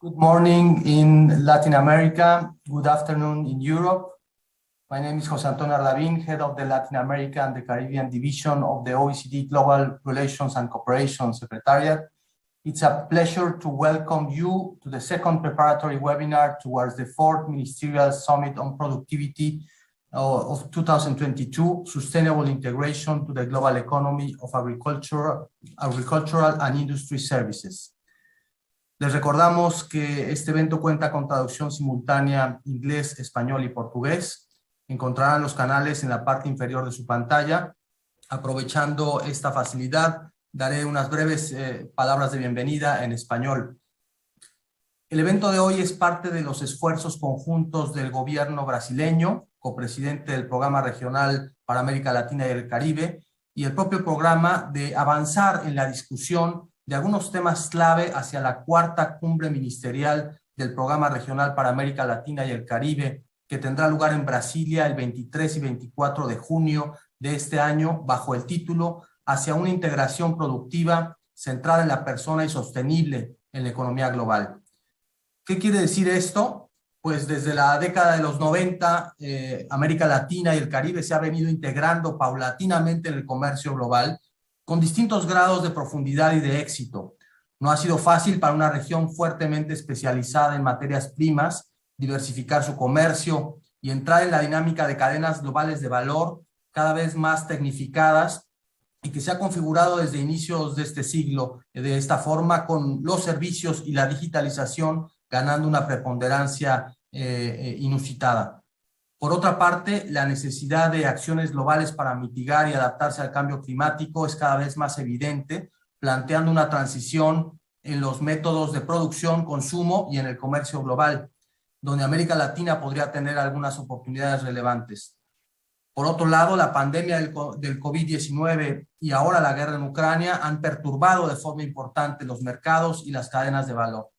Good morning in Latin America. Good afternoon in Europe. My name is José Antonio Ardavín, head of the Latin America and the Caribbean division of the OECD Global Relations and Cooperation Secretariat. It's a pleasure to welcome you to the second preparatory webinar towards the fourth Ministerial Summit on Productivity of 2022, Sustainable Integration to the Global Economy of Agricultural and Industry Services. Les recordamos que este evento cuenta con traducción simultánea inglés, español y portugués. Encontrarán los canales en la parte inferior de su pantalla. Aprovechando esta facilidad, daré unas breves palabras de bienvenida en español. El evento de hoy es parte de los esfuerzos conjuntos del gobierno brasileño, copresidente del Programa Regional para América Latina y el Caribe, y el propio programa de avanzar en la discusión de algunos temas clave hacia la cuarta cumbre ministerial del Programa Regional para América Latina y el Caribe, que tendrá lugar en Brasilia el 23 y 24 de junio de este año, bajo el título Hacia una integración productiva centrada en la persona y sostenible en la economía global. ¿Qué quiere decir esto? Pues desde la década de los 90, América Latina y el Caribe se ha venido integrando paulatinamente en el comercio global, con distintos grados de profundidad y de éxito. No ha sido fácil para una región fuertemente especializada en materias primas diversificar su comercio y entrar en la dinámica de cadenas globales de valor cada vez más tecnificadas y que se ha configurado desde inicios de este siglo de esta forma, con los servicios y la digitalización ganando una preponderancia inusitada. Por otra parte, la necesidad de acciones globales para mitigar y adaptarse al cambio climático es cada vez más evidente, planteando una transición en los métodos de producción, consumo y en el comercio global, donde América Latina podría tener algunas oportunidades relevantes. Por otro lado, la pandemia del COVID-19 y ahora la guerra en Ucrania han perturbado de forma importante los mercados y las cadenas de valor.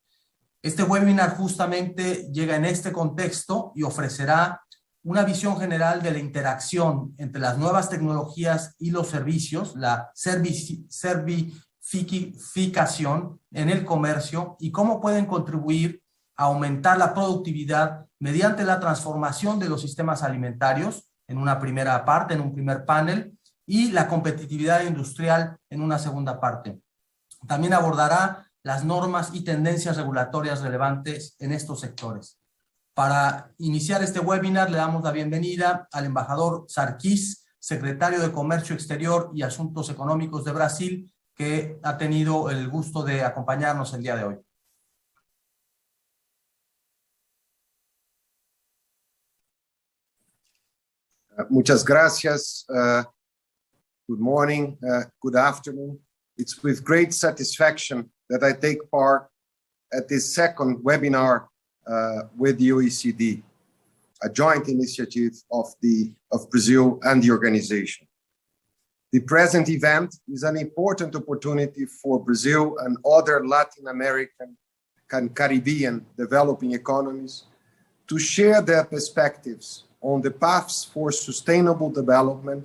Este webinar justamente llega en este contexto y ofrecerá una visión general de la interacción entre las nuevas tecnologías y los servicios, la servificación en el comercio y cómo pueden contribuir a aumentar la productividad mediante la transformación de los sistemas alimentarios en una primera parte, en un primer panel, y la competitividad industrial en una segunda parte. También abordará las normas y tendencias regulatorias relevantes en estos sectores. Para iniciar este webinar le damos la bienvenida al embajador Sarkis, secretario de Comercio Exterior y Asuntos Económicos de Brasil, que ha tenido el gusto de acompañarnos el día de hoy. Muchas gracias. Good morning, good afternoon. It's with great satisfaction that I take part at this second webinar with the OECD, a joint initiative of Brazil and the organization. The present event is an important opportunity for Brazil and other Latin American and Caribbean developing economies to share their perspectives on the paths for sustainable development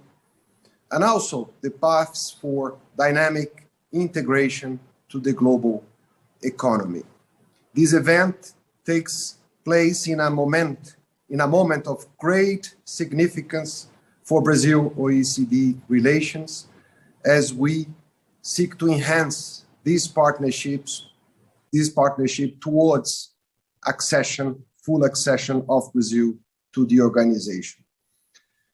and also the paths for dynamic integration to the global economy. This event takes place in a moment of great significance for Brazil-OECD relations as we seek to enhance this partnership towards full accession of Brazil to the organization.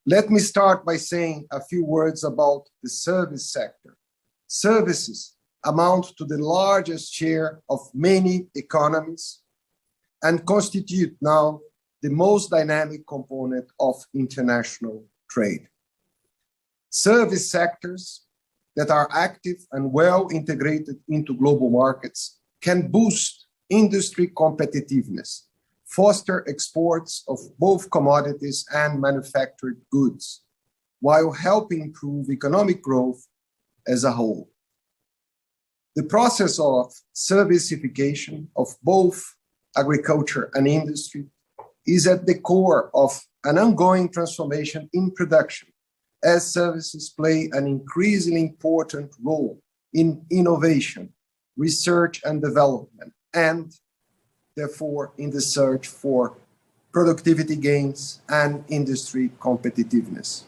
Let me start by saying a few words about the service sector. Services amount to the largest share of many economies and constitute now the most dynamic component of international trade. Service sectors that are active and well integrated into global markets can boost industry competitiveness, foster exports of both commodities and manufactured goods, while helping improve economic growth as a whole. The process of servicification of both agriculture and industry is at the core of an ongoing transformation in production, as services play an increasingly important role in innovation, research and development, and therefore, in the search for productivity gains and industry competitiveness.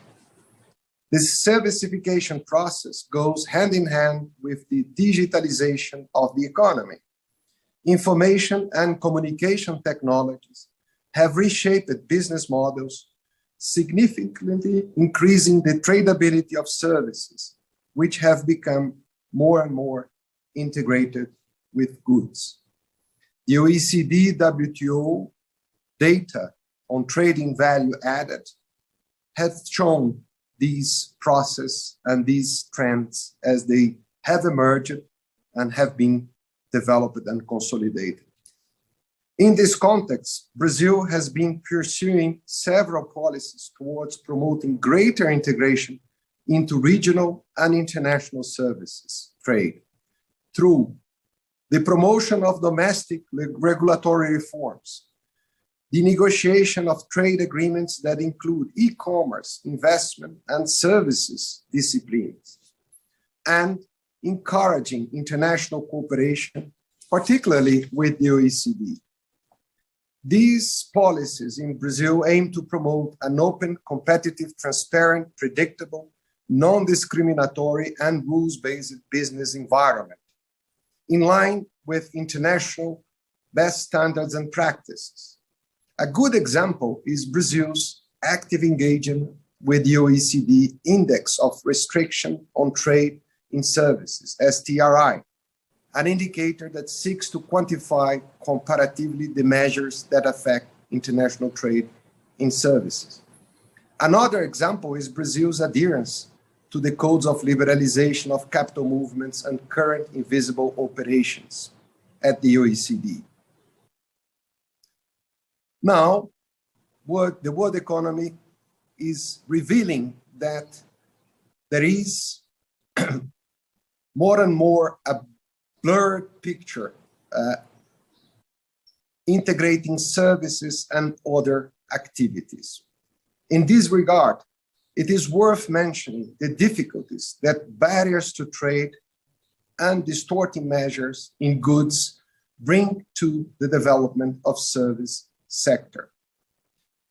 This servicification process goes hand in hand with the digitalization of the economy. Information and communication technologies have reshaped business models, significantly increasing the tradability of services, which have become more and more integrated with goods. The OECD WTO data on trading value added have shown these processes and these trends as they have emerged and have been developed and consolidated. In this context, Brazil has been pursuing several policies towards promoting greater integration into regional and international services trade through the promotion of domestic regulatory reforms, the negotiation of trade agreements that include e-commerce, investment, and services disciplines, and encouraging international cooperation, particularly with the OECD. These policies in Brazil aim to promote an open, competitive, transparent, predictable, non-discriminatory, and rules-based business environment, in line with international best standards and practices. A good example is Brazil's active engagement with the OECD Index of Restriction on Trade in Services, STRI, an indicator that seeks to quantify comparatively the measures that affect international trade in services. Another example is Brazil's adherence to the codes of liberalization of capital movements and current invisible operations at the OECD. Now, the world economy is revealing that there is more and more a blurred picture integrating services and other activities. In this regard, it is worth mentioning the difficulties that barriers to trade and distorting measures in goods bring to the development of service sector.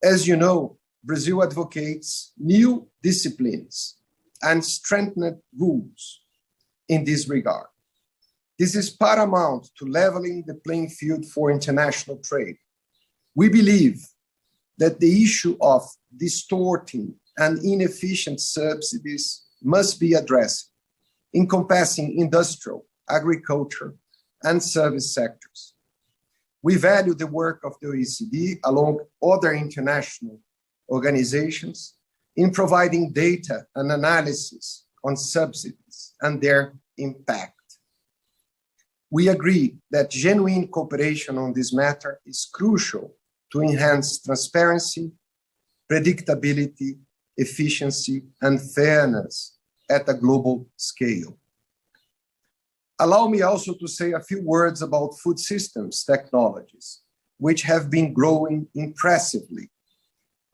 As you know, Brazil advocates new disciplines and strengthened rules in this regard. This is paramount to leveling the playing field for international trade. We believe that the issue of distorting and inefficient subsidies must be addressed, encompassing industrial, agriculture, and service sectors. We value the work of the OECD along other international organizations in providing data and analysis on subsidies and their impact. We agree that genuine cooperation on this matter is crucial to enhance transparency, predictability, efficiency, and fairness at a global scale. Allow me also to say a few words about food systems technologies, which have been growing impressively.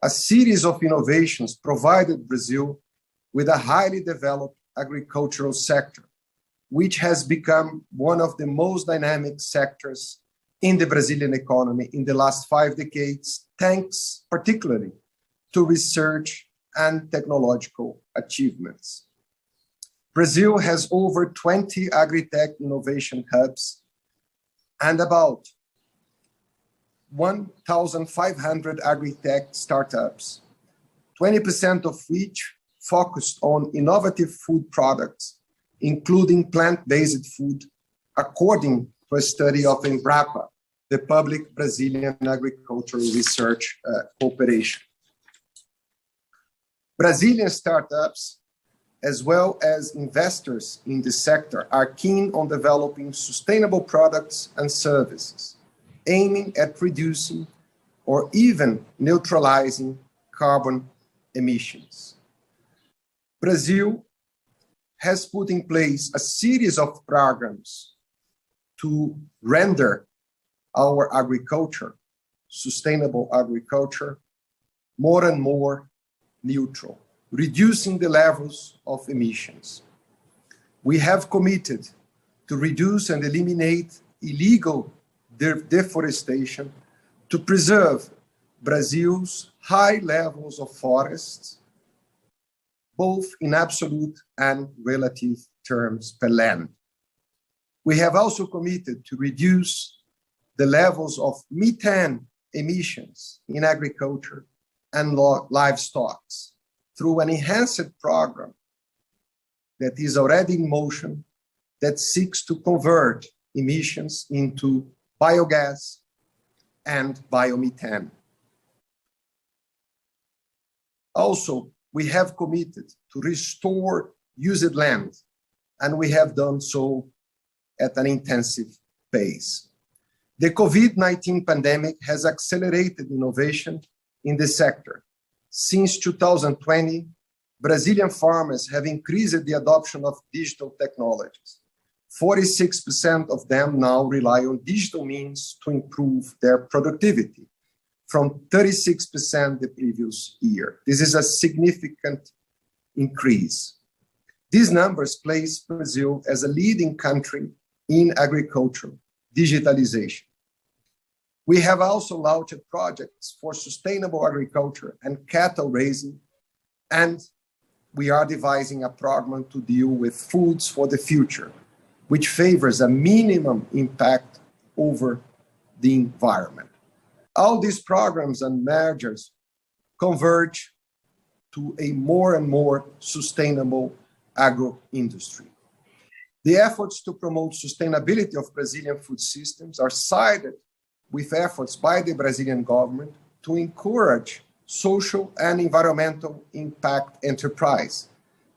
A series of innovations provided Brazil with a highly developed agricultural sector, which has become one of the most dynamic sectors in the Brazilian economy in the last 5 decades, thanks particularly to research and technological achievements. Brazil has over 20 agri-tech innovation hubs and about 1,500 agri-tech startups, 20% of which focused on innovative food products, including plant-based food, according to a study of Embrapa, the Public Brazilian Agricultural Research Corporation. Brazilian startups, as well as investors in the sector, are keen on developing sustainable products and services, aiming at reducing or even neutralizing carbon emissions. Brazil has put in place a series of programs to render our agriculture, sustainable agriculture, more and more neutral, reducing the levels of emissions. We have committed to reduce and eliminate illegal deforestation to preserve Brazil's high levels of forests, both in absolute and relative terms per land. We have also committed to reduce the levels of methane emissions in agriculture and livestock through an enhanced program that is already in motion that seeks to convert emissions into biogas and biomethane. Also, we have committed to restore used land, and we have done so at an intensive pace. The COVID-19 pandemic has accelerated innovation in the sector. Since 2020, Brazilian farmers have increased the adoption of digital technologies. 46% of them now rely on digital means to improve their productivity, from 36% the previous year. This is a significant increase. These numbers place Brazil as a leading country in agricultural digitalization. We have also launched projects for sustainable agriculture and cattle raising, and we are devising a program to deal with foods for the future, which favors a minimum impact over the environment. All these programs and measures converge to a more and more sustainable agro-industry. The efforts to promote sustainability of Brazilian food systems are sided with efforts by the Brazilian government to encourage social and environmental impact enterprise,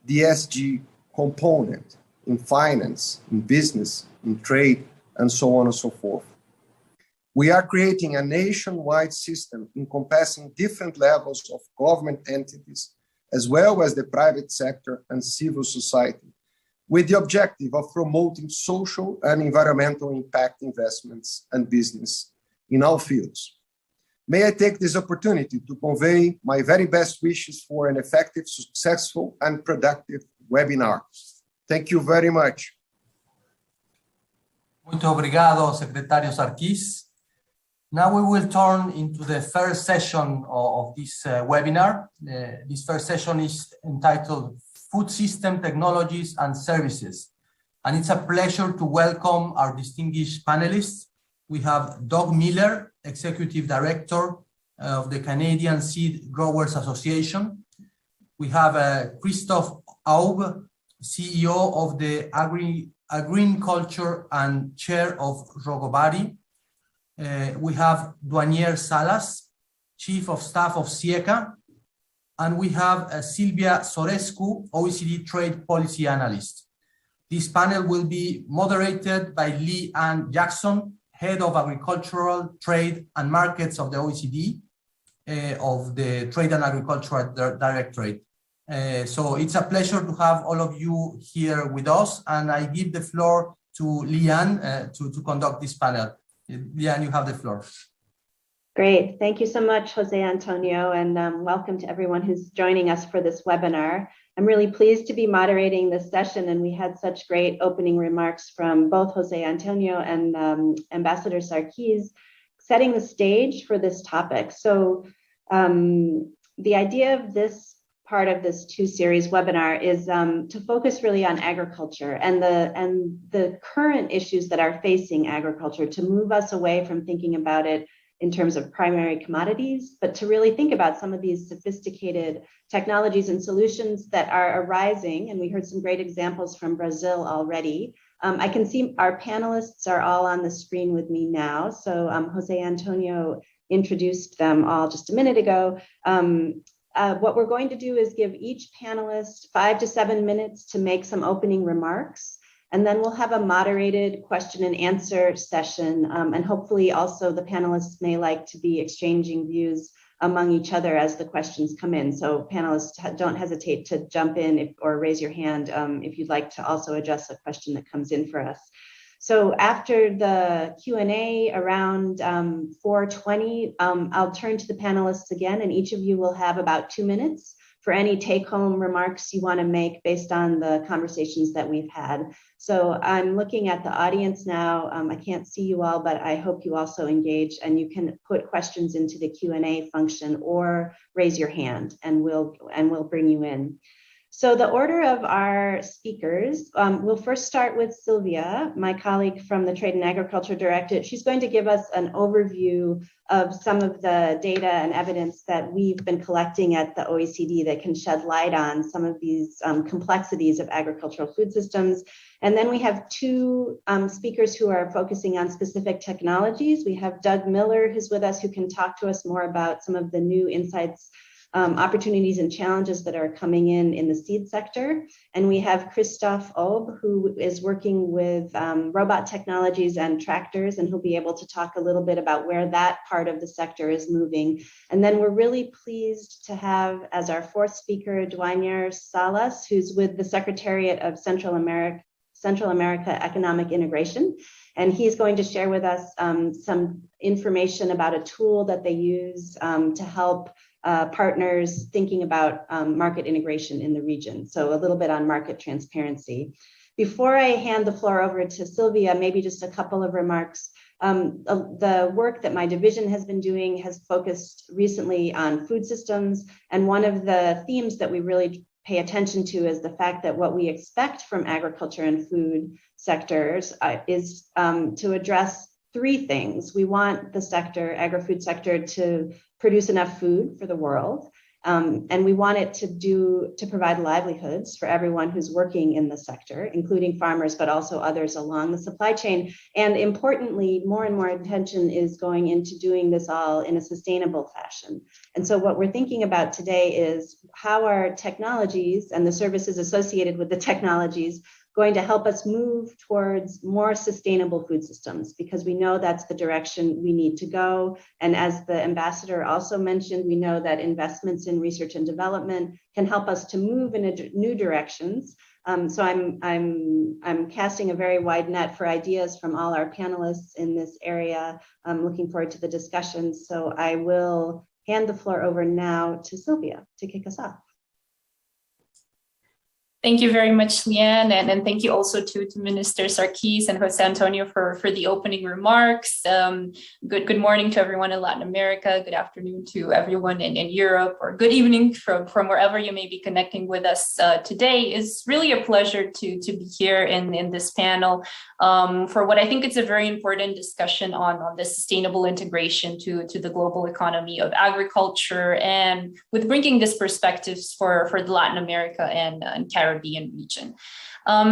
the ESG component in finance, in business, in trade, and so on and so forth. We are creating a nationwide system encompassing different levels of government entities, as well as the private sector and civil society, with the objective of promoting social and environmental impact investments and business in all fields. May I take this opportunity to convey my very best wishes for an effective, successful, and productive webinar. Thank you very much. Muito obrigado, Secretario Sarkis. Now we will turn into the first session of this webinar. This first session is entitled Food System Technologies and Services. And it's a pleasure to welcome our distinguished panelists. We have Doug Miller, Executive Director of the Canadian Seed Growers Association. We have Christophe Aube, CEO of the Agriculture and Chair of Robotics. We have Douanier Salas, Chief of Staff of SIECA. And we have Silvia Sorescu, OECD Trade Policy Analyst. This panel will be moderated by Lee Ann Jackson, Head of Agricultural Trade and Markets of the OECD, of the Trade and Agricultural Directorate. So it's a pleasure to have all of you here with us, and I give the floor to Leanne to conduct this panel. Leanne, you have the floor. Great. Thank you so much, Jose Antonio, and welcome to everyone who's joining us for this webinar. I'm really pleased to be moderating this session, and we had such great opening remarks from both Jose Antonio and Ambassador Sarkis, setting the stage for this topic. So the idea of this part of this two-series webinar is to focus really on agriculture and the current issues that are facing agriculture, to move us away from thinking about it in terms of primary commodities, but to really think about some of these sophisticated technologies and solutions that are arising. And we heard some great examples from Brazil already. I can see our panelists are all on the screen with me now. So Jose Antonio introduced them all just a minute ago. What we're going to do is give each panelist 5 to 7 minutes to make some opening remarks. And then we'll have a moderated question and answer session. And hopefully also the panelists may like to be exchanging views among each other as the questions come in. So panelists, don't hesitate to jump in or raise your hand if you'd like to also address a question that comes in for us. So after the Q&A around 4:20, I'll turn to the panelists again, and each of you will have about 2 minutes for any take-home remarks you want to make based on the conversations that we've had. So I'm looking at the audience now. I can't see you all, but I hope you also engage, and you can put questions into the Q&A function or raise your hand, and we'll bring you in. So the order of our speakers, we'll first start with Sylvia, my colleague from the Trade and Agriculture Directorate. She's going to give us an overview of some of the data and evidence that we've been collecting at the OECD that can shed light on some of these complexities of agricultural food systems. And then we have two speakers who are focusing on specific technologies. We have Doug Miller, who's with us, who can talk to us more about some of the new insights, opportunities and challenges that are coming in the seed sector. And we have Christophe Aube, who is working with robot technologies and tractors, and he'll be able to talk a little bit about where that part of the sector is moving. And then we're really pleased to have as our fourth speaker, Duanier Salas, who's with the Secretariat of Central America Economic Integration. And he's going to share with us some information about a tool that they use to help partners thinking about market integration in the region. So a little bit on market transparency. Before I hand the floor over to Sylvia, maybe just a couple of remarks. The work that my division has been doing has focused recently on food systems. And one of the themes that we really pay attention to is the fact that what we expect from agriculture and food sectors is to address three things. We want the sector, agri-food sector, to produce enough food for the world. And we want it to provide livelihoods for everyone who's working in the sector, including farmers, but also others along the supply chain. And importantly, more and more attention is going into doing this all in a sustainable fashion. And so what we're thinking about today is how are technologies and the services associated with the technologies going to help us move towards more sustainable food systems, because we know that's the direction we need to go. And as the ambassador also mentioned, we know that investments in research and development can help us to move in new directions. So I'm casting a very wide net for ideas from all our panelists in this area. I'm looking forward to the discussions. So I will hand the floor over now to Sylvia to kick us off. Thank you very much, Leanne, and thank you also to Minister Sarkis and Jose Antonio for the opening remarks. Good morning to everyone in Latin America. Good afternoon to everyone in Europe, or good evening from wherever you may be connecting with us today. It's really a pleasure to be here in this panel for what I think is a very important discussion on the sustainable integration to the global economy of agriculture, and with bringing this perspectives for the Latin America and Caribbean region.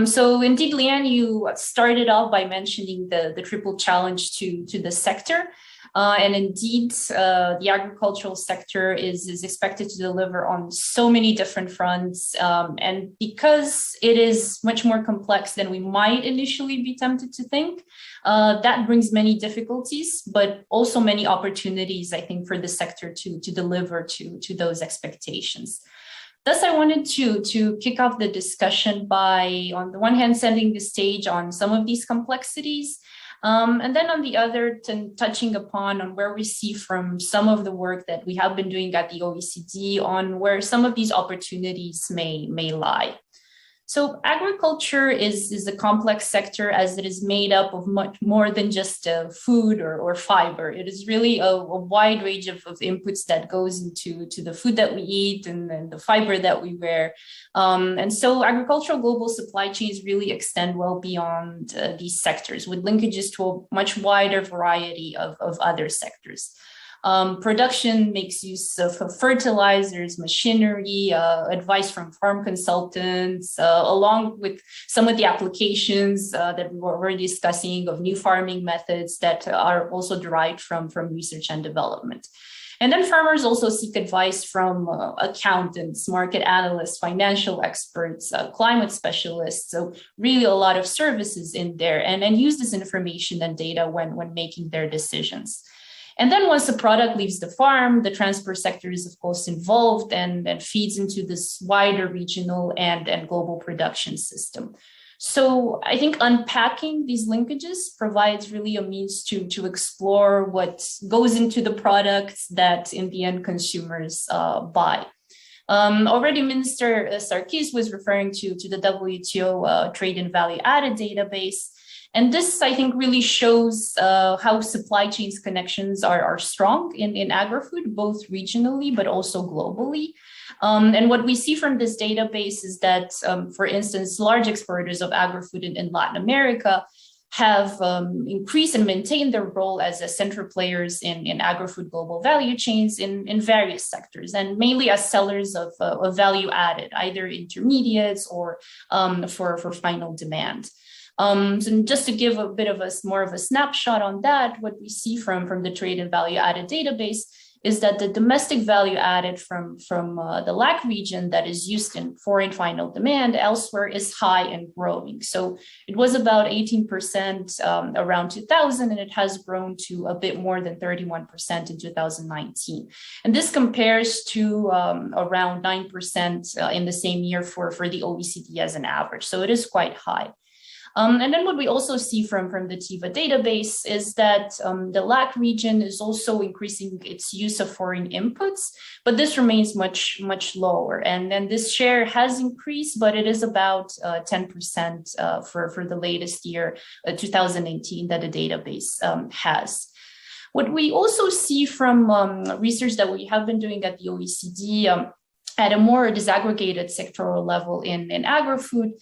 So indeed, Leanne, you started off by mentioning the triple challenge to the sector. And indeed, the agricultural sector is expected to deliver on so many different fronts. And because it is much more complex than we might initially be tempted to think, that brings many difficulties, but also many opportunities, I think, for the sector to deliver to those expectations. Thus, I wanted to kick off the discussion by, on the one hand, setting the stage on some of these complexities, and then on the other, touching upon where we see from some of the work that we have been doing at the OECD on where some of these opportunities may lie. So agriculture is a complex sector, as it is made up of much more than just food or fiber. It is really a wide range of inputs that goes into the food that we eat and the fiber that we wear. And so agricultural global supply chains really extend well beyond these sectors, with linkages to a much wider variety of other sectors. Production makes use of fertilizers, machinery, advice from farm consultants, along with some of the applications that we were already discussing of new farming methods that are also derived from research and development. And then farmers also seek advice from accountants, market analysts, financial experts, climate specialists. So really a lot of services in there, and use this information and data when making their decisions. And then once the product leaves the farm, the transport sector is, of course, involved and feeds into this wider regional and global production system. So I think unpacking these linkages provides really a means to explore what goes into the products that in the end consumers buy. Already Minister Sarkis was referring to the WTO Trade and Value Added database. And this, I think, really shows how supply chains connections are strong in agri-food, both regionally, but also globally. And what we see from this database is that, for instance, large exporters of agri-food in Latin America have increased and maintained their role as central players in agri-food global value chains in various sectors, and mainly as sellers of value added, either intermediates or for final demand. So just to give a bit of more of a snapshot on that, what we see from the Trade and Value Added database is that the domestic value added from the LAC region that is used in foreign final demand elsewhere is high and growing. So it was about 18% around 2000, and it has grown to a bit more than 31% in 2019. And this compares to around 9% in the same year for the OECD as an average. So it is quite high. And then what we also see from the TIVA database is that the LAC region is also increasing its use of foreign inputs, but this remains much lower. And then this share has increased, but it is about 10% for the latest year, 2018, that the database has. What we also see from research that we have been doing at the OECD at a more disaggregated sectoral level in agri-food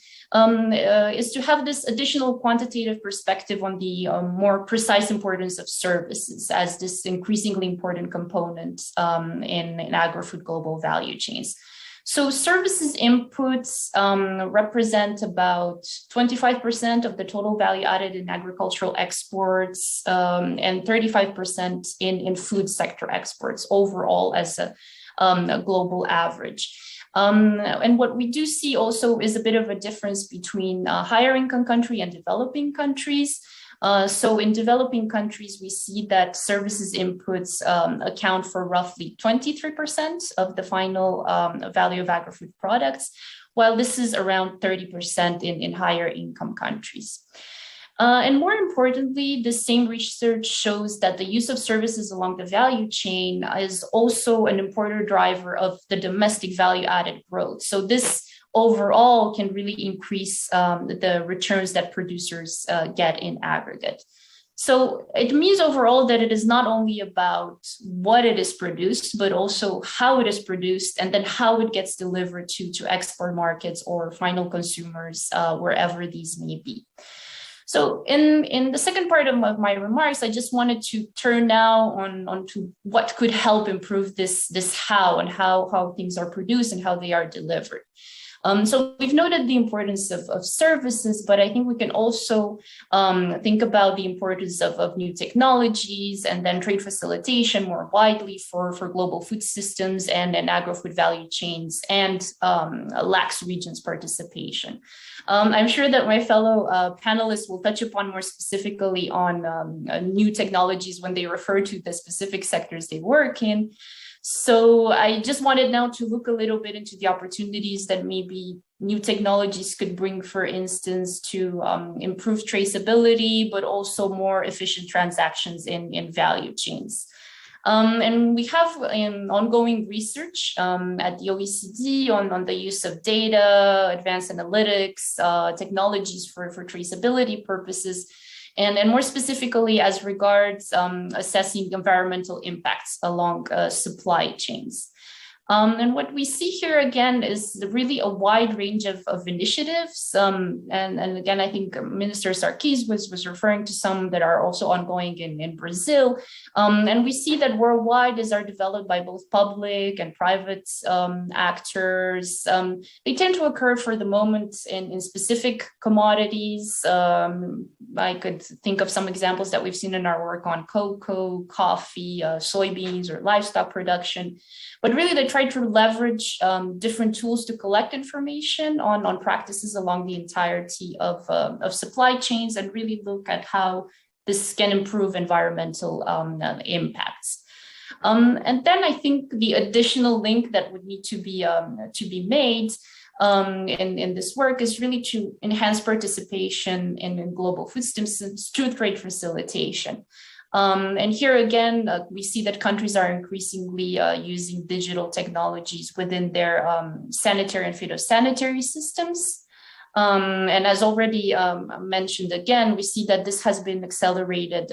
is to have this additional quantitative perspective on the more precise importance of services as this increasingly important component in agri-food global value chains. So services inputs represent about 25% of the total value added in agricultural exports and 35% in food sector exports overall as a global average. And what we do see also is a bit of a difference between higher income country and developing countries. So in developing countries, we see that services inputs account for roughly 23% of the final value of agri-food products, while this is around 30% in higher income countries. And more importantly, the same research shows that the use of services along the value chain is also an important driver of the domestic value added growth. So this overall can really increase the returns that producers get in aggregate. So it means overall that it is not only about what it is produced, but also how it is produced and then how it gets delivered to export markets or final consumers, wherever these may be. So in the second part of my remarks, I just wanted to turn now on to what could help improve this how and how things are produced and how they are delivered. So we've noted the importance of services, but I think we can also think about the importance of new technologies and then trade facilitation more widely for global food systems and agri-food value chains and LAC's regions participation. I'm sure that my fellow panelists will touch upon more specifically on new technologies when they refer to the specific sectors they work in. So I just wanted now to look a little bit into the opportunities that maybe new technologies could bring, for instance, to improve traceability, but also more efficient transactions in value chains. And we have ongoing research at the OECD on the use of data, advanced analytics, technologies for traceability purposes, and more specifically as regards assessing environmental impacts along supply chains. And what we see here again is really a wide range of initiatives. And again, I think Minister Sarkis was referring to some that are also ongoing in Brazil. And we see that worldwide these are developed by both public and private actors. They tend to occur for the moment in specific commodities. I could think of some examples that we've seen in our work on cocoa, coffee, soybeans, or livestock production. But really, they try to leverage different tools to collect information on practices along the entirety of supply chains and really look at how this can improve environmental impacts. And then I think the additional link that would need to be made in this work is really to enhance participation in global food systems through trade facilitation. And here again, we see that countries are increasingly using digital technologies within their sanitary and phytosanitary systems. And as already mentioned again, we see that this has been accelerated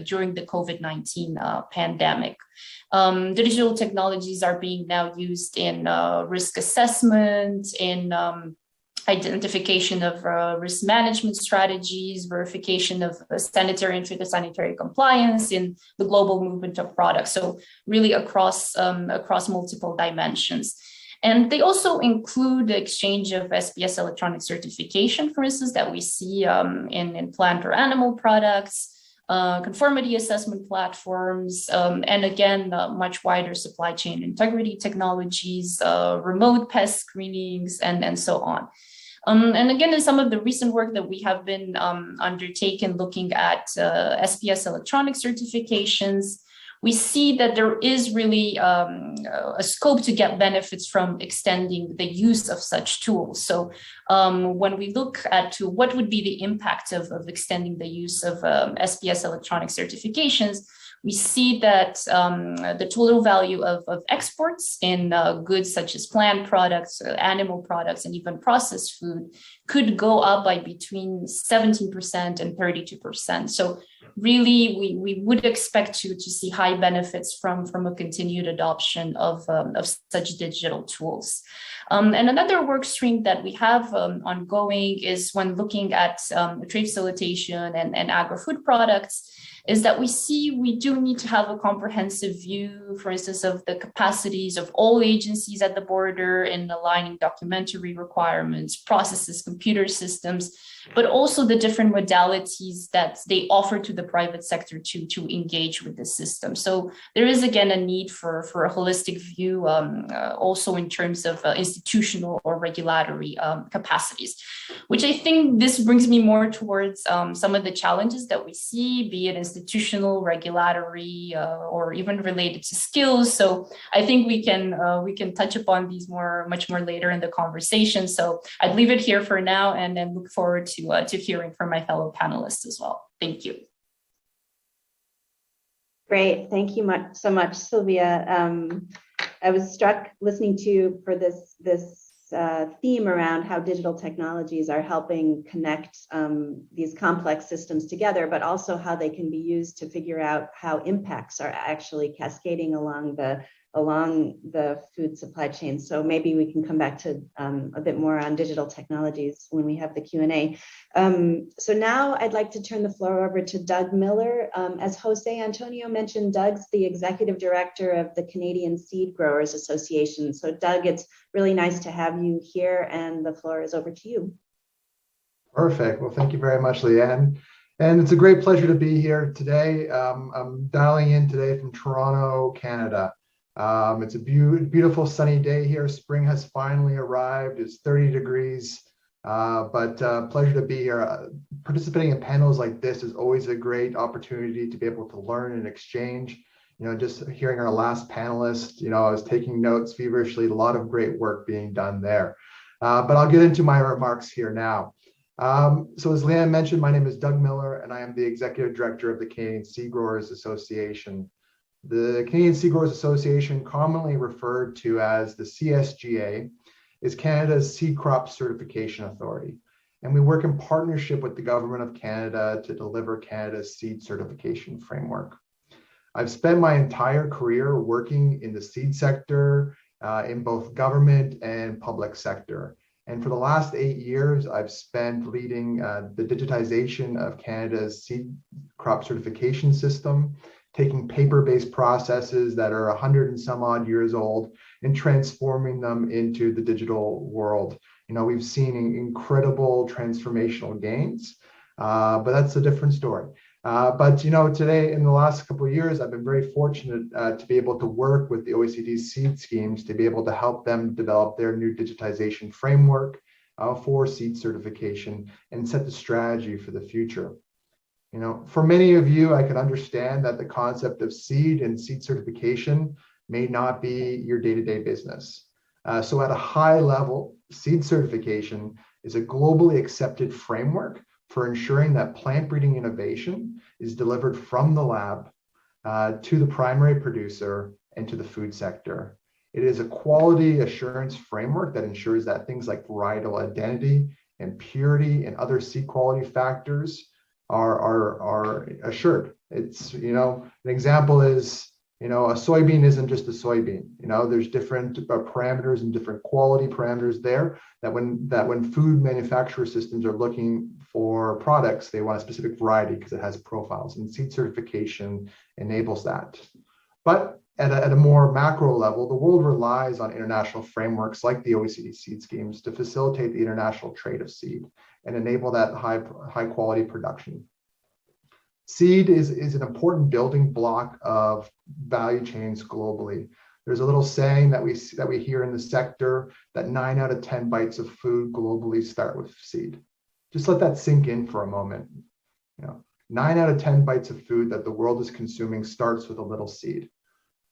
during the COVID-19 pandemic. Digital technologies are being now used in risk assessment, in identification of risk management strategies, verification of sanitary and phytosanitary compliance in the global movement of products. So really across multiple dimensions. And they also include the exchange of SPS electronic certification, for instance, that we see in plant or animal products, conformity assessment platforms, and again, much wider supply chain integrity technologies, remote pest screenings, and so on. And again, in some of the recent work that we have been undertaken looking at SPS electronic certifications, we see that there is really a scope to get benefits from extending the use of such tools. So when we look at what would be the impact of extending the use of SPS electronic certifications, we see that the total value of exports in goods such as plant products, animal products, and even processed food could go up by between 17% and 32%. So really, we would expect to see high benefits from a continued adoption of such digital tools. And another work stream that we have ongoing is when looking at trade facilitation and agri-food products, is that we do need to have a comprehensive view, for instance, of the capacities of all agencies at the border in aligning documentary requirements, processes, computer systems, but also the different modalities that they offer to the private sector to engage with the system. So there is, again, a need for a holistic view, also in terms of institutional or regulatory capacities, which I think this brings me more towards some of the challenges that we see, be it institutional, regulatory, or even related to skills. So I think we can touch upon these much more later in the conversation. So I'd leave it here for now, and then look forward to hearing from my fellow panelists as well. Thank you. Great, thank you so much, Sylvia. I was struck listening to you for this theme around how digital technologies are helping connect these complex systems together, but also how they can be used to figure out how impacts are actually cascading along the food supply chain. So maybe we can come back to a bit more on digital technologies when we have the Q&A. So now I'd like to turn the floor over to Doug Miller. As Jose Antonio mentioned, Doug's the Executive Director of the Canadian Seed Growers Association. So Doug, it's really nice to have you here, and the floor is over to you. Perfect. Well, thank you very much, Leanne. And it's a great pleasure to be here today. I'm dialing in today from Toronto, Canada. It's a beautiful sunny day here. Spring has finally arrived. It's 30 degrees, but pleasure to be here. Participating in panels like this is always a great opportunity to be able to learn and exchange. You know, just hearing our last panelist, you know, I was taking notes feverishly, a lot of great work being done there. But I'll get into my remarks here now. So as Leanne mentioned, my name is Doug Miller, and I am the Executive Director of the Canadian Seed Growers Association. The Canadian Seed Growers Association, commonly referred to as the CSGA, is Canada's seed crop certification authority. And we work in partnership with the Government of Canada to deliver Canada's seed certification framework. I've spent my entire career working in the seed sector in both government and public sector. And for the last 8 years, I've spent leading the digitization of Canada's seed crop certification system, taking paper-based processes that are 100 and some odd years old and transforming them into the digital world. You know, we've seen incredible transformational gains, but that's a different story. But, you know, today, in the last couple of years, I've been very fortunate to be able to work with the OECD seed schemes to be able to help them develop their new digitization framework for seed certification and set the strategy for the future. You know, for many of you, I can understand that the concept of seed and seed certification may not be your day-to-day business. So at a high level, seed certification is a globally accepted framework for ensuring that plant breeding innovation is delivered from the lab to the primary producer and to the food sector. It is a quality assurance framework that ensures that things like varietal identity and purity and other seed quality factors are assured. It's, an example is, a soybean isn't just a soybean. There's different parameters and different quality parameters there that when food manufacturer systems are looking for products, they want a specific variety because it has profiles, and seed certification enables that. But at a more macro level, the world relies on international frameworks like the OECD seed schemes to facilitate the international trade of seed and enable that high quality production. Seed is an important building block of value chains globally. There's a little saying that we hear in the sector that 9 out of 10 bites of food globally start with seed. Just let that sink in for a moment. 9 out of 10 bites of food that the world is consuming starts with a little seed.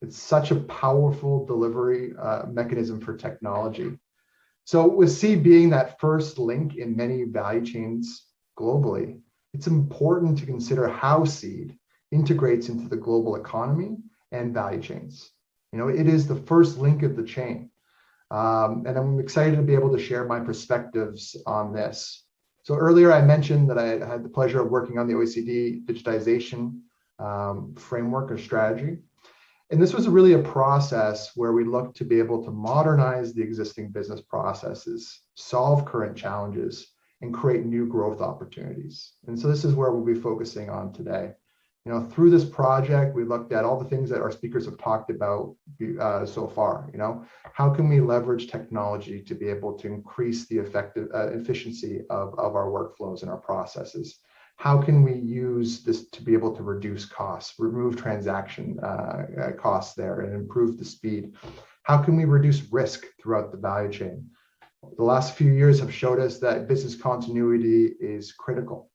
It's such a powerful delivery mechanism for technology. So with seed being that first link in many value chains globally, it's important to consider how seed integrates into the global economy and value chains. It is the first link of the chain. And I'm excited to be able to share my perspectives on this. So earlier I mentioned that I had the pleasure of working on the OECD digitization framework or strategy. And this was really a process where we looked to be able to modernize the existing business processes, solve current challenges, and create new growth opportunities. And so this is where we'll be focusing on today. Through this project, we looked at all the things that our speakers have talked about so far. How can we leverage technology to be able to increase the efficiency of our workflows and our processes? How can we use this to be able to reduce costs, remove transaction costs there, and improve the speed? How can we reduce risk throughout the value chain? The last few years have showed us that business continuity is critical.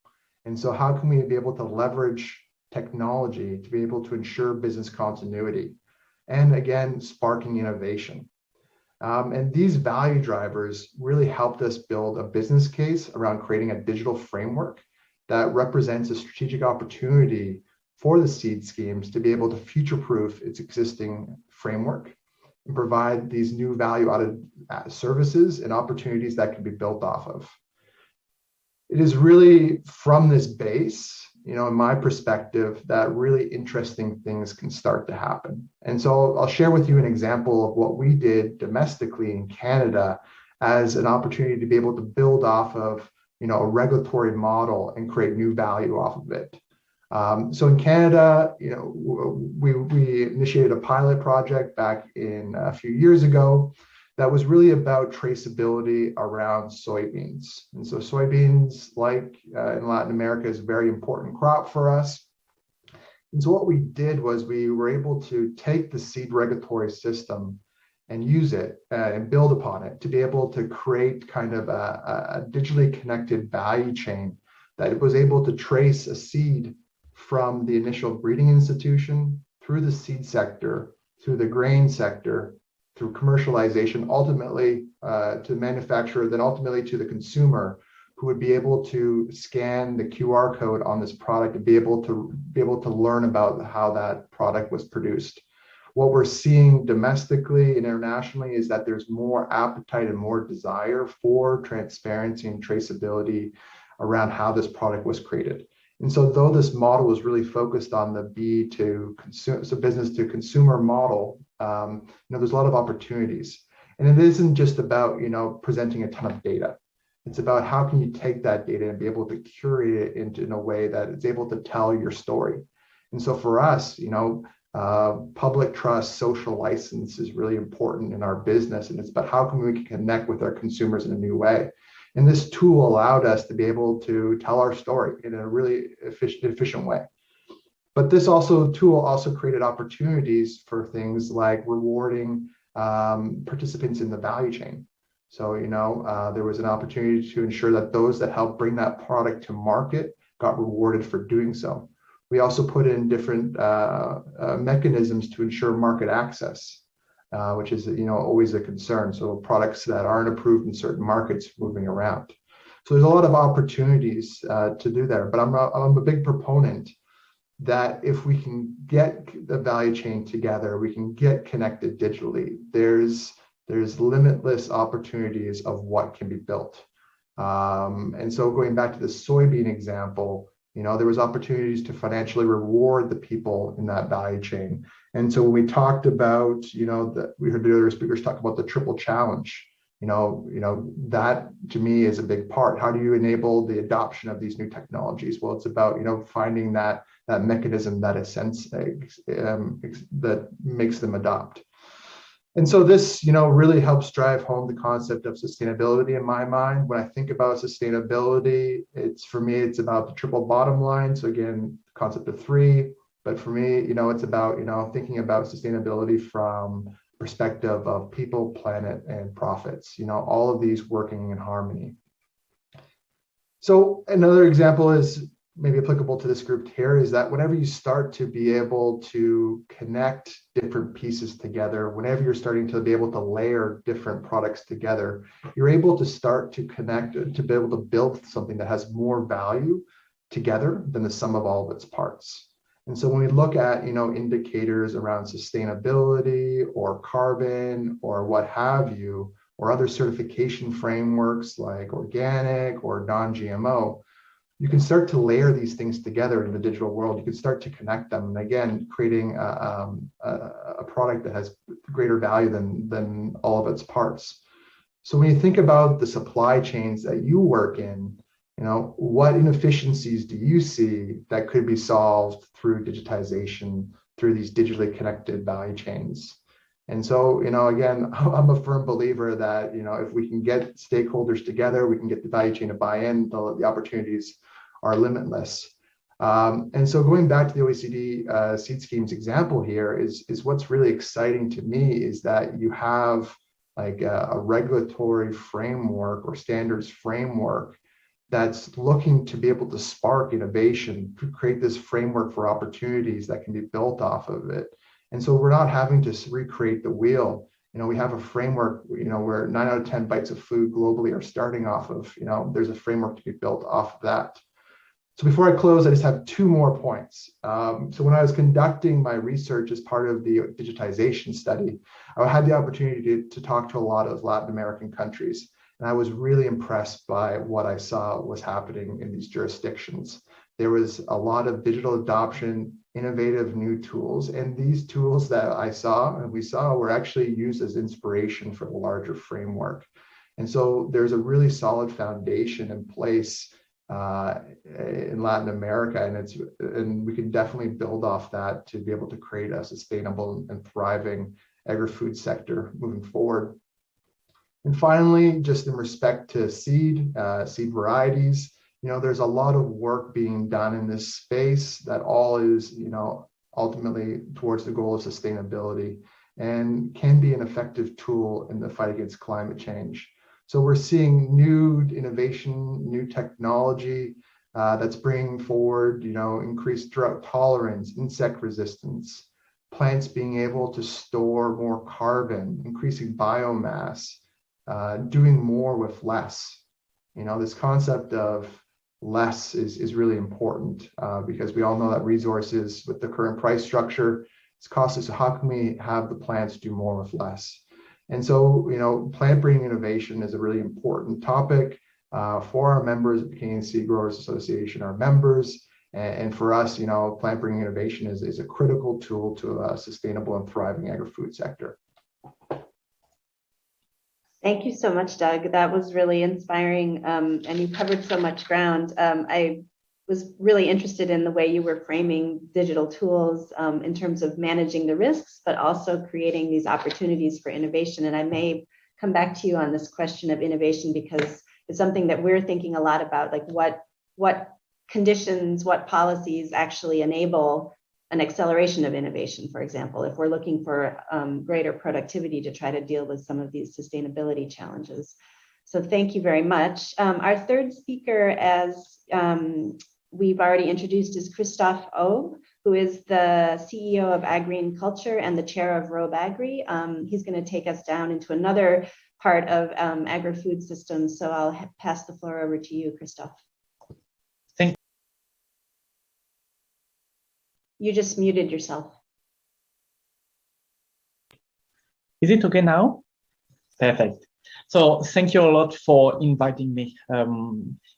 And so how can we be able to leverage technology to be able to ensure business continuity? And again, sparking innovation. And these value drivers really helped us build a business case around creating a digital framework that represents a strategic opportunity for the seed schemes to be able to future-proof its existing framework and provide these new value-added services and opportunities that can be built off of. It is really from this base, in my perspective, that really interesting things can start to happen. And so I'll share with you an example of what we did domestically in Canada as an opportunity to be able to build off of a regulatory model and create new value off of it. So in Canada, we initiated a pilot project back in a few years ago that was really about traceability around soybeans. And so soybeans, like in Latin America, is a very important crop for us. And so what we did was we were able to take the seed regulatory system and use it and build upon it to be able to create kind of a digitally connected value chain that was able to trace a seed from the initial breeding institution through the seed sector, through the grain sector, through commercialization, ultimately to manufacturer, then ultimately to the consumer, who would be able to scan the QR code on this product and be able to learn about how that product was produced. What we're seeing domestically and internationally is that there's more appetite and more desire for transparency and traceability around how this product was created. And so though this model was really focused on the business to consumer model, there's a lot of opportunities. And it isn't just about, presenting a ton of data. It's about how can you take that data and be able to curate it in a way that it's able to tell your story. And so for us, public trust, social license is really important in our business. And it's about how can we connect with our consumers in a new way. And this tool allowed us to be able to tell our story in a really efficient way. But this tool also created opportunities for things like rewarding participants in the value chain. So, there was an opportunity to ensure that those that helped bring that product to market got rewarded for doing so. We also put in different mechanisms to ensure market access, which is always a concern. So products that aren't approved in certain markets moving around. So there's a lot of opportunities to do there. But I'm a big proponent that if we can get the value chain together, we can get connected digitally, there's limitless opportunities of what can be built. And so going back to the soybean example, there was opportunities to financially reward the people in that value chain. And so when we talked about, we heard the other speakers talk about the triple challenge, that to me is a big part. How do you enable the adoption of these new technologies? Well, it's about, finding that mechanism that that makes them adopt. And so this, really helps drive home the concept of sustainability in my mind. When I think about sustainability, for me, it's about the triple bottom line. So again, the concept of three, but for me, it's about, thinking about sustainability from perspective of people, planet, and profits, all of these working in harmony. So another example is maybe applicable to this group here is that whenever you start to be able to connect different pieces together, whenever you're starting to be able to layer different products together, you're able to start to connect, to be able to build something that has more value together than the sum of all of its parts. And so when we look at, indicators around sustainability or carbon or what have you, or other certification frameworks like organic or non-GMO, you can start to layer these things together in the digital world. You can start to connect them, and again, creating a product that has greater value than all of its parts. So when you think about the supply chains that you work in, what inefficiencies do you see that could be solved through digitization, through these digitally connected value chains? And so, again, I'm a firm believer that, if we can get stakeholders together, we can get the value chain to buy in, the opportunities are limitless. And so going back to the OECD seed schemes example here is what's really exciting to me is that you have like a regulatory framework or standards framework that's looking to be able to spark innovation, to create this framework for opportunities that can be built off of it. And so we're not having to recreate the wheel. We have a framework, where 9 out of 10 bites of food globally are starting off of, there's a framework to be built off of that. So before I close, I just have two more points. So when I was conducting my research as part of the digitization study, I had the opportunity to talk to a lot of Latin American countries. And I was really impressed by what I saw was happening in these jurisdictions. There was a lot of digital adoption, innovative new tools, and these tools that I saw and we saw were actually used as inspiration for the larger framework. And so there's a really solid foundation in place in Latin America, and we can definitely build off that to be able to create a sustainable and thriving agri-food sector moving forward. And finally, just in respect to seed varieties, there's a lot of work being done in this space that all is, ultimately towards the goal of sustainability and can be an effective tool in the fight against climate change. So we're seeing new innovation, new technology that's bringing forward, increased drought tolerance, insect resistance, plants being able to store more carbon, increasing biomass, doing more with less. This concept of less is really important because we all know that resources with the current price structure, it's costly. So how can we have the plants do more with less? And so, plant breeding innovation is a really important topic for our members at the Canadian Seed Growers Association, our members. And for us, plant breeding innovation is a critical tool to a sustainable and thriving agri-food sector. Thank you so much, Doug. That was really inspiring, and you covered so much ground. I was really interested in the way you were framing digital tools in terms of managing the risks, but also creating these opportunities for innovation. And I may come back to you on this question of innovation because it's something that we're thinking a lot about, like what conditions, what policies actually enable an acceleration of innovation, for example, if we're looking for greater productivity to try to deal with some of these sustainability challenges. So thank you very much. Our third speaker, as we've already introduced, is Christophe Aube, who is the CEO of Agriculture and the chair of RoBagri. He's going to take us down into another part of agri-food systems. So I'll pass the floor over to you, Christophe. Thank you. You just muted yourself. Is it okay now? Perfect. So thank you a lot for inviting me.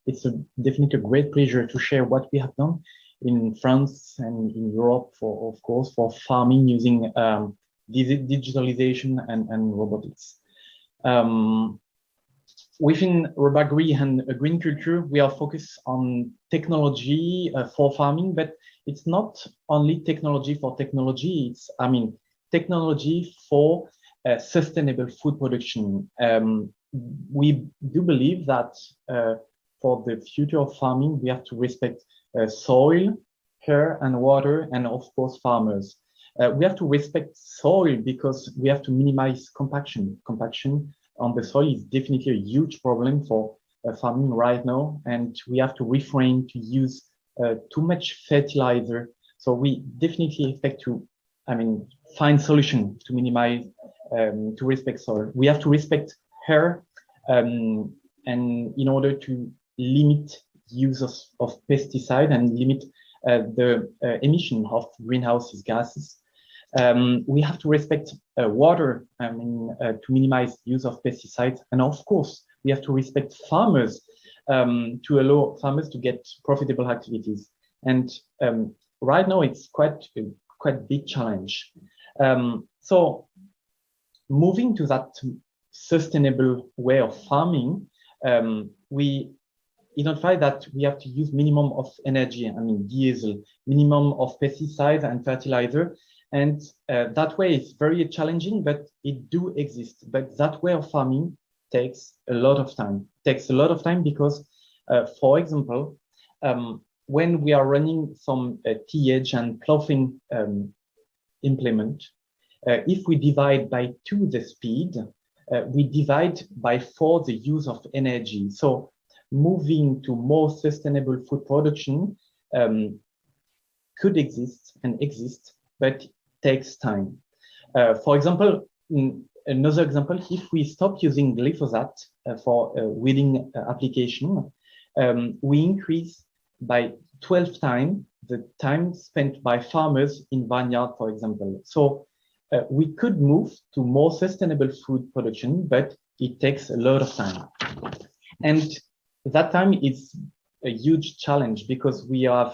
It's definitely a great pleasure to share what we have done in France and in Europe, of course, for farming using digitalization and robotics. Within Robagri and green culture, we are focused on technology for farming, but it's not only technology for technology. It's, technology for sustainable food production. We do believe that for the future of farming, we have to respect soil, air and water, and of course, farmers. We have to respect soil because we have to minimize compaction. Compaction on the soil is definitely a huge problem for farming right now, and we have to refrain to use too much fertilizer. So we definitely expect to, find solution to minimize, to respect soil. We have to respect air, and in order to limit use of pesticide and limit the emission of greenhouse gases. We have to respect water, to minimize use of pesticides. And of course, we have to respect farmers to allow farmers to get profitable activities. And right now, it's quite big challenge. So moving to that sustainable way of farming, we identify that we have to use minimum of energy, diesel, minimum of pesticides and fertilizer. And that way is very challenging, but it do exist. But that way of farming takes a lot of time. It takes a lot of time because, for example, when we are running some tillage and ploughing implement, if we divide by 2 the speed, we divide by 4 the use of energy. So moving to more sustainable food production could exist, but takes time. For example, another example, if we stop using glyphosate for weeding application, we increase by 12 times the time spent by farmers in vineyard, for example. So we could move to more sustainable food production, but it takes a lot of time. And that time is a huge challenge because we're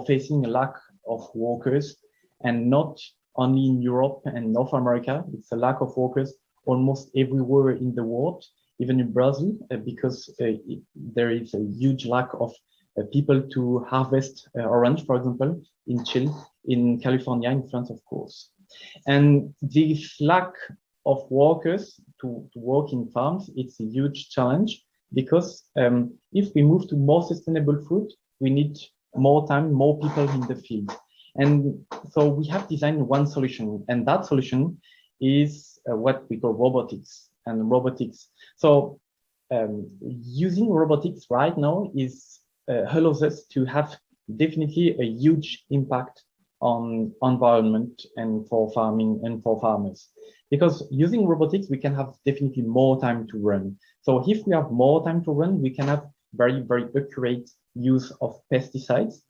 facing a lack of workers, and not only in Europe and North America. It's a lack of workers almost everywhere in the world, even in Brazil, because there is a huge lack of people to harvest orange, for example, in Chile, in California, in France, of course. And this lack of workers to work in farms, it's a huge challenge because if we move to more sustainable food, we need more time, more people in the field. And so we have designed one solution, and that solution is what we call robotics and robotics. So using robotics right now allows us to have definitely a huge impact on environment and for farming and for farmers. Because using robotics, we can have definitely more time to run. So if we have more time to run, we can have very, very accurate use of pesticides,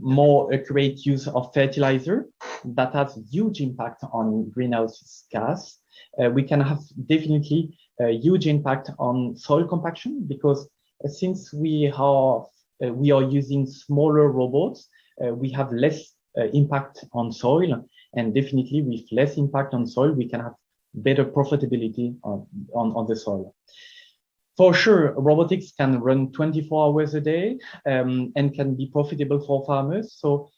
more accurate use of fertilizer that has huge impact on greenhouse gas. We can have definitely a huge impact on soil compaction because since we are using smaller robots, we have less impact on soil, and definitely with less impact on soil, we can have better profitability on the soil. For sure, robotics can run 24 hours a day and can be profitable for farmers. So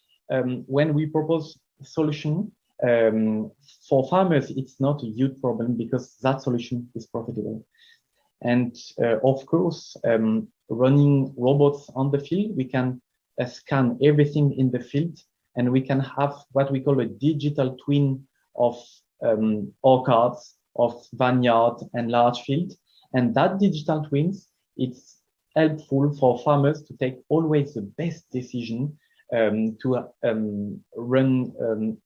when we propose a solution for farmers, it's not a huge problem because that solution is profitable. And of course, running robots on the field, we can scan everything in the field, and we can have what we call a digital twin of orchards, of vineyard and large field. And that digital twins, it's helpful for farmers to take always the best decision to run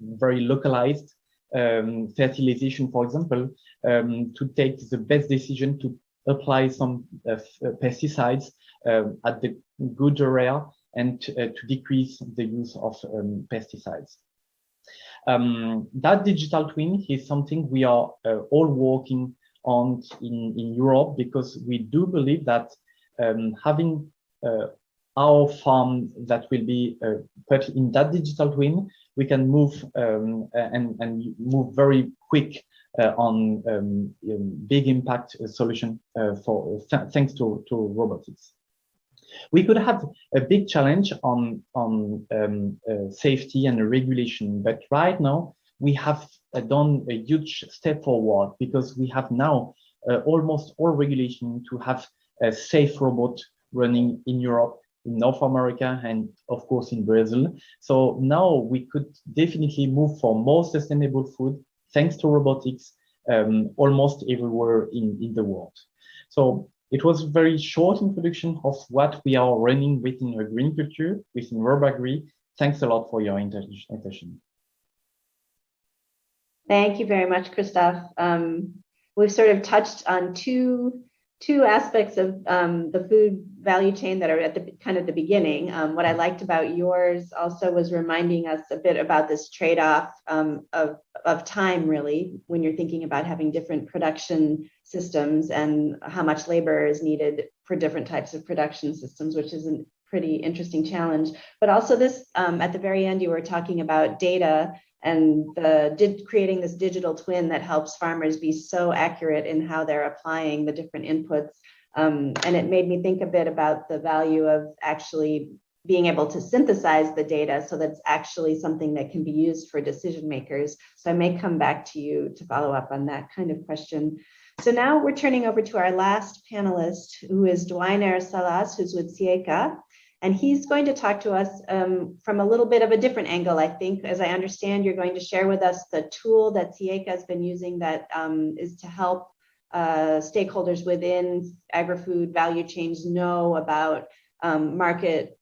very localized fertilization, for example, to take the best decision to apply some pesticides at the good area and to decrease the use of pesticides. That digital twin is something we are all working on in Europe, because we do believe that having our farm that will be put in that digital twin, we can move and move very quick on big impact solution thanks to robotics. We could have a big challenge on safety and regulation, but right now we have done a huge step forward, because we have now almost all regulation to have a safe robot running in Europe, in North America, and of course in Brazil. So now we could definitely move for more sustainable food thanks to robotics almost everywhere in the world. So it was a very short introduction of what we are running within agriculture, within RoboAgri. Thanks a lot for your attention. Thank you very much, Christophe. We've sort of touched on two aspects of the food value chain that are at the kind of the beginning. What I liked about yours also was reminding us a bit about this trade-off of time, really, when you're thinking about having different production systems and how much labor is needed for different types of production systems, which is a pretty interesting challenge. But also this, at the very end, you were talking about data and creating this digital twin that helps farmers be so accurate in how they're applying the different inputs. And it made me think a bit about the value of actually being able to synthesize the data so that it's actually something that can be used for decision makers. So I may come back to you to follow up on that kind of question. So now we're turning over to our last panelist, who is Duainer Salas, who's with CIECA. And he's going to talk to us from a little bit of a different angle, I think. As I understand, you're going to share with us the tool that CIECA has been using that is to help stakeholders within agri-food value chains know about market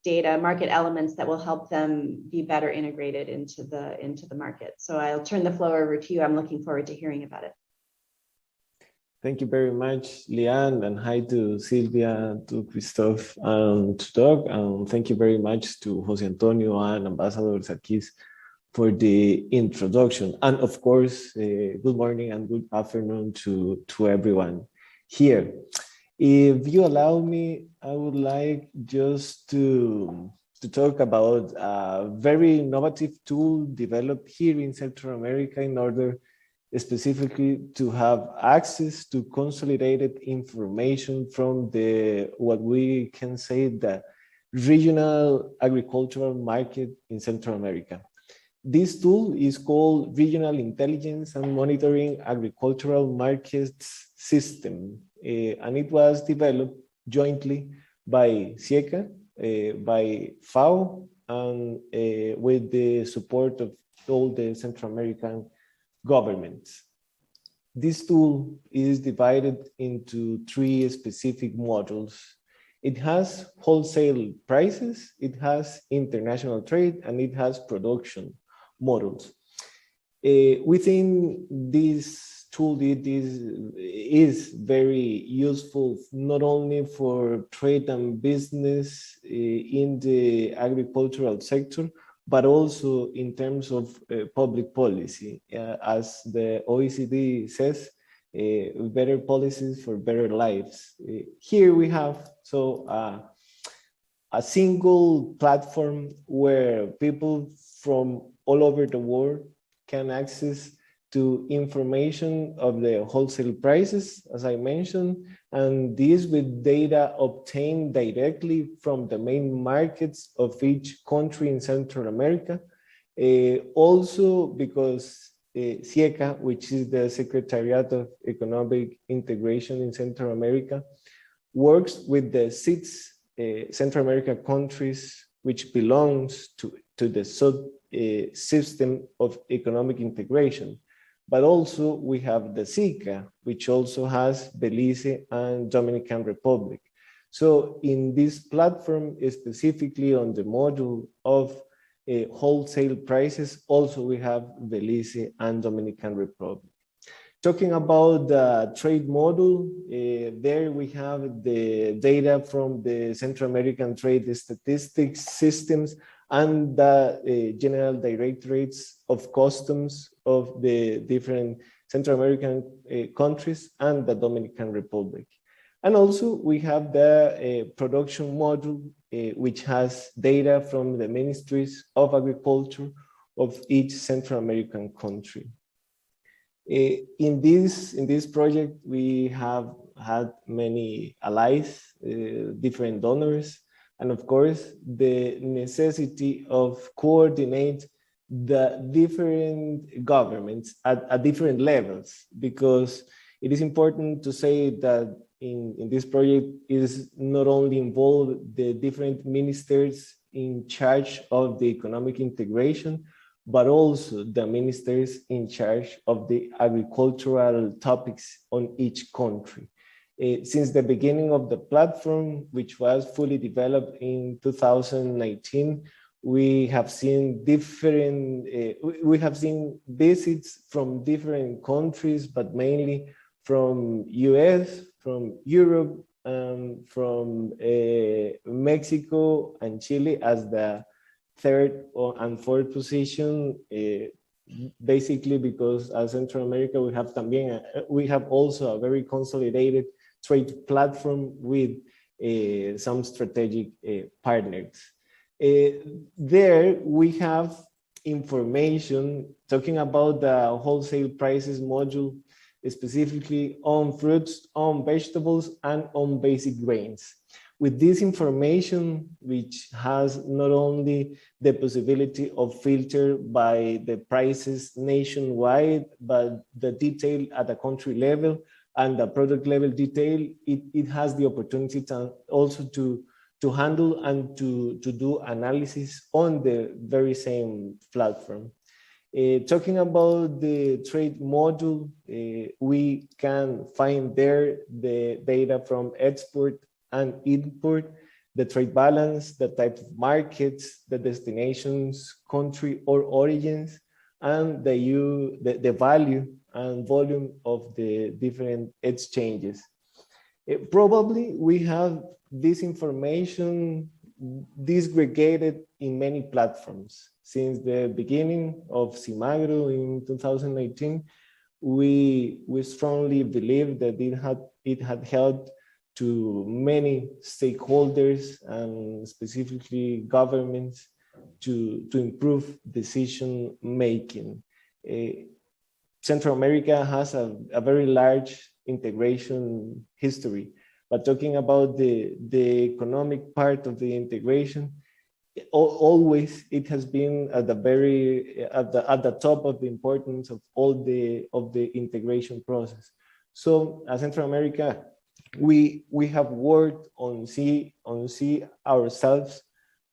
data, market elements that will help them be better integrated into the market. So I'll turn the floor over to you. I'm looking forward to hearing about it. Thank you very much, Leanne, and hi to Sylvia, to Christophe, and to Doug, and thank you very much to Jose Antonio and Ambassador Sarkis for the introduction. And of course, good morning and good afternoon to everyone here. If you allow me, I would like just to talk about a very innovative tool developed here in Central America in order specifically to have access to consolidated information from what we can say the regional agricultural market in Central America. This tool is called Regional Intelligence and Monitoring Agricultural Markets System, and it was developed jointly by CIECA, by FAO, and with the support of all the Central American governments. This tool is divided into 3 specific modules. It has wholesale prices, it has international trade, and it has production models. Within this tool, it is very useful not only for trade and business in the agricultural sector, but also in terms of public policy. As the OECD says, better policies for better lives. Here we have a single platform where people from all over the world can access to information of the wholesale prices, as I mentioned, and this with data obtained directly from the main markets of each country in Central America. Also because CIECA, which is the Secretariat of Economic Integration in Central America, works with the 6 Central America countries which belongs to the system of economic integration. But also we have the SICA, which also has Belize and Dominican Republic. So in this platform, specifically on the module of wholesale prices. Also, we have Belize and Dominican Republic. Talking about the trade model, there we have the data from the Central American Trade Statistics Systems and the General Directorates of Customs of the different Central American countries and the Dominican Republic. And also we have the production module, which has data from the ministries of agriculture of each Central American country. In this project, we have had many allies, different donors, and of course, the necessity of coordinate the different governments at different levels, because it is important to say that in this project is not only involved the different ministers in charge of the economic integration, but also the ministers in charge of the agricultural topics on each country. Since the beginning of the platform, which was fully developed in 2019, we have seen visits from different countries, but mainly from US, from Europe, from Mexico and Chile as the third and fourth position, basically because as Central America, we have also a very consolidated trade platform with some strategic partners. There we have information talking about the wholesale prices module, specifically on fruits, on vegetables, and on basic grains. With this information, which has not only the possibility of filter by the prices nationwide, but the detail at the country level and the product level detail, it has the opportunity to also to handle and to do analysis on the very same platform. Talking about the trade module, we can find there the data from export and import, the trade balance, the type of markets, the destinations, country or origins, and the value and volume of the different exchanges. Probably we have this information disaggregated in many platforms. Since the beginning of Simagro in 2018, we strongly believe that it had helped to many stakeholders and specifically governments to improve decision making. Central America has a very large integration history, but talking about the economic part of the integration, always it has been at the top of the importance of all of the integration process. So as Central America, we have worked on see ourselves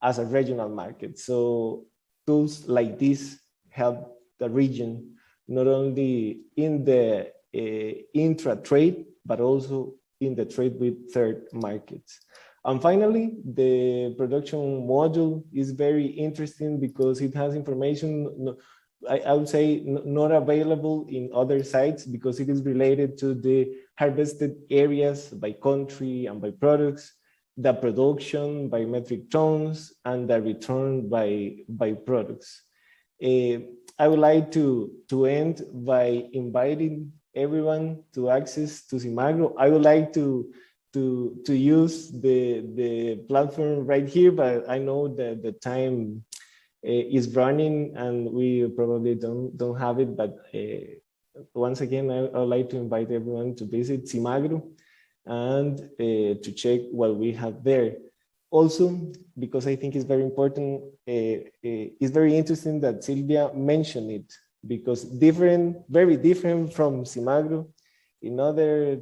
as a regional market. So tools like this help the region not only in the intra-trade, but also in the trade with third markets. And finally, the production module is very interesting because it has information, I would say, not available in other sites because it is related to the harvested areas by country and by products, the production by metric tons, and the return by products. I would like to end by inviting everyone to access to Simagro. I would like to use the platform right here, but I know that the time is running and we probably don't have it. But once again, I would like to invite everyone to visit Simagro and to check what we have there. Also, because I think it's very important, it's very interesting that Silvia mentioned it, because very different from Simagro, in other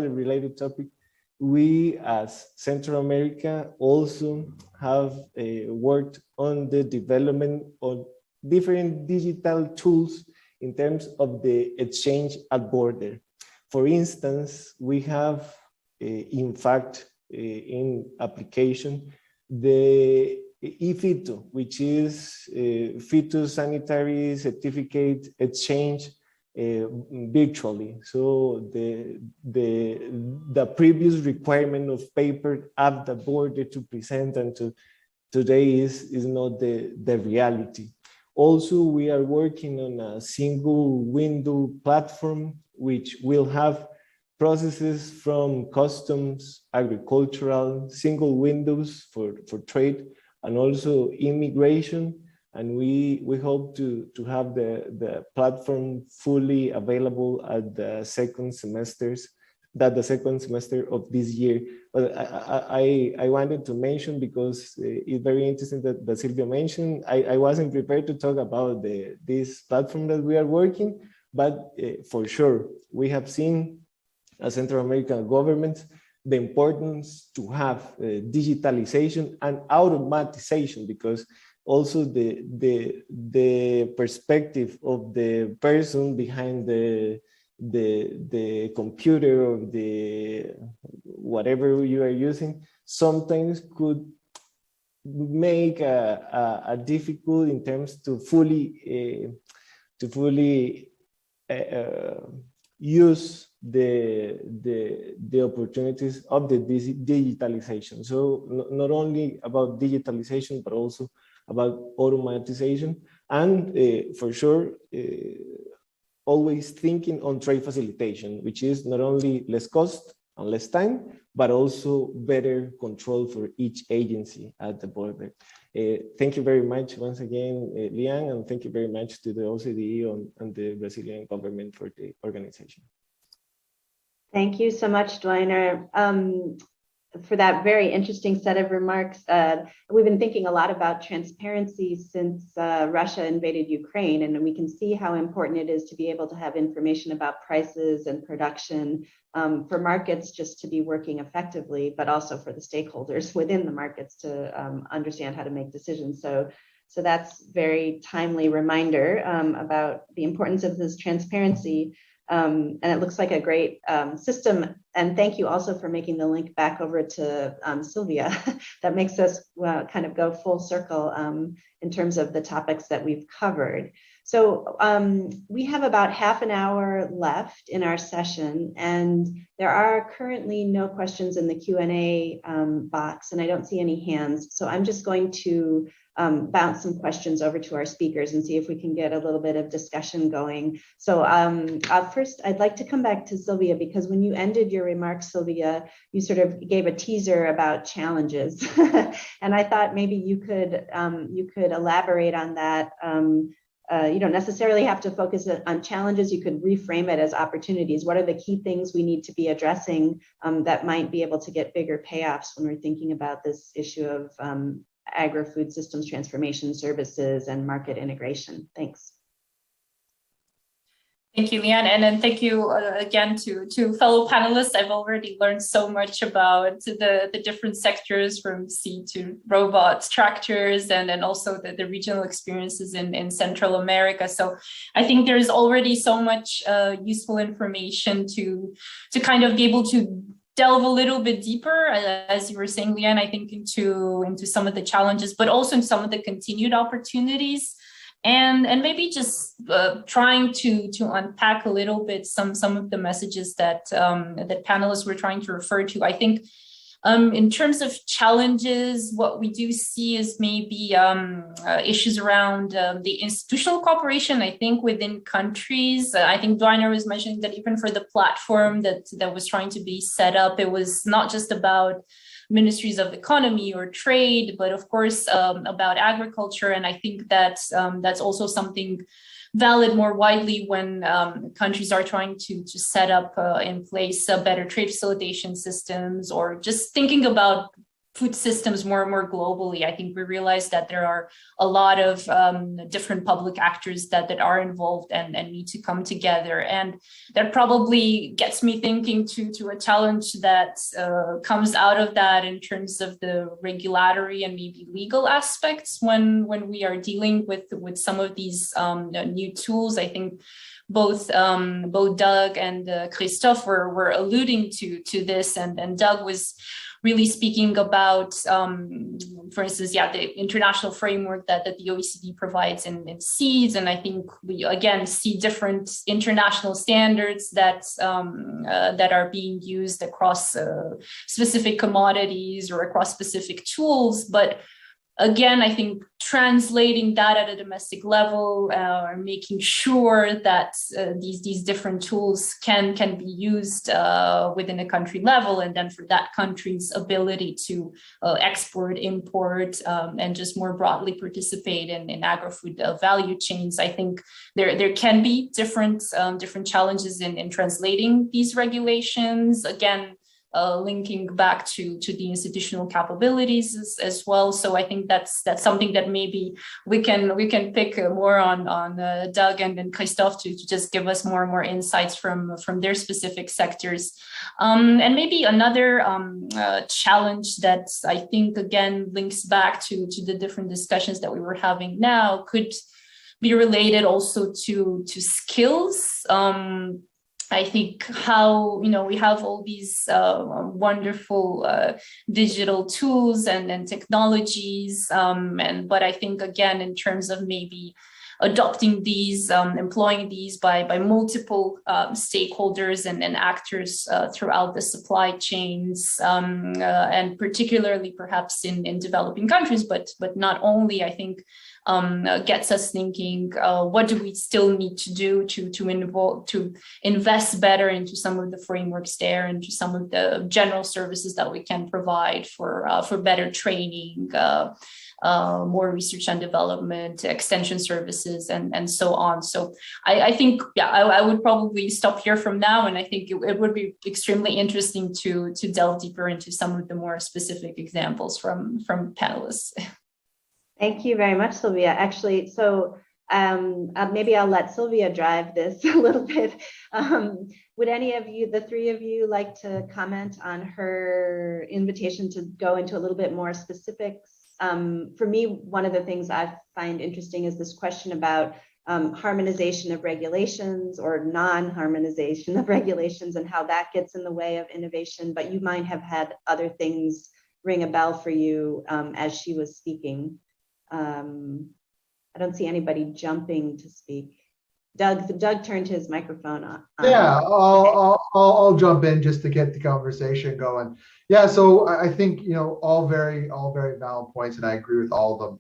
related topic, we as Central America also have worked on the development of different digital tools in terms of the exchange at border. For instance, we have, in fact, in application, the eFito, which is phytosanitary certificate exchange virtually. So the previous requirement of paper at the border to present and to today is not the reality. Also, we are working on a single window platform, which will have processes from customs, agricultural, single windows for trade, and also immigration. And we hope to have the platform fully available at the second semester of this year. But I wanted to mention, because it's very interesting that Silvia mentioned, I wasn't prepared to talk about this platform that we are working, but for sure, we have seen as Central American governments the importance to have digitalization and automatization, because also the perspective of the person behind the computer or the whatever you are using sometimes could make a difficult in terms to fully use the opportunities of the digitalization. So not only about digitalization, but also about automatization, and for sure, always thinking on trade facilitation, which is not only less cost and less time, but also better control for each agency at the border. Thank you very much once again, Lian, and thank you very much to the OECD and the Brazilian government for the organization. Thank you so much, Dwayner, for that very interesting set of remarks. We've been thinking a lot about transparency since Russia invaded Ukraine, and we can see how important it is to be able to have information about prices and production for markets just to be working effectively, but also for the stakeholders within the markets to understand how to make decisions. So that's very timely reminder about the importance of this transparency. And it looks like a great system. And thank you also for making the link back over to Sylvia. That makes us kind of go full circle in terms of the topics that we've covered. So we have about half an hour left in our session, and there are currently no questions in the Q&A box, and I don't see any hands. So I'm just going to bounce some questions over to our speakers and see if we can get a little bit of discussion going. So first, I'd like to come back to Sylvia, because when you ended your remarks, Sylvia, you sort of gave a teaser about challenges. And I thought maybe you could elaborate on that. You don't necessarily have to focus on challenges. You could reframe it as opportunities. What are the key things we need to be addressing that might be able to get bigger payoffs when we're thinking about this issue of agri-food systems transformation services and market integration? Thanks. Thank you, Leanne, and then thank you again to fellow panelists. I've already learned so much about the different sectors, from seed to robots, tractors, and then also the regional experiences in Central America. So I think there's already so much useful information to kind of be able to delve a little bit deeper, as you were saying, Leanne, I think into some of the challenges, but also in some of the continued opportunities. And maybe just trying to unpack a little bit some of the messages that that panelists were trying to refer to. I think in terms of challenges, what we do see is maybe issues around the institutional cooperation, I think, within countries. I think Dwayner was mentioning that even for the platform that was trying to be set up, it was not just about ministries of economy or trade, but of course about agriculture. And I think that's also something valid more widely when countries are trying to set up in place better trade facilitation systems, or just thinking about food systems more and more globally. I think we realize that there are a lot of different public actors that are involved and need to come together. And that probably gets me thinking to a challenge that comes out of that in terms of the regulatory and maybe legal aspects when we are dealing with some of these new tools. I think both Doug and Christophe were alluding to this, and Doug was really speaking about, for instance, the international framework that the OECD provides in seeds. And I think we, again, see different international standards that are being used across specific commodities or across specific tools. But again, I think translating that at a domestic level, or making sure that these different tools can be used within a country level, and then for that country's ability to export, import, and just more broadly participate in agri-food value chains. I think there can be different challenges in translating these regulations. Again, linking back to the institutional capabilities as well. So I think that's something that maybe we can pick more on Doug and Christophe to just give us more and more insights from their specific sectors. And maybe another challenge that I think again links back to the different discussions that we were having now could be related also to skills. I think how, we have all these wonderful digital tools and technologies, but I think again, in terms of maybe adopting these, employing these by multiple stakeholders and actors throughout the supply chains, and particularly perhaps in developing countries, but not only, I think, gets us thinking, what do we still need to do to invest better into some of the frameworks there, into some of the general services that we can provide for better training, more research and development, extension services, and so on. So I think, I would probably stop here from now, and I think it would be extremely interesting to delve deeper into some of the more specific examples from panelists. Thank you very much, Sylvia. Actually, so maybe I'll let Sylvia drive this a little bit. Would any of you, the three of you, like to comment on her invitation to go into a little bit more specifics? For me, one of the things I find interesting is this question about harmonization of regulations or non-harmonization of regulations and how that gets in the way of innovation. But you might have had other things ring a bell for you as she was speaking. I don't see anybody jumping to speak. Doug turned his microphone on. Yeah, I'll jump in just to get the conversation going. Yeah, so I think, all very valid points, and I agree with all of them.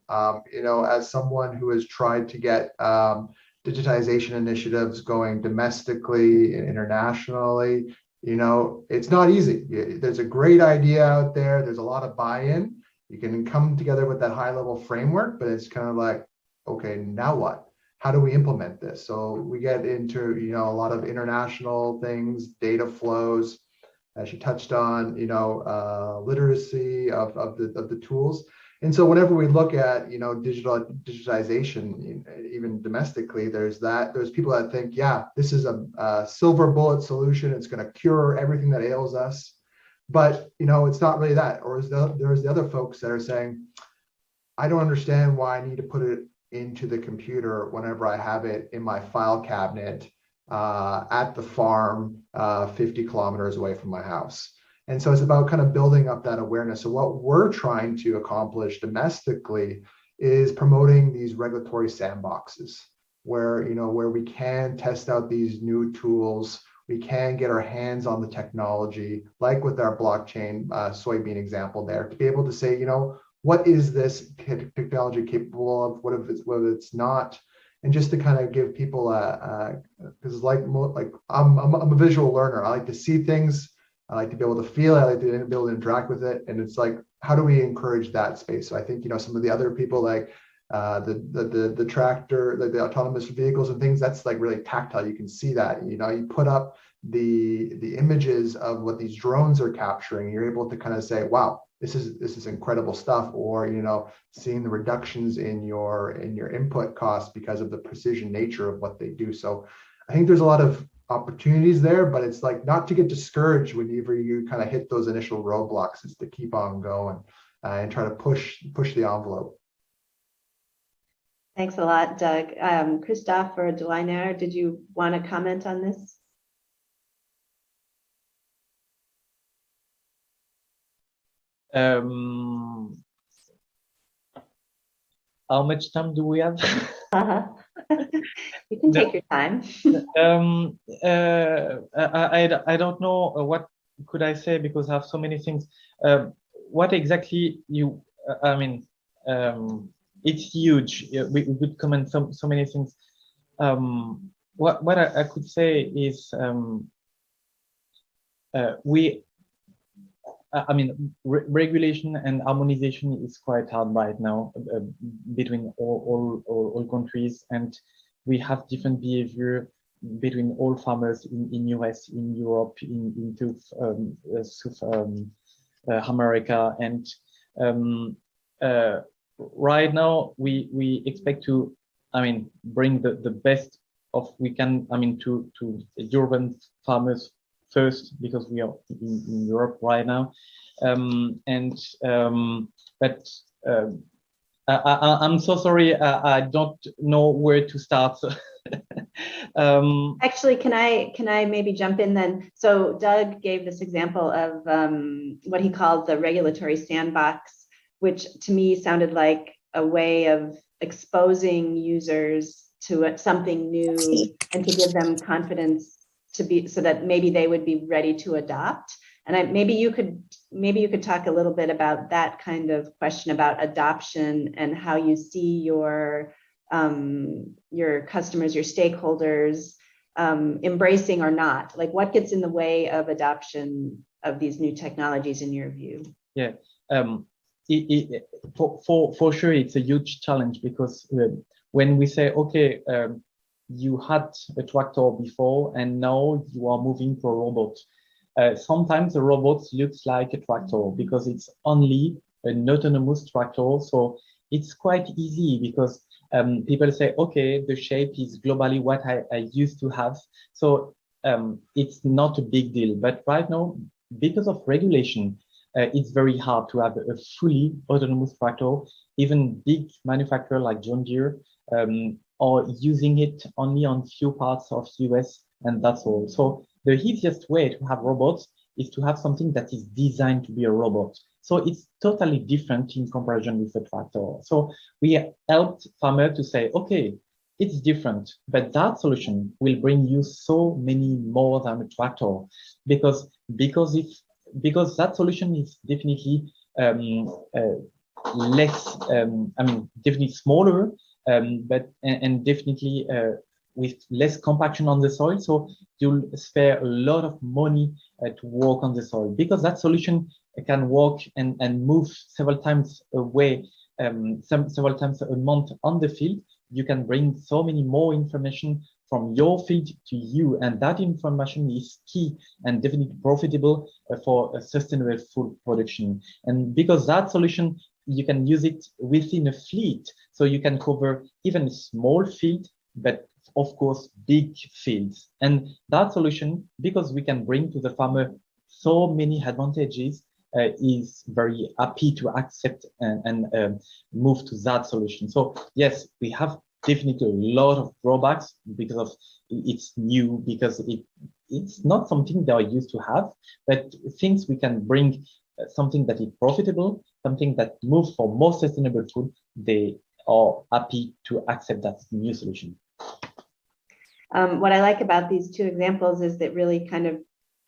As someone who has tried to get digitization initiatives going domestically and internationally, it's not easy. There's a great idea out there. There's a lot of buy-in. You can come together with that high-level framework, but it's kind of like, okay, now what? How do we implement this? So we get into, a lot of international things, data flows, as you touched on, literacy of the tools. And so whenever we look at, digitization, even domestically, there's people that think, this is a silver bullet solution. It's going to cure everything that ails us. But, it's not really that. Or there's the other folks that are saying, I don't understand why I need to put it into the computer whenever I have it in my file cabinet at the farm 50 kilometers away from my house. And so it's about kind of building up that awareness. So what we're trying to accomplish domestically is promoting these regulatory sandboxes where we can test out these new tools. We can get our hands on the technology, like with our blockchain soybean example there, to be able to say, what is this technology capable of? What if it's not? And just to kind of give people because I'm a visual learner. I like to see things. I like to be able to feel it. I like to be able to interact with it. And it's like, how do we encourage that space? So I think, some of the other people like the tractor, the autonomous vehicles and things, that's like really tactile. You can see that, you put up the images of what these drones are capturing. You're able to kind of say, wow, this is incredible stuff. Or, seeing the reductions in your input costs because of the precision nature of what they do. So I think there's a lot of opportunities there, but it's like not to get discouraged whenever you kind of hit those initial roadblocks. It's to keep on going and try to push the envelope. Thanks a lot, Doug. Christophe or Duainer, did you want to comment on this? How much time do we have? You can take your time. I don't know what could I say because I have so many things. What exactly you? It's huge. We could comment so many things. What I could say is regulation and harmonization is quite hard right now between all countries, and we have different behavior between all farmers in US, in Europe, in South America, and right now we expect to, bring the best of we can, to urban farmers first, because we are in Europe right now, I'm so sorry, I don't know where to start. Actually, can I maybe jump in then? So Doug gave this example of what he called the regulatory sandbox, which to me sounded like a way of exposing users to something new and to give them confidence so that maybe they would be ready to adopt. And maybe you could talk a little bit about that kind of question about adoption and how you see your customers, your stakeholders embracing or not. Like, what gets in the way of adoption of these new technologies in your view? Yeah, for sure, it's a huge challenge because when we say, okay, you had a tractor before and now you are moving to a robot. Sometimes the robot looks like a tractor because it's only an autonomous tractor. So it's quite easy because people say, okay, the shape is globally what I used to have. So it's not a big deal. But right now, because of regulation, it's very hard to have a fully autonomous tractor. Even big manufacturers like John Deere are using it only on few parts of US, and that's all. So the easiest way to have robots is to have something that is designed to be a robot. So it's totally different in comparison with a tractor. So we helped farmers to say, okay, it's different, but that solution will bring you so many more than a tractor, because that solution is definitely less, definitely smaller, but definitely with less compaction on the soil. So you'll spare a lot of money to work on the soil, because that solution can work and move several times away, several times a month on the field. You can bring so many more information from your field to you, and that information is key and definitely profitable for a sustainable food production. And because that solution, you can use it within a fleet, so you can cover even a small field, but of course big fields. And that solution, because we can bring to the farmer so many advantages, is very happy to accept and move to that solution. So yes, we have definitely a lot of drawbacks because of it's new, because it's not something they are used to have, but things we can bring something that is profitable, something that moves for more sustainable food, they are happy to accept that new solution. What I like about these two examples is that really kind of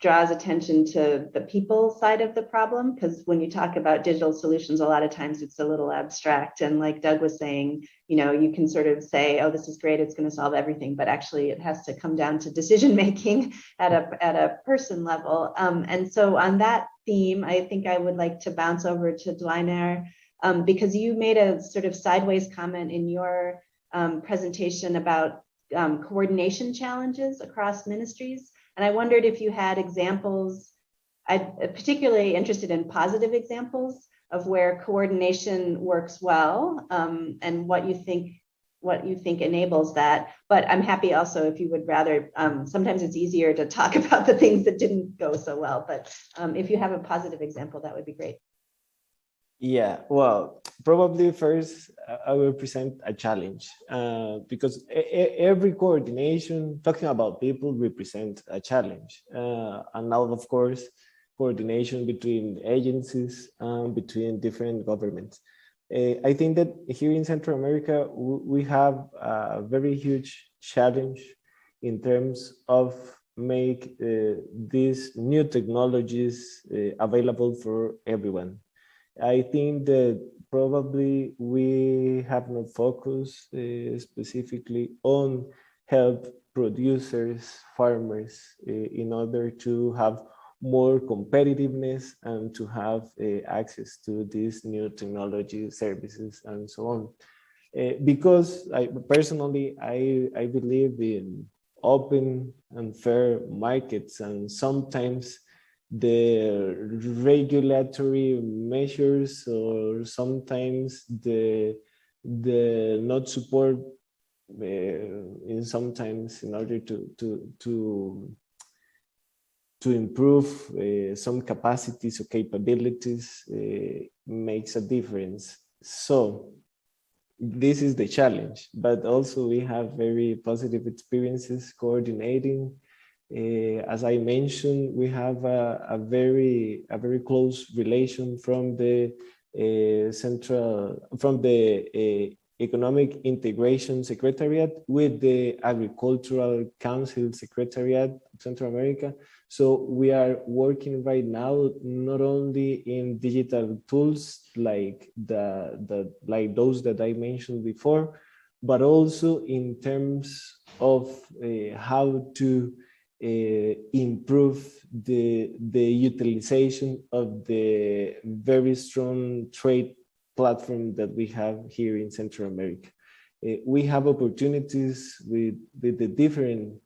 draws attention to the people side of the problem, because when you talk about digital solutions, a lot of times it's a little abstract. And like Doug was saying, you can sort of say, oh, this is great, it's going to solve everything, but actually it has to come down to decision making at a person level. And so on that theme, I think I would like to bounce over to Dwayner, because you made a sort of sideways comment in your presentation about coordination challenges across ministries. And I wondered if you had examples. I'm particularly interested in positive examples of where coordination works well, and what you think enables that. But I'm happy also if you would rather, sometimes it's easier to talk about the things that didn't go so well, but if you have a positive example, that would be great. Yeah, well, probably first I will present a challenge, because every coordination, talking about people, represent a challenge. And now, of course, coordination between agencies and between different governments. I think that here in Central America, we have a very huge challenge in terms of make these new technologies available for everyone. I think that probably we have not focused specifically on help producers, farmers, in order to have more competitiveness and to have access to these new technology services and so on. Because I personally believe in open and fair markets, and sometimes the regulatory measures or sometimes the not support in sometimes in order to improve some capacities or capabilities makes a difference. So this is the challenge, but also we have very positive experiences coordinating. As I mentioned, we have a very close relation from the Economic Integration Secretariat with the Agricultural Council Secretariat of Central America. So we are working right now not only in digital tools like like those that I mentioned before, but also in terms of how to improve the utilization of the very strong trade platform that we have here in Central America. We have opportunities with the different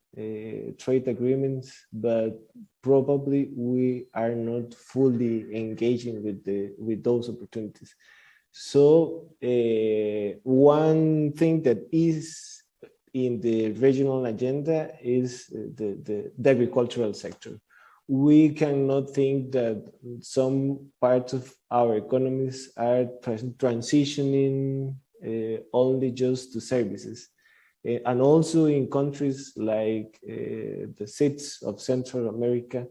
trade agreements, but probably we are not fully engaging with those opportunities. So one thing that is in the regional agenda is the agricultural sector. We cannot think that some parts of our economies are transitioning only just to services. And also in countries like the states of Central America,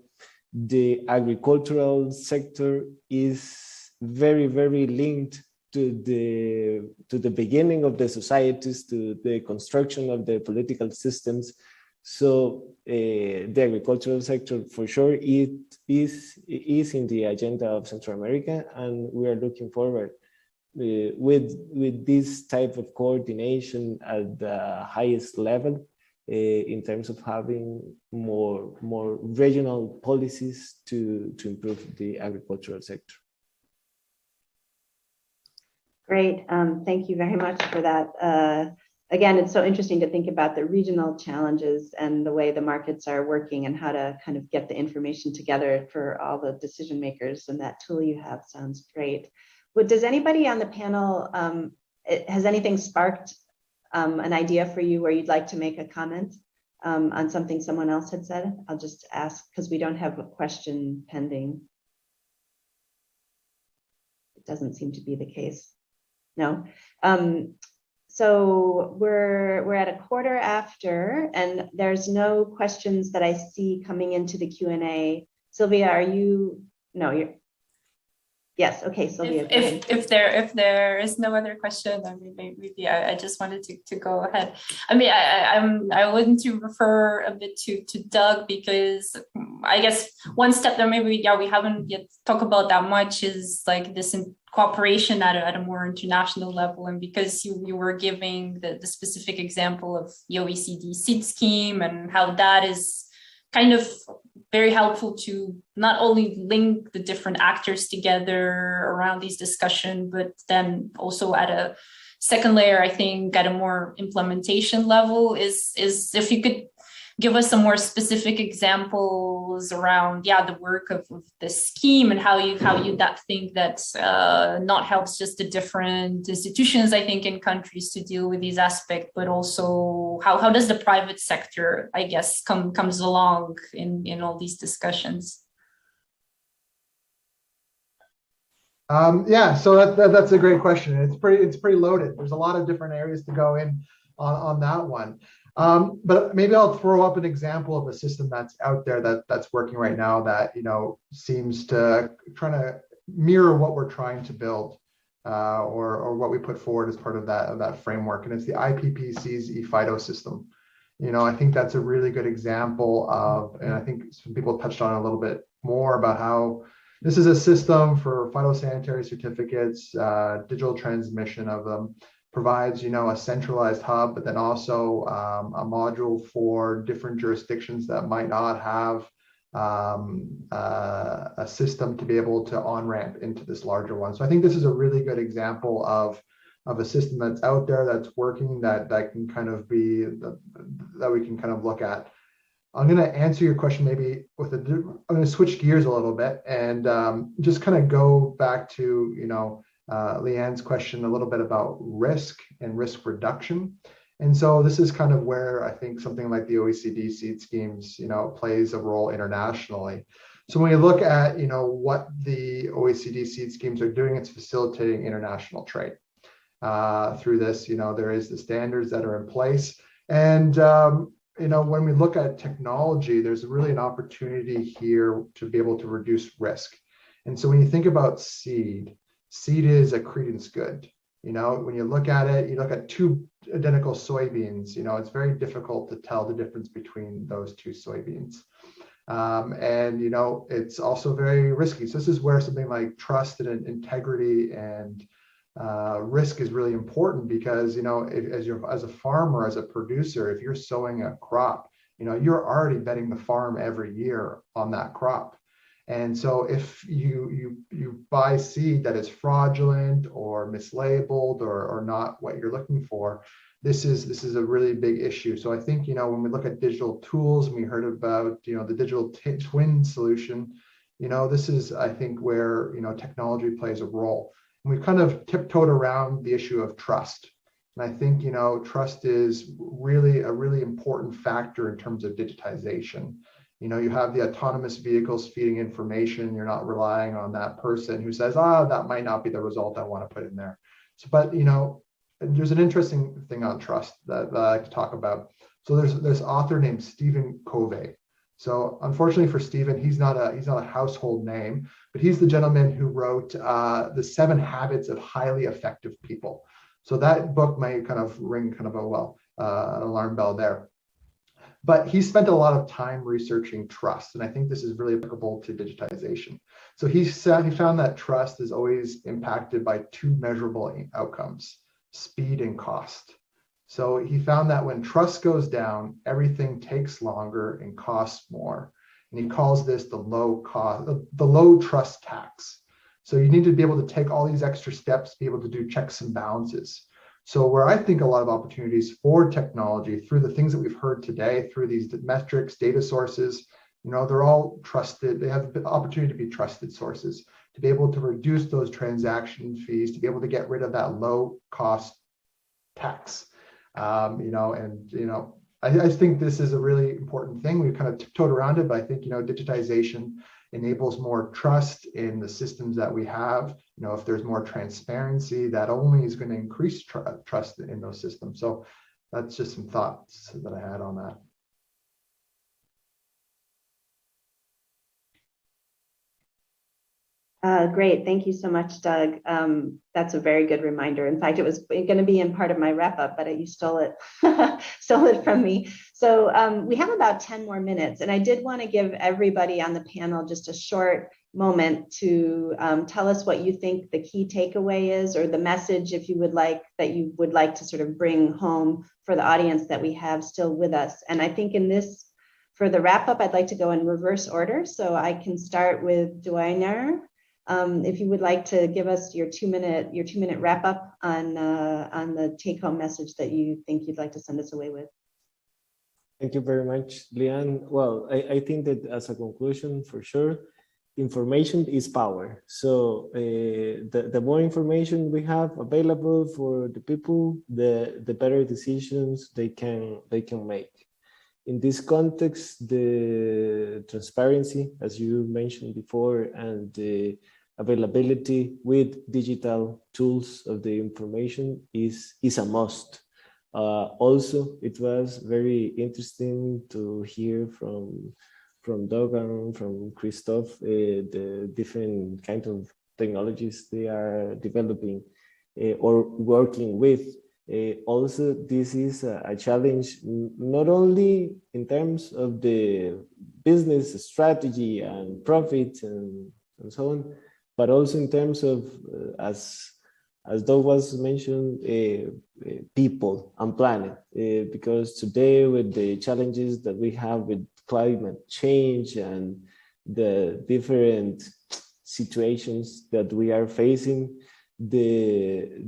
the agricultural sector is very linked to the beginning of the societies, to the construction of the political systems. So the agricultural sector, for sure, it is in the agenda of Central America, and we are looking forward with this type of coordination at the highest level in terms of having more regional policies to improve the agricultural sector. Great, thank you very much for that. Again, it's so interesting to think about the regional challenges and the way the markets are working and how to kind of get the information together for all the decision makers, and that tool you have sounds great. But does anybody on the panel, has anything sparked an idea for you where you'd like to make a comment on something someone else had said? I'll just ask because we don't have a question pending. It doesn't seem to be the case. No. So we're at 1:15, and there's no questions that I see coming into the Q&A. Sylvia, are you? No, you're. Yes. Okay, Sylvia. If there is no other question, then maybe I just wanted to go ahead. I mean, I wanted to refer a bit to Doug, because I guess one step that maybe we haven't yet talked about that much is like this cooperation at a more international level. And because you were giving the specific example of the OECD seed scheme and how that is kind of very helpful to not only link the different actors together around these discussions, but then also at a second layer, I think at a more implementation level is if you could give us some more specific examples around, the work of the scheme and how you that think that not helps just the different institutions, I think, in countries to deal with these aspects, but also how does the private sector, I guess, comes along in all these discussions? So that's a great question. It's pretty loaded. There's a lot of different areas to go in on that one. But maybe I'll throw up an example of a system that's out there that's working right now that, you know, seems to trying to mirror what we're trying to build, or what we put forward as part of that framework. And it's the IPPC's eFIDO system. You know, I think that's a really good example of, and I think some people touched on it a little bit more about how this is a system for phytosanitary certificates, digital transmission of them, provides, you know, a centralized hub, but then also a module for different jurisdictions that might not have a system to be able to on-ramp into this larger one. So I think this is a really good example of a system that's out there, that's working, that can kind of be, that we can kind of look at. I'm going to answer your question maybe with I'm going to switch gears a little bit and just kind of go back to, you know, Leanne's question a little bit about risk and risk reduction. And so this is kind of where I think something like the OECD seed schemes, you know, plays a role internationally. So when you look at, you know, what the OECD seed schemes are doing, it's facilitating international trade. Through this, you know, there is the standards that are in place. And, you know, when we look at technology, there's really an opportunity here to be able to reduce risk. And so when you think about seed is a credence good. You know, when you look at it, you look at two identical soybeans, you know, it's very difficult to tell the difference between those two soybeans. And, you know, it's also very risky. So this is where something like trust and integrity and risk is really important, because, you know, as a farmer, as a producer, if you're sowing a crop, you know, you're already betting the farm every year on that crop. And so if you buy seed that is fraudulent or mislabeled or not what you're looking for, this is a really big issue. So I think, you know, when we look at digital tools, and we heard about, you know, the digital twin solution, you know, this is, I think, where, you know, technology plays a role. And we've kind of tiptoed around the issue of trust. And I think, you know, trust is really a really important factor in terms of digitization. You know, you have the autonomous vehicles feeding information. You're not relying on that person who says, oh, that might not be the result I want to put in there. So, but, you know, there's an interesting thing on trust that I like to talk about. So there's this author named Stephen Covey. So unfortunately for Stephen, he's not a household name, but he's the gentleman who wrote the 7 Habits of Highly Effective People. So that book might kind of ring kind of an alarm bell there. But he spent a lot of time researching trust, and I think this is really applicable to digitization. So he found that trust is always impacted by 2 measurable outcomes: speed and cost. So he found that when trust goes down, everything takes longer and costs more. And he calls this the low trust tax. So you need to be able to take all these extra steps, be able to do checks and balances. So where I think a lot of opportunities for technology through the things that we've heard today, through these metrics, data sources, you know, they're all trusted. They have the opportunity to be trusted sources, to be able to reduce those transaction fees, to be able to get rid of that low cost tax. You know, and, you know, I think this is a really important thing. We've kind of tiptoed around it, but I think, you know, digitization enables more trust in the systems that we have. You know, if there's more transparency, that only is going to increase trust in those systems. So that's just some thoughts that I had on that. Great. Thank you so much, Doug. That's a very good reminder. In fact, it was going to be in part of my wrap up, but you stole it, stole it from me. So we have about 10 more minutes, and I did want to give everybody on the panel just a short moment to tell us what you think the key takeaway is, or the message, if you would like, that you would like to sort of bring home for the audience that we have still with us. And I think in this, for the wrap up, I'd like to go in reverse order. So I can start with Duainer. If you would like to give us your 2-minute wrap up on the take-home message that you think you'd like to send us away with. Thank you very much, Leanne. Well, I think that as a conclusion, for sure, information is power. So the more information we have available for the people, the better decisions they can make. In this context, the transparency, as you mentioned before, and the availability with digital tools of the information is a must. Also, it was very interesting to hear from Doug and from Christophe the different kind of technologies they are developing or working with. Also, this is a challenge not only in terms of the business strategy and profit and so on, but also in terms of, as Doug was mentioned, people and planet. Because today, with the challenges that we have with climate change and the different situations that we are facing, the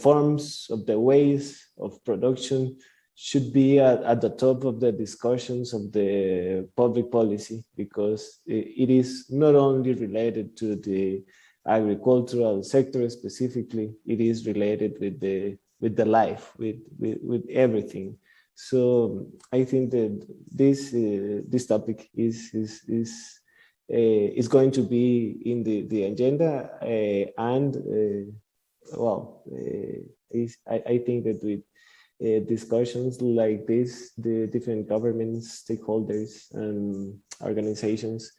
forms of the ways of production should be at the top of the discussions of the public policy, because it is not only related to the agricultural sector specifically, it is related with the life, with everything. So I think that this topic is going to be in the agenda, I think that with discussions like this, the different governments, stakeholders, and organizations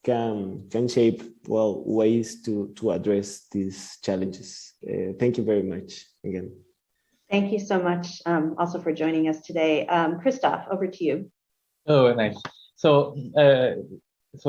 can shape ways to address these challenges. Thank you very much again. Thank you so much also for joining us today. Christophe, over to you. Oh, nice. So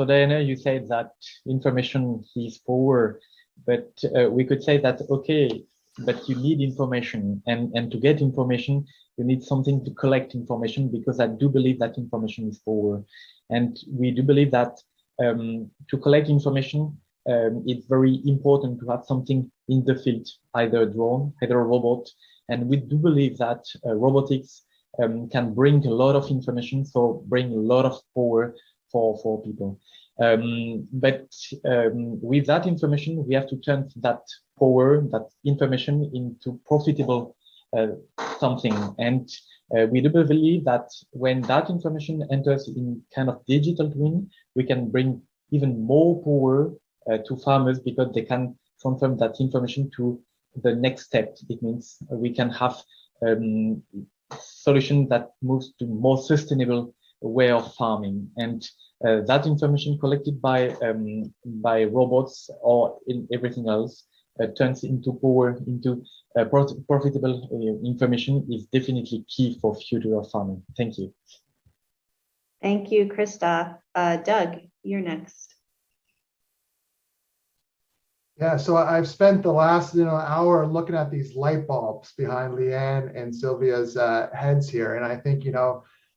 Diana, you said that information is power, but we could say that, okay, but you need information, and to get information, you need something to collect information, because I do believe that information is power. And we do believe that to collect information, it's very important to have something in the field, either a drone, either a robot. And we do believe that robotics can bring a lot of information, so bring a lot of power for people. But with that information, we have to turn that power, that information, into profitable something. And we do believe that when that information enters in kind of digital twin, we can bring even more power to farmers, because they can transfer that information to the next step. It means we can have solution that moves to more sustainable way of farming. And that information collected by robots or in everything else turns into power, into profitable information, is definitely key for future of farming. Thank you. Thank you, Christophe. Doug, you're next. Yeah, so I've spent the last hour looking at these light bulbs behind Leanne and Sylvia's heads here, and I think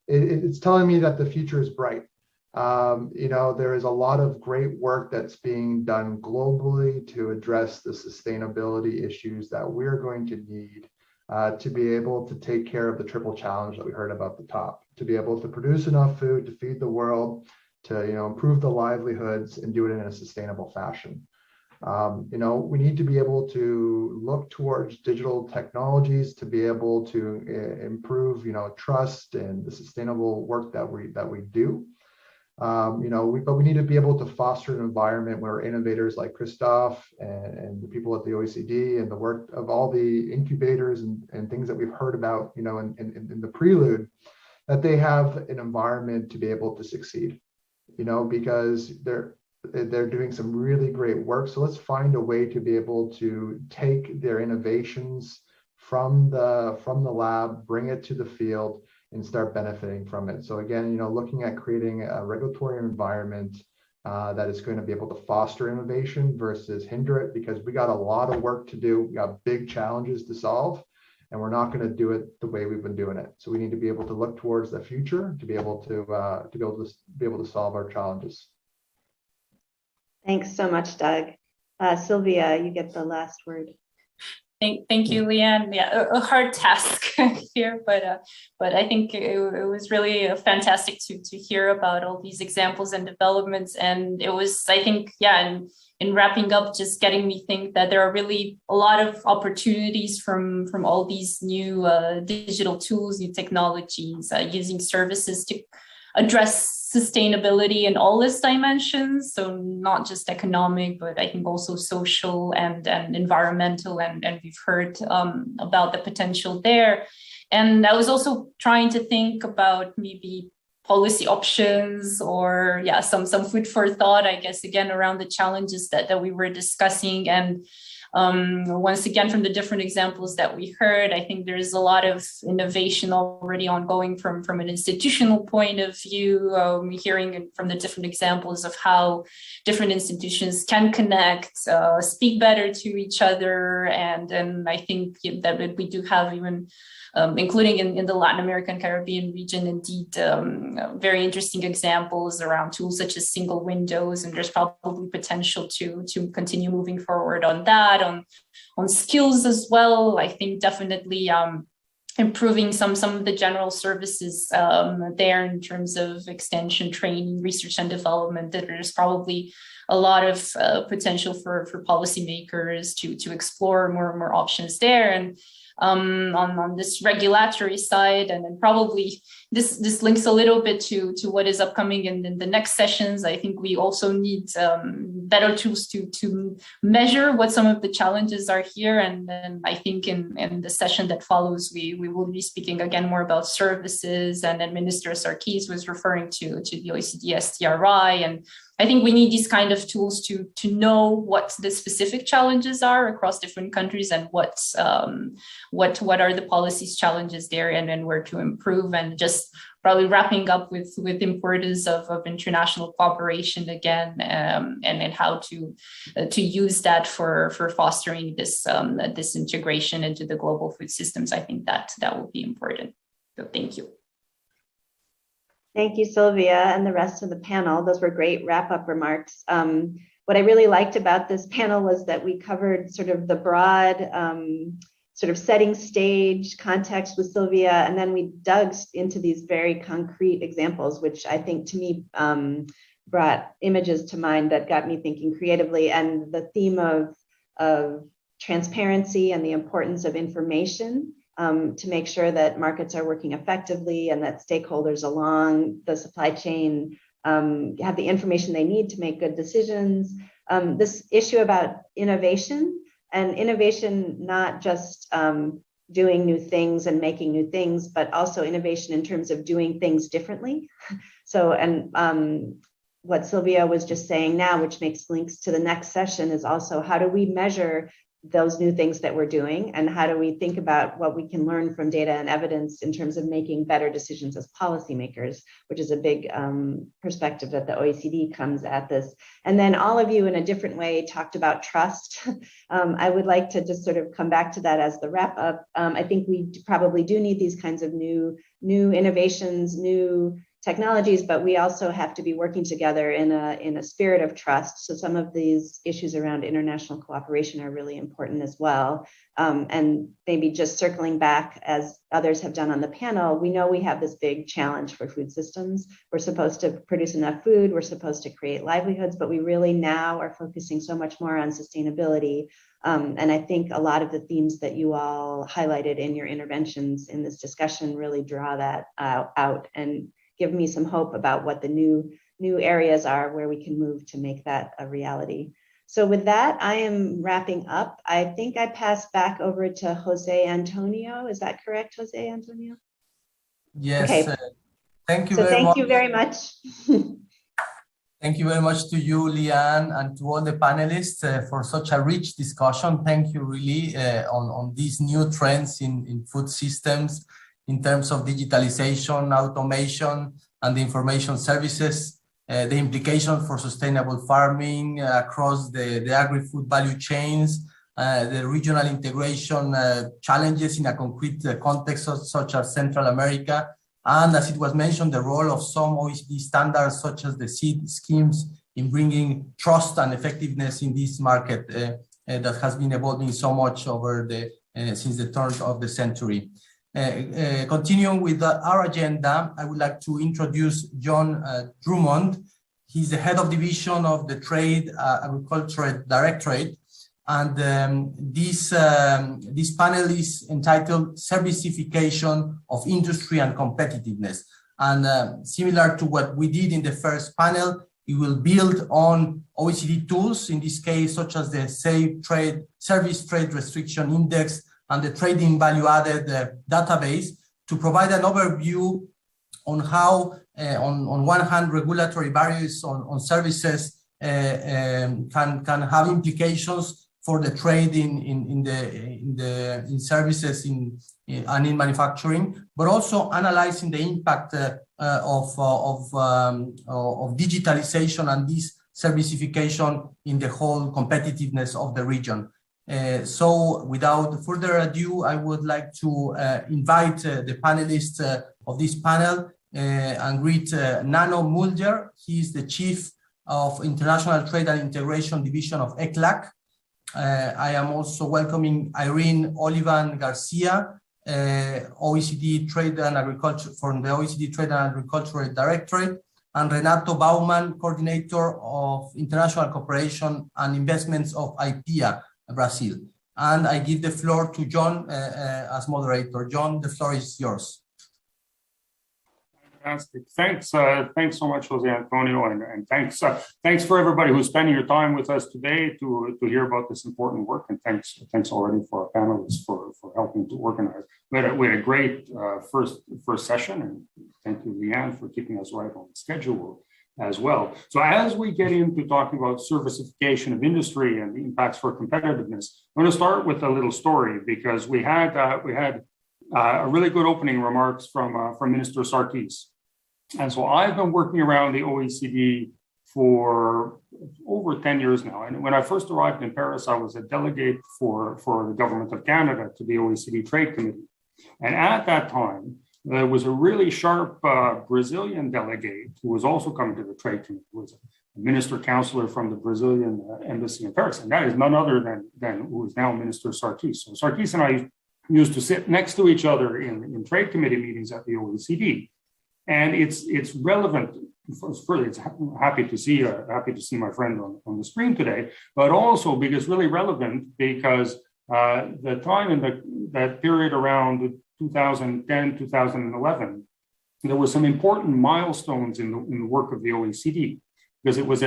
it's telling me that the future is bright. There is a lot of great work that's being done globally to address the sustainability issues that we're going to need to be able to take care of the triple challenge that we heard about the top, to be able to produce enough food to feed the world, to improve the livelihoods and do it in a sustainable fashion. We need to be able to look towards digital technologies to be able to improve, trust and the sustainable work that we do. But we need to be able to foster an environment where innovators like Christophe and the people at the OECD and the work of all the incubators and things that we've heard about, in the prelude, that they have an environment to be able to succeed, because they're doing some really great work. So let's find a way to be able to take their innovations from the lab, bring it to the field, and start benefiting from it. So again, looking at creating a regulatory environment that is going to be able to foster innovation versus hinder it, because we got a lot of work to do. We got big challenges to solve, and we're not going to do it the way we've been doing it. So we need to be able to look towards the future to be able to solve our challenges. Thanks so much, Doug. Sylvia, you get the last word. Thank you, Leanne. Yeah, a hard task here, but I think it was really fantastic to hear about all these examples and developments. And it was, I think, in wrapping up, just getting me think that there are really a lot of opportunities from all these new digital tools, new technologies, using services to address sustainability in all its dimensions. So not just economic, but I think also social and environmental. And we've heard about the potential there. And I was also trying to think about maybe policy options or some food for thought, I guess, again, around the challenges that we were discussing. And once again, from the different examples that we heard, I think there's a lot of innovation already ongoing from an institutional point of view, hearing from the different examples of how different institutions can connect, speak better to each other. And I think that we do have even including in the Latin American Caribbean region, indeed, very interesting examples around tools such as single windows, and there's probably potential to continue moving forward on that, on skills as well. I think definitely improving some of the general services there in terms of extension, training, research and development. That there's probably a lot of potential for policymakers to explore more options there. And on this regulatory side, and then probably this links a little bit to what is upcoming in the next sessions. I think we also need better tools to measure what some of the challenges are here. And then I think in the session that follows, we will be speaking again more about services, and then Minister Sarkis was referring to the OECD STRI. And I think we need these kind of tools to know what the specific challenges are across different countries, and what are the policies challenges there, and where to improve. And just probably wrapping up with the importance of international cooperation again, and how to use that for fostering this integration into the global food systems. I think that will be important. So thank you. Thank you, Sylvia, and the rest of the panel. Those were great wrap-up remarks. What I really liked about this panel was that we covered sort of the broad sort of setting stage context with Sylvia, and then we dug into these very concrete examples, which I think to me brought images to mind that got me thinking creatively. And the theme of transparency and the importance of information to make sure that markets are working effectively, and that stakeholders along the supply chain have the information they need to make good decisions. This issue about innovation, and innovation not just doing new things and making new things, but also innovation in terms of doing things differently. So, and what Sylvia was just saying now, which makes links to the next session, is also how do we measure those new things that we're doing, and how do we think about what we can learn from data and evidence in terms of making better decisions as policymakers, which is a big perspective that the OECD comes at this. And then all of you in a different way talked about trust. I would like to just sort of come back to that as the wrap up. I think we probably do need these kinds of new innovations, new technologies, but we also have to be working together in a spirit of trust. So some of these issues around international cooperation are really important as well. And maybe just circling back, as others have done on the panel, we know we have this big challenge for food systems. We're supposed to produce enough food, we're supposed to create livelihoods, but we really now are focusing so much more on sustainability. And I think a lot of the themes that you all highlighted in your interventions in this discussion really draw that out and give me some hope about what the new areas are where we can move to make that a reality. So with that, I am wrapping up. I think I pass back over to Jose Antonio. Is that correct, Jose Antonio? Yes. Okay. Thank you so very much. Thank you very much. Thank you very much to you, Leanne, and to all the panelists for such a rich discussion. Thank you really on these new trends in food systems, in terms of digitalization, automation, and the information services, the implication for sustainable farming across the agri-food value chains, the regional integration challenges in a concrete context such as Central America, and as it was mentioned, the role of some OECD standards such as the seed schemes in bringing trust and effectiveness in this market that has been evolving so much over since the turn of the century. Continuing with our agenda, I would like to introduce John Drummond. He's the head of division of the Trade Agriculture Directorate, and this panel is entitled Servicification of Industry and Competitiveness. And similar to what we did in the first panel, it will build on OECD tools, in this case, such as the Service Trade Restriction Index and the Trading Value Added database, to provide an overview on how, on one hand, regulatory barriers on services can have implications for the trade in services and in manufacturing, but also analyzing the impact of digitalization and this servicification in the whole competitiveness of the region. So without further ado, I would like to invite the panelists of this panel and greet Nano Mulder. He is the Chief of International Trade and Integration Division of ECLAC. I am also welcoming Irene Olivan Garcia, OECD Trade and Agriculture, from the OECD Trade and Agricultural Directorate, and Renato Baumann, Coordinator of International Cooperation and Investments of IPEA, Brazil. And I give the floor to John as moderator. John, the floor is yours. Fantastic. Thanks so much, Jose Antonio, and thanks for everybody who's spending your time with us today to hear about this important work, and thanks already for our panelists for helping to organize. We had a great first session, and thank you, Leanne, for keeping us right on schedule as well. So as we get into talking about servicification of industry and the impacts for competitiveness, I'm going to start with a little story, because we had a really good opening remarks from Minister Sarkis. And so I've been working around the OECD for over 10 years now. And when I first arrived in Paris, I was a delegate for the government of Canada to the OECD Trade Committee. And at that time, there was a really sharp Brazilian delegate who was also coming to the Trade Committee, who was a minister counselor from the Brazilian embassy in Paris. And that is none other than who is now Minister Sarkis. So Sarkis and I used to sit next to each other in trade committee meetings at the OECD. And it's relevant. It's happy to see my friend on the screen today, but also because really relevant because the time in that period around 2010, 2011, there were some important milestones in the work of the OECD, because it was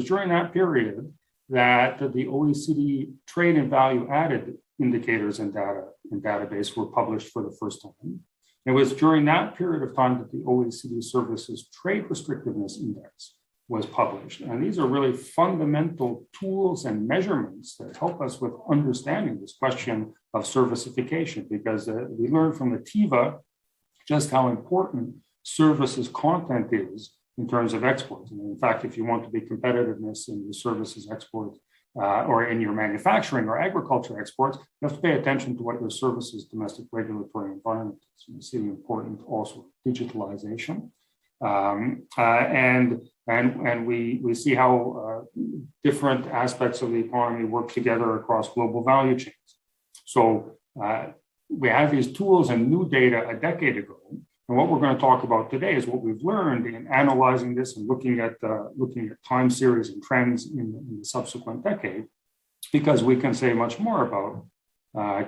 during that period that the OECD trade and value added indicators and database were published for the first time. It was during that period of time that the OECD Services Trade Restrictiveness Index was published. And these are really fundamental tools and measurements that help us with understanding this question of servicification, because we learned from the TIVA just how important services content is in terms of exports. And in fact, if you want to be competitiveness in the services export or in your manufacturing or agriculture exports, you have to pay attention to what your services domestic regulatory environment is. You see the importance also of digitalization. And we see how different aspects of the economy work together across global value chains. So we have these tools and new data a decade ago. And what we're going to talk about today is what we've learned in analyzing this and looking at time series and trends in the subsequent decade, because we can say much more about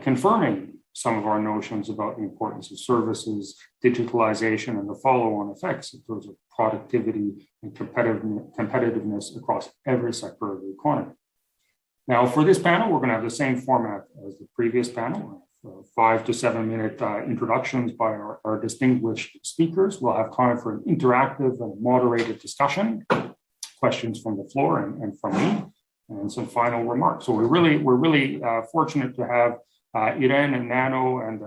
confirming some of our notions about the importance of services, digitalization, and the follow-on effects in terms of productivity and competitiveness across every sector of the economy. Now, for this panel, we're going to have the same format as the previous panel. 5 to 7 minute introductions by our distinguished speakers. We'll have time for an interactive and moderated discussion, questions from the floor and from me, and some final remarks. So we're really fortunate to have Irene and Nano and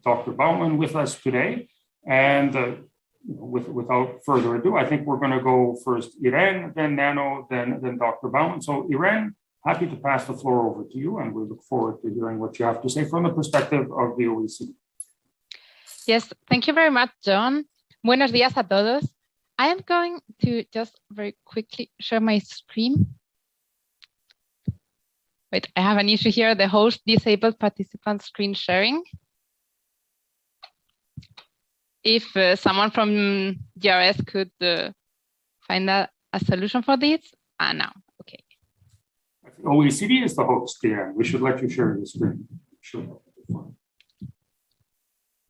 Dr. Baumann with us today. And without further ado, I think we're going to go first Irene, then Nano, then Dr. Baumann. So Irene, happy to pass the floor over to you, and we look forward to hearing what you have to say from the perspective of the OECD. Yes, thank you very much, John. Buenos días a todos. I am going to just very quickly share my screen. Wait, I have an issue here. The host disabled participant screen sharing. If someone from GRS could find a solution for this. Now. OECD is the host, yeah. We should let you share the screen. Sure.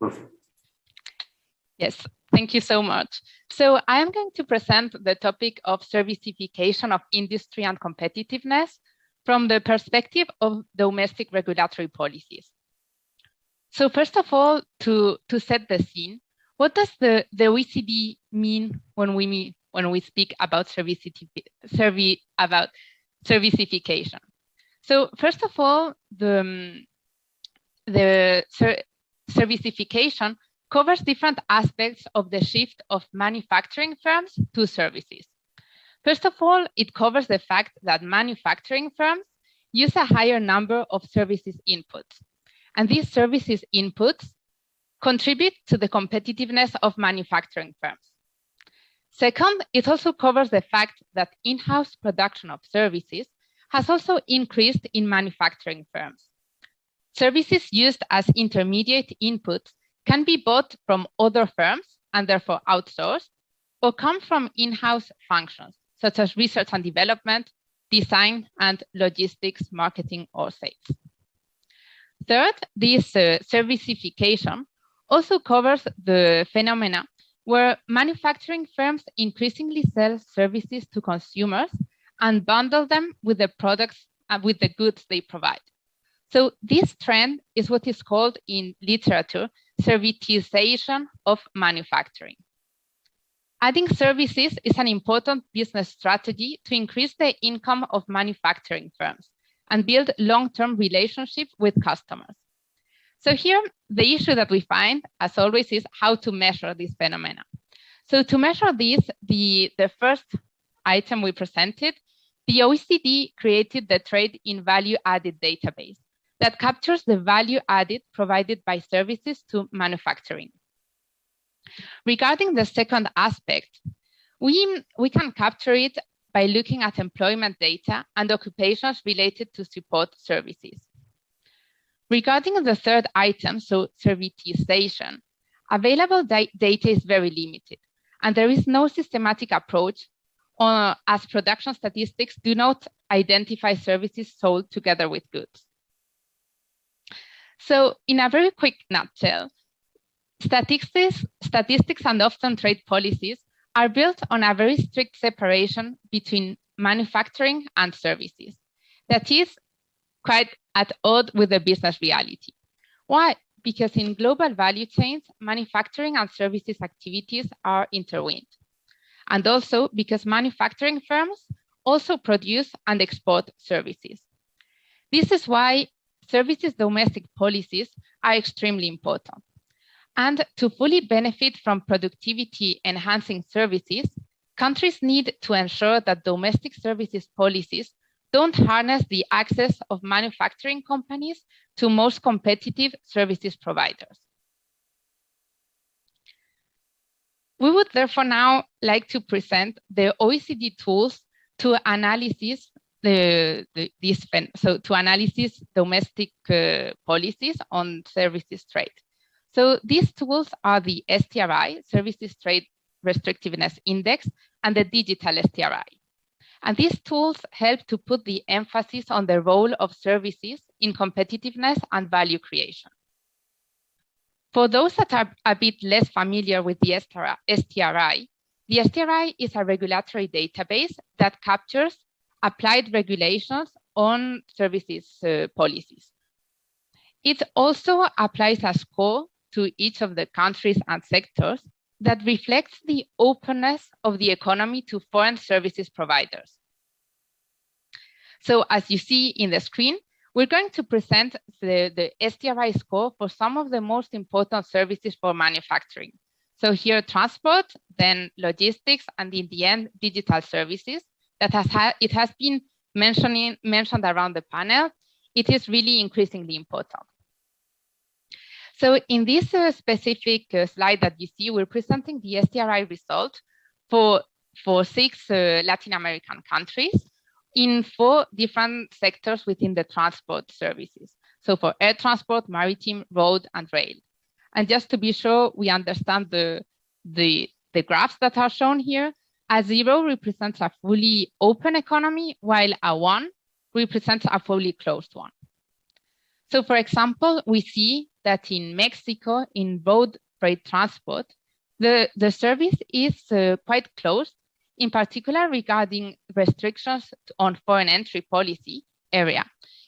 Perfect. Yes. Thank you so much. So I am going to present the topic of servicification of industry and competitiveness from the perspective of domestic regulatory policies. So first of all, to set the scene, what does the OECD mean when we speak about servicification? So first of all, the servicification covers different aspects of the shift of manufacturing firms to services. First of all, it covers the fact that manufacturing firms use a higher number of services inputs, and these services inputs contribute to the competitiveness of manufacturing firms. Second, it also covers the fact that in-house production of services has also increased in manufacturing firms. Services used as intermediate inputs can be bought from other firms and therefore outsourced, or come from in-house functions, such as research and development, design, and logistics, marketing, or sales. Third, this servicification also covers the phenomena where manufacturing firms increasingly sell services to consumers and bundle them with the products and with the goods they provide. So this trend is what is called in literature servitization of manufacturing. Adding services is an important business strategy to increase the income of manufacturing firms and build long-term relationships with customers. So here, the issue that we find, as always, is how to measure this phenomena. So to measure this, the first item we presented, the OECD created the Trade in Value Added database that captures the value added provided by services to manufacturing. Regarding the second aspect, we can capture it by looking at employment data and occupations related to support services. Regarding the third item, so servitization, available data is very limited, and there is no systematic approach as production statistics do not identify services sold together with goods. So in a very quick nutshell, statistics and often trade policies are built on a very strict separation between manufacturing and services. That is quite at odds with the business reality. Why? Because in global value chains, manufacturing and services activities are intertwined. And also because manufacturing firms also produce and export services. This is why services domestic policies are extremely important. And to fully benefit from productivity enhancing services, countries need to ensure that domestic services policies don't harness the access of manufacturing companies to most competitive services providers. We would therefore now like to present the OECD tools to analysis domestic policies on services trade. So these tools are the STRI, Services Trade Restrictiveness Index, and the Digital STRI. And these tools help to put the emphasis on the role of services in competitiveness and value creation. For those that are a bit less familiar with the STRI is a regulatory database that captures applied regulations on services policies. It also applies a score to each of the countries and sectors that reflects the openness of the economy to foreign services providers. So as you see in the screen, we're going to present the STRI score for some of the most important services for manufacturing. So here, transport, then logistics, and in the end, digital services. It has been mentioned around the panel. It is really increasingly important. So in this specific slide that you see, we're presenting the STRI result for 6 Latin American countries in 4 different sectors within the transport services. So for air transport, maritime, road, and rail. And just to be sure we understand the graphs that are shown here, a 0 represents a fully open economy, while a 1 represents a fully closed one. So for example, we see that in Mexico, in road freight transport, The service is quite closed, in particular regarding restrictions on foreign entry policy area,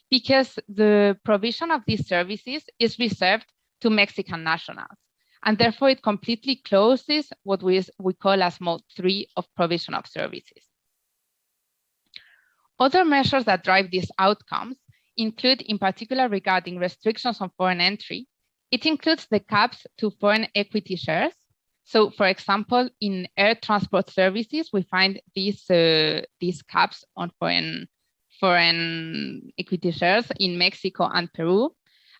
because the provision of these services is reserved to Mexican nationals. And therefore, it completely closes what we call as mode 3 of provision of services. Other measures that drive these outcomes include, in particular regarding restrictions on foreign entry, it includes the caps to foreign equity shares. So, for example, in air transport services, we find these caps on foreign equity shares in Mexico and Peru.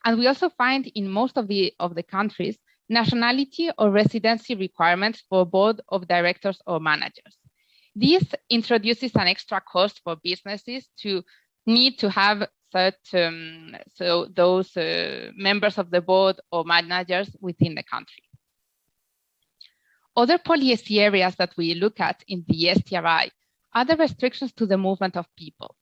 And we also find in most of the countries, nationality or residency requirements for board of directors or managers. This introduces an extra cost for businesses to need to have those members of the board or managers within the country. Other policy areas that we look at in the STRI are the restrictions to the movement of people.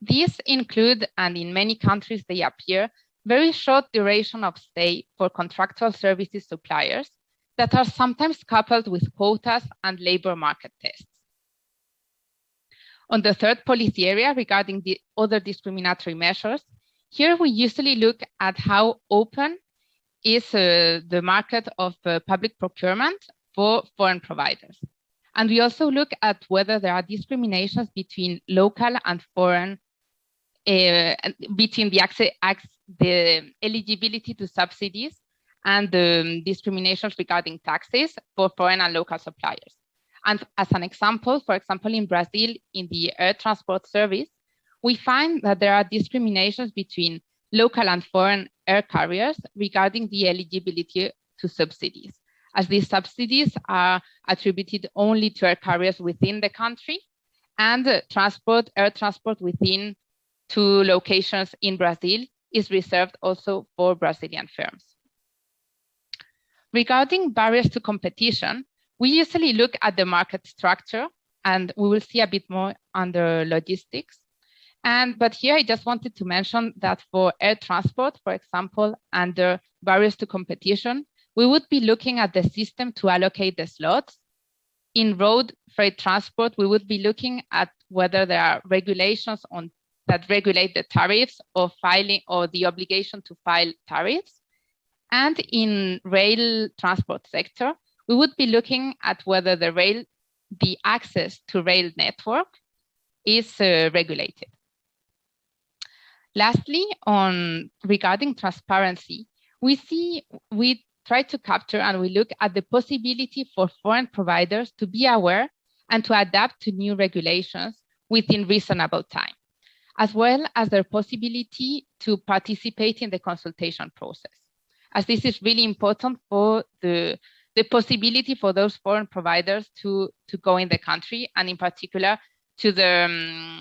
These include, and in many countries they appear, very short duration of stay for contractual services suppliers that are sometimes coupled with quotas and labor market tests. On the third policy area regarding the other discriminatory measures, here we usually look at how open is the market of public procurement for foreign providers. And we also look at whether there are discriminations between local and foreign, between the eligibility to subsidies and the discriminations regarding taxes for foreign and local suppliers. And as an example, for example, in Brazil, in the air transport service, we find that there are discriminations between local and foreign air carriers regarding the eligibility to subsidies, as these subsidies are attributed only to air carriers within the country, and air transport within 2 locations in Brazil is reserved also for Brazilian firms. Regarding barriers to competition, we usually look at the market structure, and we will see a bit more under logistics. But here I just wanted to mention that for air transport, for example, under barriers to competition, we would be looking at the system to allocate the slots. In road freight transport, we would be looking at whether there are regulations that regulate the tariffs or filing or the obligation to file tariffs. And in rail transport sector, we would be looking at whether the access to rail network is regulated. Lastly, regarding transparency, we try to capture and we look at the possibility for foreign providers to be aware and to adapt to new regulations within reasonable time, as well as their possibility to participate in the consultation process, as this is really important for the possibility for those foreign providers to go in the country, and in particular to the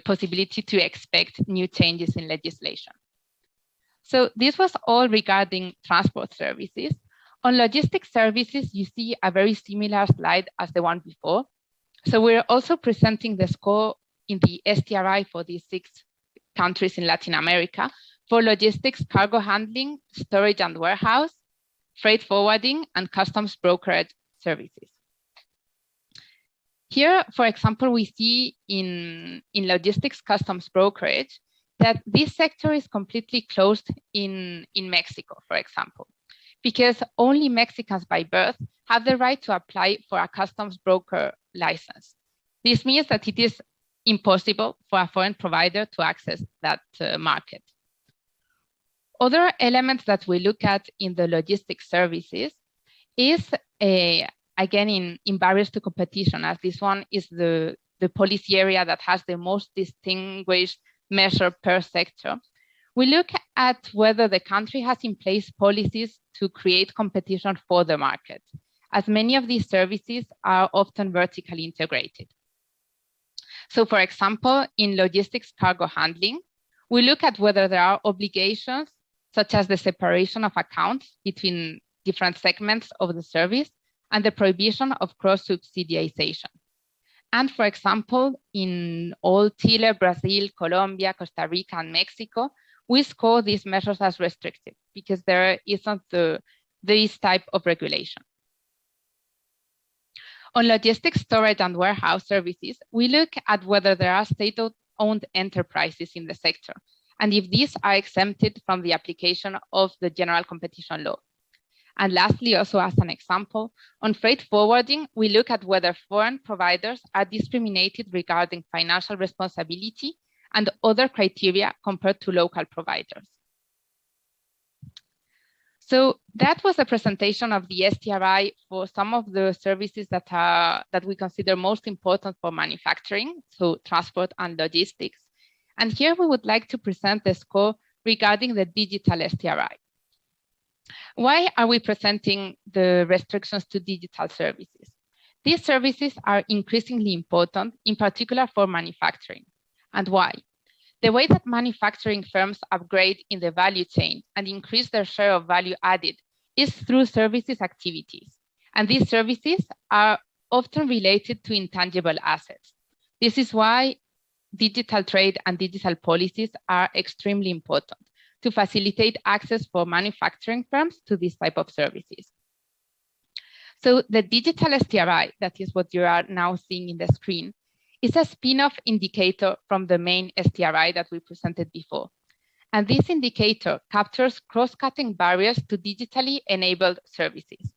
possibility to expect new changes in legislation. So this was all regarding transport services. On logistics services, you see a very similar slide as the one before. So we're also presenting the score in the STRI for these 6 countries in Latin America for logistics, cargo handling, storage and warehouse, freight forwarding, and customs brokerage services. Here, for example, we see in logistics customs brokerage that this sector is completely closed in Mexico, for example, because only Mexicans by birth have the right to apply for a customs broker license. This means that it is impossible for a foreign provider to access that market. Other elements that we look at in the logistics services is, again, in barriers to competition, as this one is the policy area that has the most distinguished measure per sector. We look at whether the country has in place policies to create competition for the market, as many of these services are often vertically integrated. So, for example, in logistics cargo handling, we look at whether there are obligations such as the separation of accounts between different segments of the service and the prohibition of cross-subsidiization. And for example, in all Chile, Brazil, Colombia, Costa Rica, and Mexico, we score these measures as restrictive because there isn't this type of regulation. On logistics, storage, and warehouse services, we look at whether there are state-owned enterprises in the sector, and if these are exempted from the application of the general competition law. And lastly, also as an example, on freight forwarding, we look at whether foreign providers are discriminated regarding financial responsibility and other criteria compared to local providers. So that was a presentation of the STRI for some of the services that we consider most important for manufacturing, so transport and logistics. And here we would like to present the score regarding the digital STRI. Why are we presenting the restrictions to digital services? These services are increasingly important, in particular for manufacturing. And why? The way that manufacturing firms upgrade in the value chain and increase their share of value added is through services activities. And these services are often related to intangible assets. This is why digital trade and digital policies are extremely important to facilitate access for manufacturing firms to this type of services. So the digital STRI, that is what you are now seeing in the screen, is a spin-off indicator from the main STRI that we presented before. And this indicator captures cross-cutting barriers to digitally enabled services.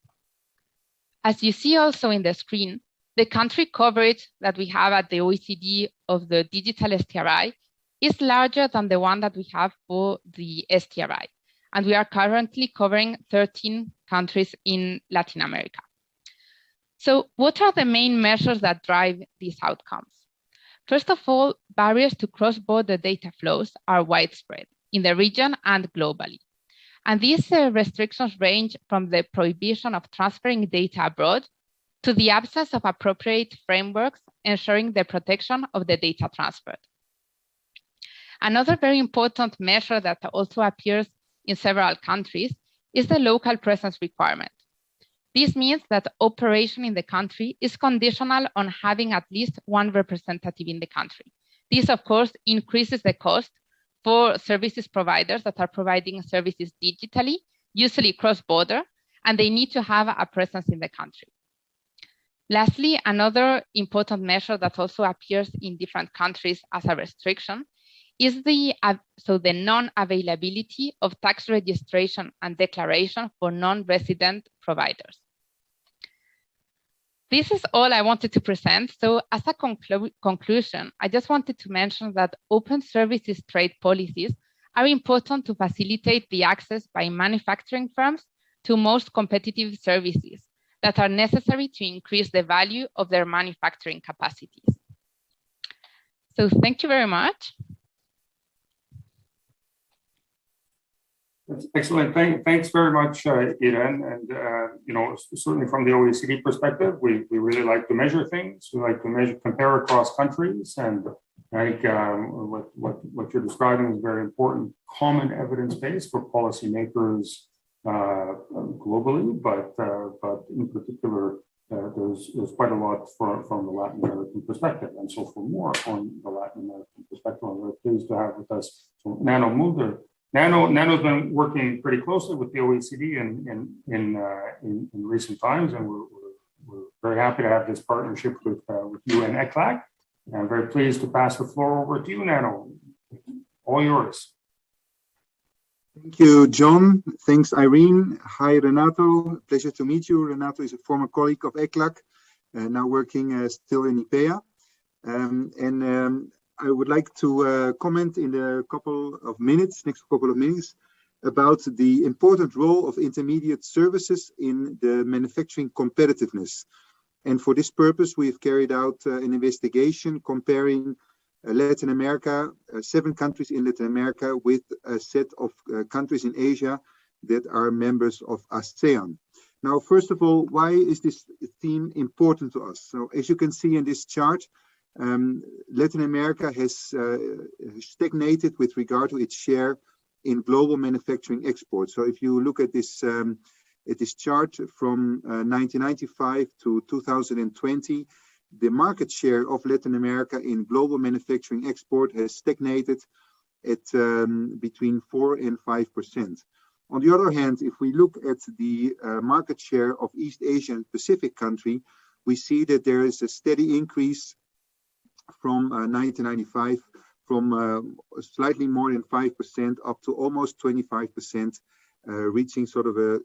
As you see also in the screen, the country coverage that we have at the OECD of the digital STRI is larger than the one that we have for the STRI. And we are currently covering 13 countries in Latin America. So what are the main measures that drive these outcomes? First of all, barriers to cross-border data flows are widespread in the region and globally. And these restrictions range from the prohibition of transferring data abroad to the absence of appropriate frameworks ensuring the protection of the data transferred. Another very important measure that also appears in several countries is the local presence requirement. This means that operation in the country is conditional on having at least one representative in the country. This, of course, increases the cost for services providers that are providing services digitally, usually cross-border, and they need to have a presence in the country. Lastly, another important measure that also appears in different countries as a restriction is the non-availability of tax registration and declaration for non-resident providers. This is all I wanted to present. So as a conclusion, I just wanted to mention that open services trade policies are important to facilitate the access by manufacturing firms to most competitive services that are necessary to increase the value of their manufacturing capacities. So thank you very much. That's excellent. Thanks very much, Irene. And certainly from the OECD perspective, we really like to measure things. We like to compare across countries, and I think what you're describing is very important. Common evidence base for policymakers globally, but in particular, there's quite a lot from the Latin American perspective. And so for more on the Latin American perspective, I'm very pleased to have with us Nano Mulder. Nano's been working pretty closely with the OECD in recent times, and we're very happy to have this partnership with you and ECLAC. And I'm very pleased to pass the floor over to you, Nano. All yours. Thank you, John. Thanks, Irene. Hi, Renato. Pleasure to meet you. Renato is a former colleague of ECLAC, now working still in IPEA. I would like to comment in a couple of minutes, next couple of minutes, about the important role of intermediate services in the manufacturing competitiveness. And for this purpose, we've carried out an investigation comparing Latin America, 7 countries in Latin America, with a set of countries in Asia that are members of ASEAN. Now, first of all, why is this theme important to us? So as you can see in this chart, Latin America has stagnated with regard to its share in global manufacturing exports. So if you look at this chart from 1995 to 2020, the market share of Latin America in global manufacturing export has stagnated at between 4 and 5%. On the other hand, if we look at the market share of East Asian Pacific country, we see that there is a steady increase from 1995, from slightly more than 5% up to almost 25%, reaching sort of a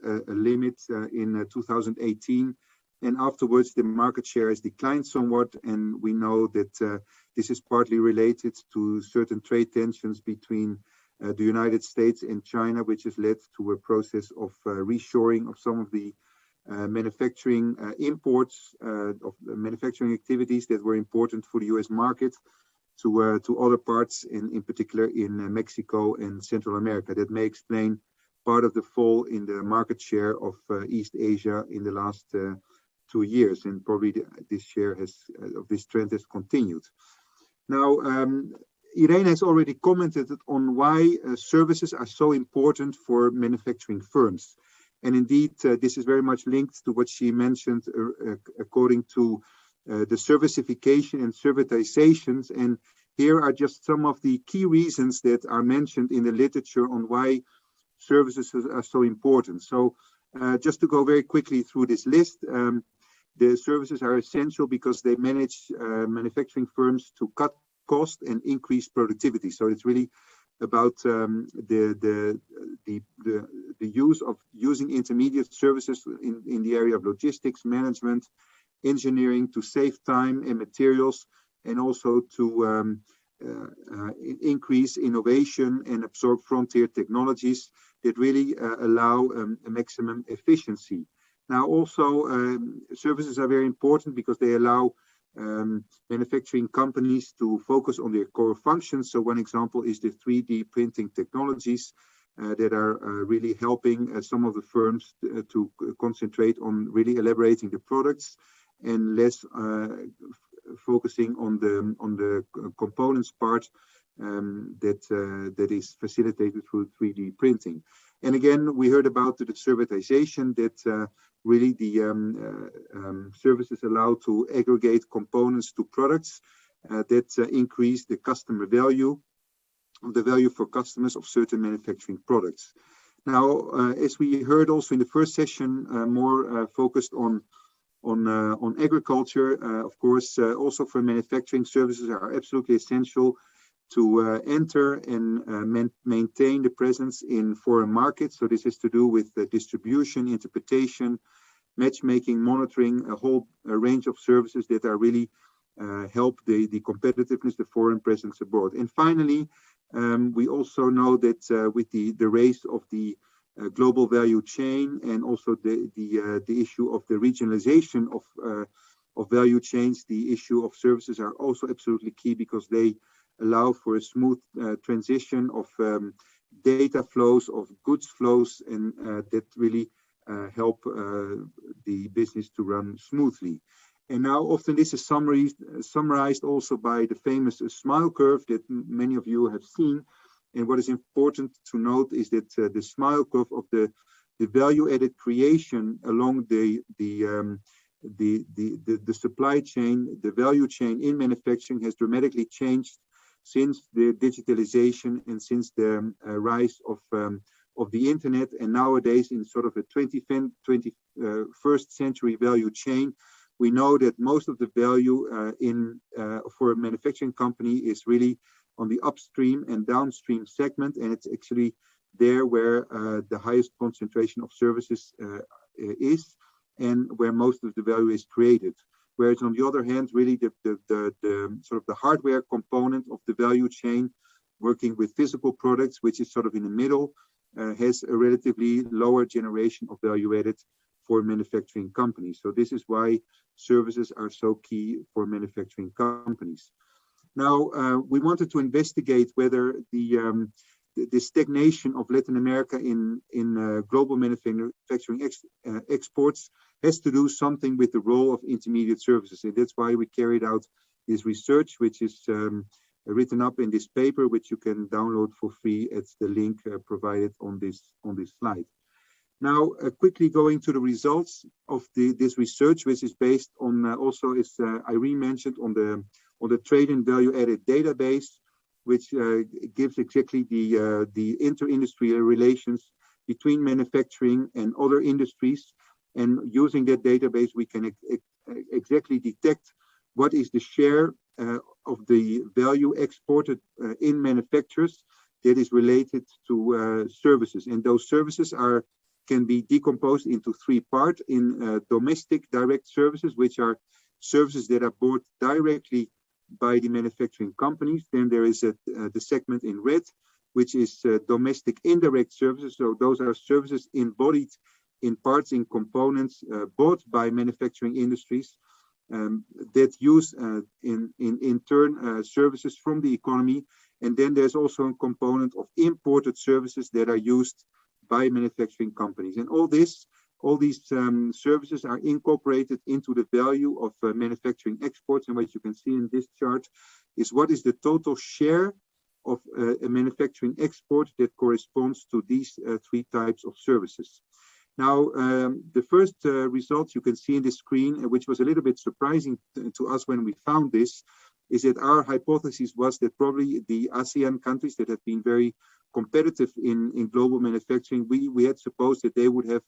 limit in 2018. And afterwards, the market share has declined somewhat, and we know that this is partly related to certain trade tensions between the United States and China, which has led to a process of reshoring of some of the manufacturing imports of manufacturing activities that were important for the US market to other parts, in particular in Mexico and Central America. That may explain part of the fall in the market share of East Asia in the last 2 years, and probably this share this trend has continued. Now, Irene has already commented on why services are so important for manufacturing firms. And indeed, this is very much linked to what she mentioned according to the servicification and servitizations. And here are just some of the key reasons that are mentioned in the literature on why services are so important. So just to go very quickly through this list, the services are essential because they manage manufacturing firms to cut cost and increase productivity. So it's really about the use of using intermediate services in the area of logistics, management, engineering to save time and materials, and also to increase innovation and absorb frontier technologies that really allow a maximum efficiency. Now, also, services are very important because they allow manufacturing companies to focus on their core functions. So one example is the 3D printing technologies that are really helping some of the firms to concentrate on really elaborating the products and less focusing on the components part that is facilitated through 3D printing. And again, we heard about the servitization that really the services allow to aggregate components to products that increase the customer value, the value for customers of certain manufacturing products. Now, as we heard also in the first session, more focused on agriculture, of course, also for manufacturing, services are absolutely essential to enter and maintain the presence in foreign markets. So this is to do with distribution, interpretation, matchmaking, monitoring, a whole range of services that are really help the competitiveness, the foreign presence abroad. And finally, we also know that with the raise of the global value chain and also the issue of the regionalization of value chains, the issue of services are also absolutely key because they allow for a smooth transition of data flows, of goods flows, and that really help the business to run smoothly. And now often this is summarized also by the famous smile curve that many of you have seen. And what is important to note is that the smile curve of the value added creation along the supply chain, the value chain in manufacturing has dramatically changed since the digitalization and since the rise of the internet. And nowadays, in sort of a 21st century value chain, we know that most of the value for a manufacturing company is really on the upstream and downstream segment, and it's actually there where the highest concentration of services is, and where most of the value is created. Whereas on the other hand, really the sort of the hardware component of the value chain, working with physical products, which is sort of in the middle, has a relatively lower generation of value added for manufacturing companies. So this is why services are so key for manufacturing companies. Now, we wanted to investigate whether the stagnation of Latin America in global manufacturing exports has to do something with the role of intermediate services. And that's why we carried out this research, which is written up in this paper, which you can download for free at the link provided on this slide. Now, quickly going to the results of this research, which is based on also, as Irene mentioned, on the trade and value added database, which gives exactly the inter-industry relations between manufacturing and other industries. And using that database, we can exactly detect what is the share of the value exported in manufacturers that is related to services. And those services can be decomposed into three parts: in domestic direct services, which are services that are bought directly by the manufacturing companies. Then there is the segment in red, which is domestic indirect services. So those are services embodied in parts, in components bought by manufacturing industries that use in turn services from the economy. And then there's also a component of imported services that are used by manufacturing companies. And all these services are incorporated into the value of manufacturing exports. And what you can see in this chart is what is the total share of a manufacturing export that corresponds to these three types of services. Now, the first results you can see in the screen, which was a little bit surprising to us when we found this, is that our hypothesis was that probably the ASEAN countries that have been very competitive in global manufacturing, we had supposed that they would have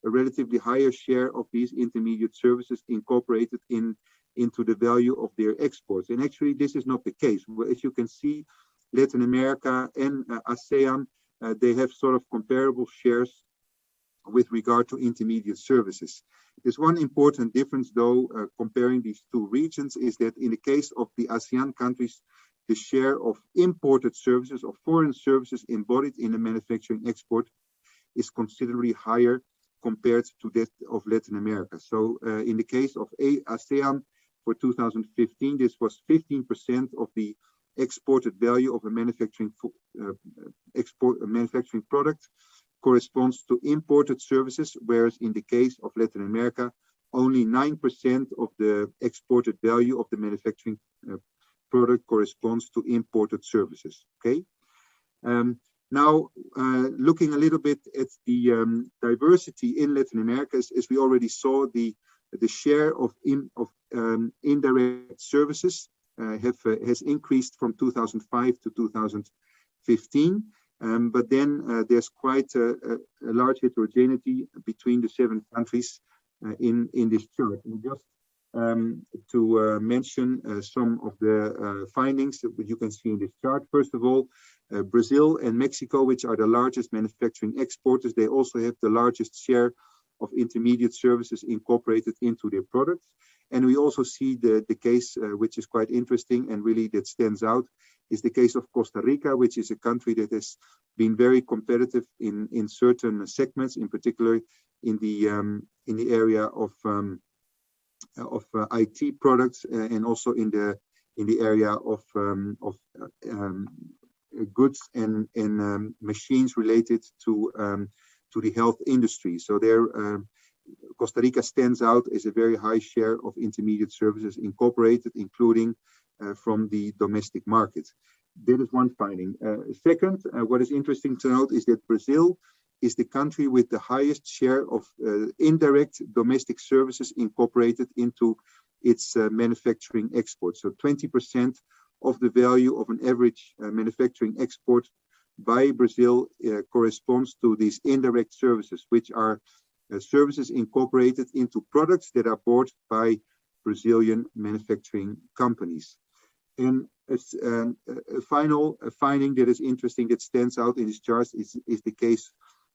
a relatively higher share of these intermediate services incorporated into the value of their exports. And actually, this is not the case. As you can see, Latin America and ASEAN, they have sort of comparable shares with regard to intermediate services. There's one important difference, though, comparing these two regions, is that in the case of the ASEAN countries, the share of imported services or foreign services embodied in a manufacturing export is considerably higher compared to that of Latin America. So in the case of ASEAN for 2015, this was 15% of the exported value of a manufacturing product corresponds to imported services, whereas in the case of Latin America, only 9% of the exported value of the manufacturing product corresponds to imported services. Okay. Now, looking a little bit at the diversity in Latin America, as we already saw, the share of indirect services has increased from 2005 to 2015. But then there's quite a large heterogeneity between the 7 countries in this chart. And just to mention some of the findings that you can see in this chart. First of all, Brazil and Mexico, which are the largest manufacturing exporters, they also have the largest share of intermediate services incorporated into their products. And we also see the case, which is quite interesting and really that stands out, is the case of Costa Rica, which is a country that has been very competitive in certain segments, in particular in the area of IT products and also in the area of goods and machines related to the health industry. So there, Costa Rica stands out as a very high share of intermediate services incorporated, including from the domestic market. That is one finding. Second, what is interesting to note is that Brazil is the country with the highest share of indirect domestic services incorporated into its manufacturing exports. So 20% of the value of an average manufacturing export by Brazil corresponds to these indirect services, which are services incorporated into products that are bought by Brazilian manufacturing companies. And a final finding that is interesting that stands out in this chart is the case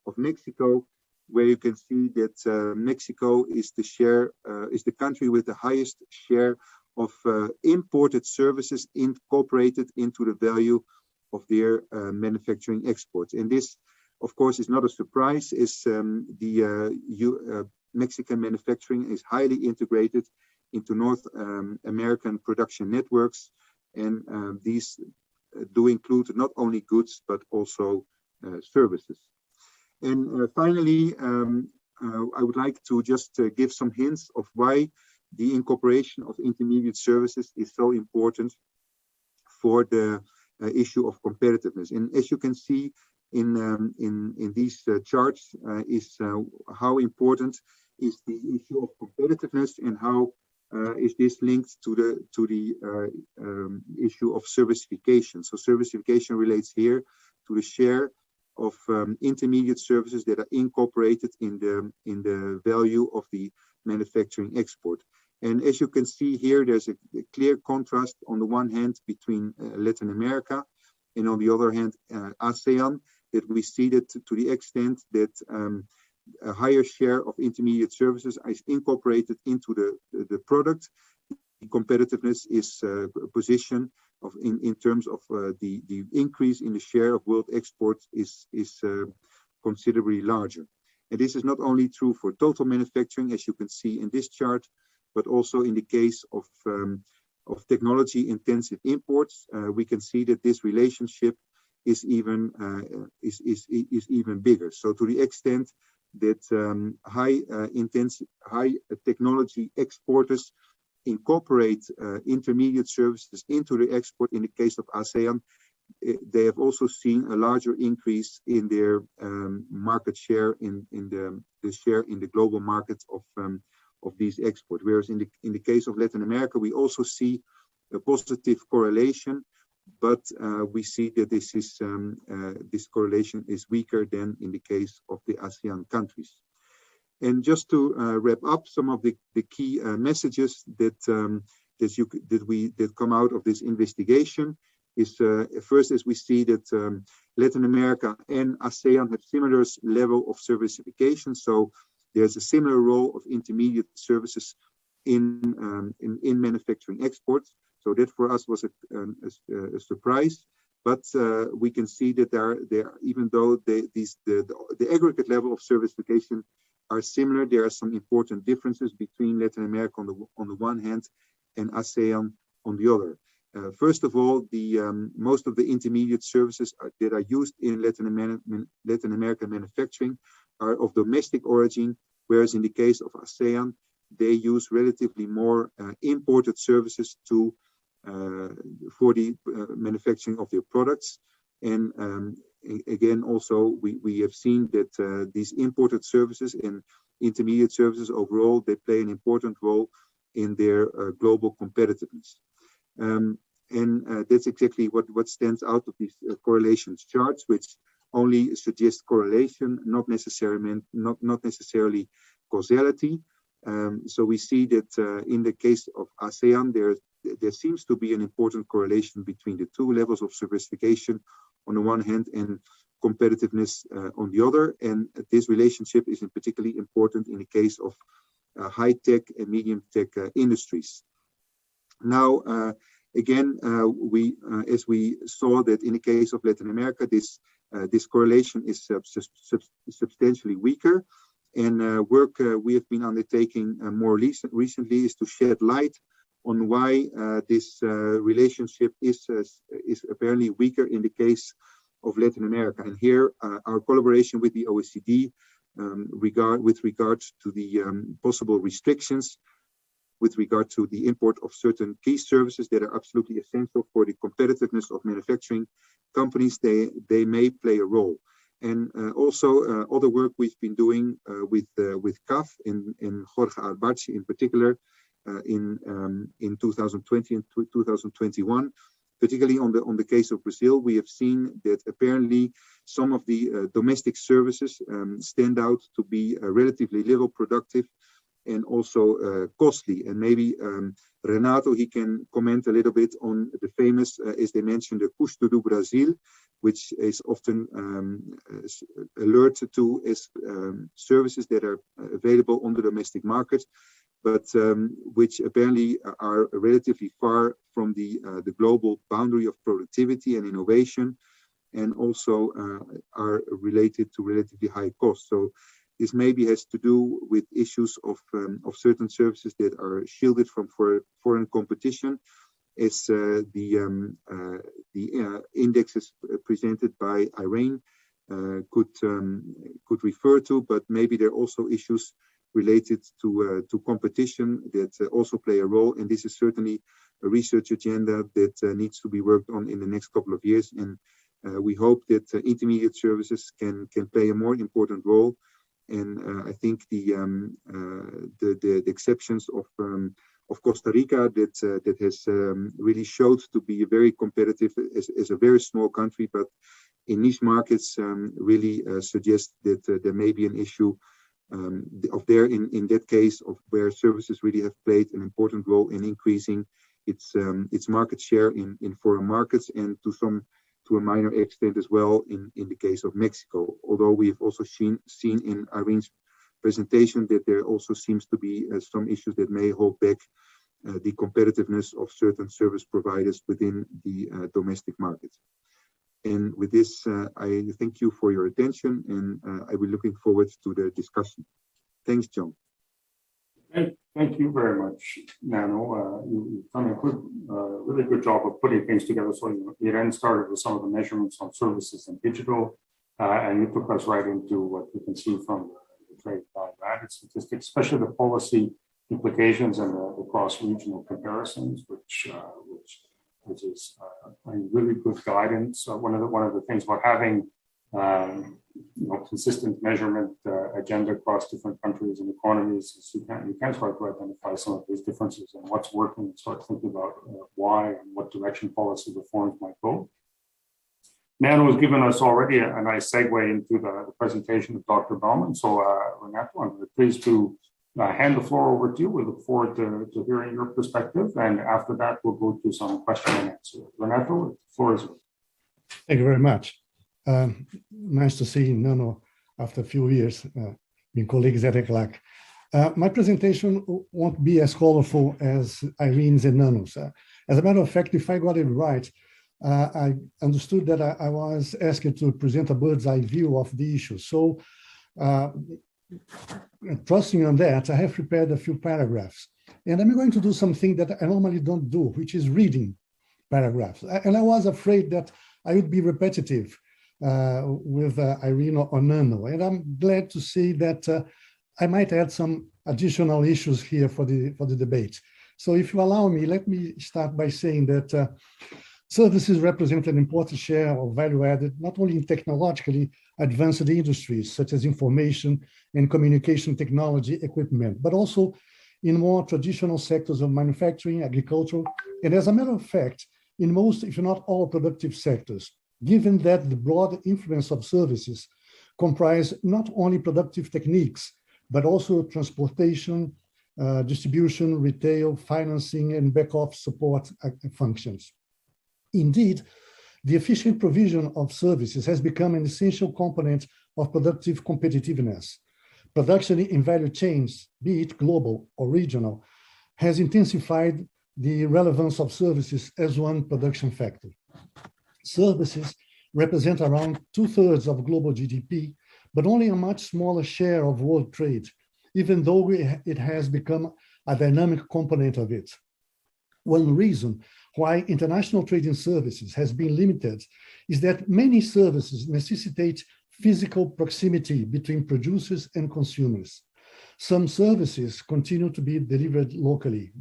of Mexico, where you can see that Mexico is the country with the highest share of imported services incorporated into the value of their manufacturing exports. And this, of course, is not a surprise, as Mexican manufacturing is highly integrated into North American production networks. And these do include not only goods, but also services. And finally, I would like to just give some hints of why the incorporation of intermediate services is so important for the issue of competitiveness. And as you can see in these charts, is how important is the issue of competitiveness and how is this linked to the issue of servicification. So servicification relates here to the share of intermediate services that are incorporated in the value of the manufacturing export. And as you can see here, there's a clear contrast on the one hand between Latin America and on the other hand, ASEAN, that we see that to the extent that a higher share of intermediate services is incorporated into the product. The competitiveness is positioned in terms of the increase in the share of world exports is considerably larger. And this is not only true for total manufacturing, as you can see in this chart, but also in the case of technology-intensive imports. We can see that this relationship is even bigger. So to the extent that high technology exporters incorporate intermediate services into the export. In the case of ASEAN, they have also seen a larger increase in their market share in the share in the global market of these exports. Whereas in the case of Latin America, we also see a positive correlation, but we see that this correlation is weaker than in the case of the ASEAN countries. And just to wrap up some of the key messages that come out of this investigation is first, as we see that Latin America and ASEAN have similar level of servicification. So there's a similar role of intermediate services in manufacturing exports. So that for us was a surprise. But we can see that there even though the aggregate level of servicification are similar, there are some important differences between Latin America on the one hand and ASEAN on the other. First of all, most of the intermediate services that are used in Latin American manufacturing are of domestic origin, whereas in the case of ASEAN, they use relatively more imported services for the manufacturing of their products. And again, also, we have seen that these imported services and intermediate services overall, they play an important role in their global competitiveness. And that's exactly what stands out of these correlations charts, which only suggest correlation, not necessarily causality. So we see that in the case of ASEAN, there seems to be an important correlation between the two levels of servicification on the one hand and competitiveness on the other. And this relationship is particularly important in the case of high-tech and medium-tech industries. Now, again, as we saw that in the case of Latin America, this correlation is substantially weaker. And work we have been undertaking more recently is to shed light on why this relationship is apparently weaker in the case of Latin America. And here, our collaboration with the OECD with regards to the possible restrictions with regard to the import of certain key services that are absolutely essential for the competitiveness of manufacturing companies, they may play a role. And also other work we've been doing with CAF and Jorge Arbachi in particular in 2020 and 2021, particularly on the case of Brazil, we have seen that apparently some of the domestic services stand out to be relatively little productive and also costly. And maybe Renato, he can comment a little bit on the famous, as they mentioned, the Custo do Brasil, which is often alerted to as services that are available on the domestic market, but which apparently are relatively far from the global boundary of productivity and innovation, and also are related to relatively high costs. So this maybe has to do with issues of certain services that are shielded from foreign competition, as the indexes presented by Irene could refer to, but maybe there are also issues related to competition that also play a role. And this is certainly a research agenda that needs to be worked on in the next couple of years. And we hope that intermediate services can play a more important role. And I think the exceptions of Costa Rica that has really showed to be very competitive as a very small country, but in niche markets really suggest that there may be an issue in that case of where services really have played an important role in increasing its market share in foreign markets, and to a minor extent as well in the case of Mexico. Although we have also seen in Irene's presentation that there also seems to be some issues that may hold back the competitiveness of certain service providers within the domestic market. And with this, I thank you for your attention, and I will be looking forward to the discussion. Thanks, John. Thank you very much, Nano. You've done a really good job of putting things together. So you then started with some of the measurements on services and digital, and you took us right into what you can see from the trade value-added statistics, especially the policy implications and the cross-regional comparisons, which is a really good guidance. One of the things about having consistent measurement agenda across different countries and economies is you can start to identify some of these differences and what's working, and start thinking about why and what direction policy reforms might go. Nano has given us already a nice segue into the presentation of Dr. Baumann. So Renato, I'm pleased to hand the floor over to you. We look forward to hearing your perspective, and after that we'll go to some question and answer. Renato, the floor is yours. Thank you very much. Nice to see Nano after a few years, being colleagues at ECLAC. My presentation won't be as colorful as Irene's and Nano's. As a matter of fact, if I got it right, I understood that I was asked to present a bird's eye view of the issue. So trusting on that, I have prepared a few paragraphs. And I'm going to do something that I normally don't do, which is reading paragraphs. And I was afraid that I would be repetitive with Irene or Nano. And I'm glad to see that I might add some additional issues here for the debate. So if you allow me, let me start by saying that services represent an important share of value added, not only in technologically advanced industries such as information and communication technology equipment, but also in more traditional sectors of manufacturing, agriculture, and as a matter of fact, in most, if not all, productive sectors, given that the broad influence of services comprise not only productive techniques, but also transportation, distribution, retail, financing, and back-office support functions. Indeed, the efficient provision of services has become an essential component of productive competitiveness. Production in value chains, be it global or regional, has intensified the relevance of services as one production factor. Services represent around 2/3 of global GDP, but only a much smaller share of world trade, even though it has become a dynamic component of it. One reason why international trade in services has been limited is that many services necessitate physical proximity between producers and consumers. Some services continue to be delivered locally.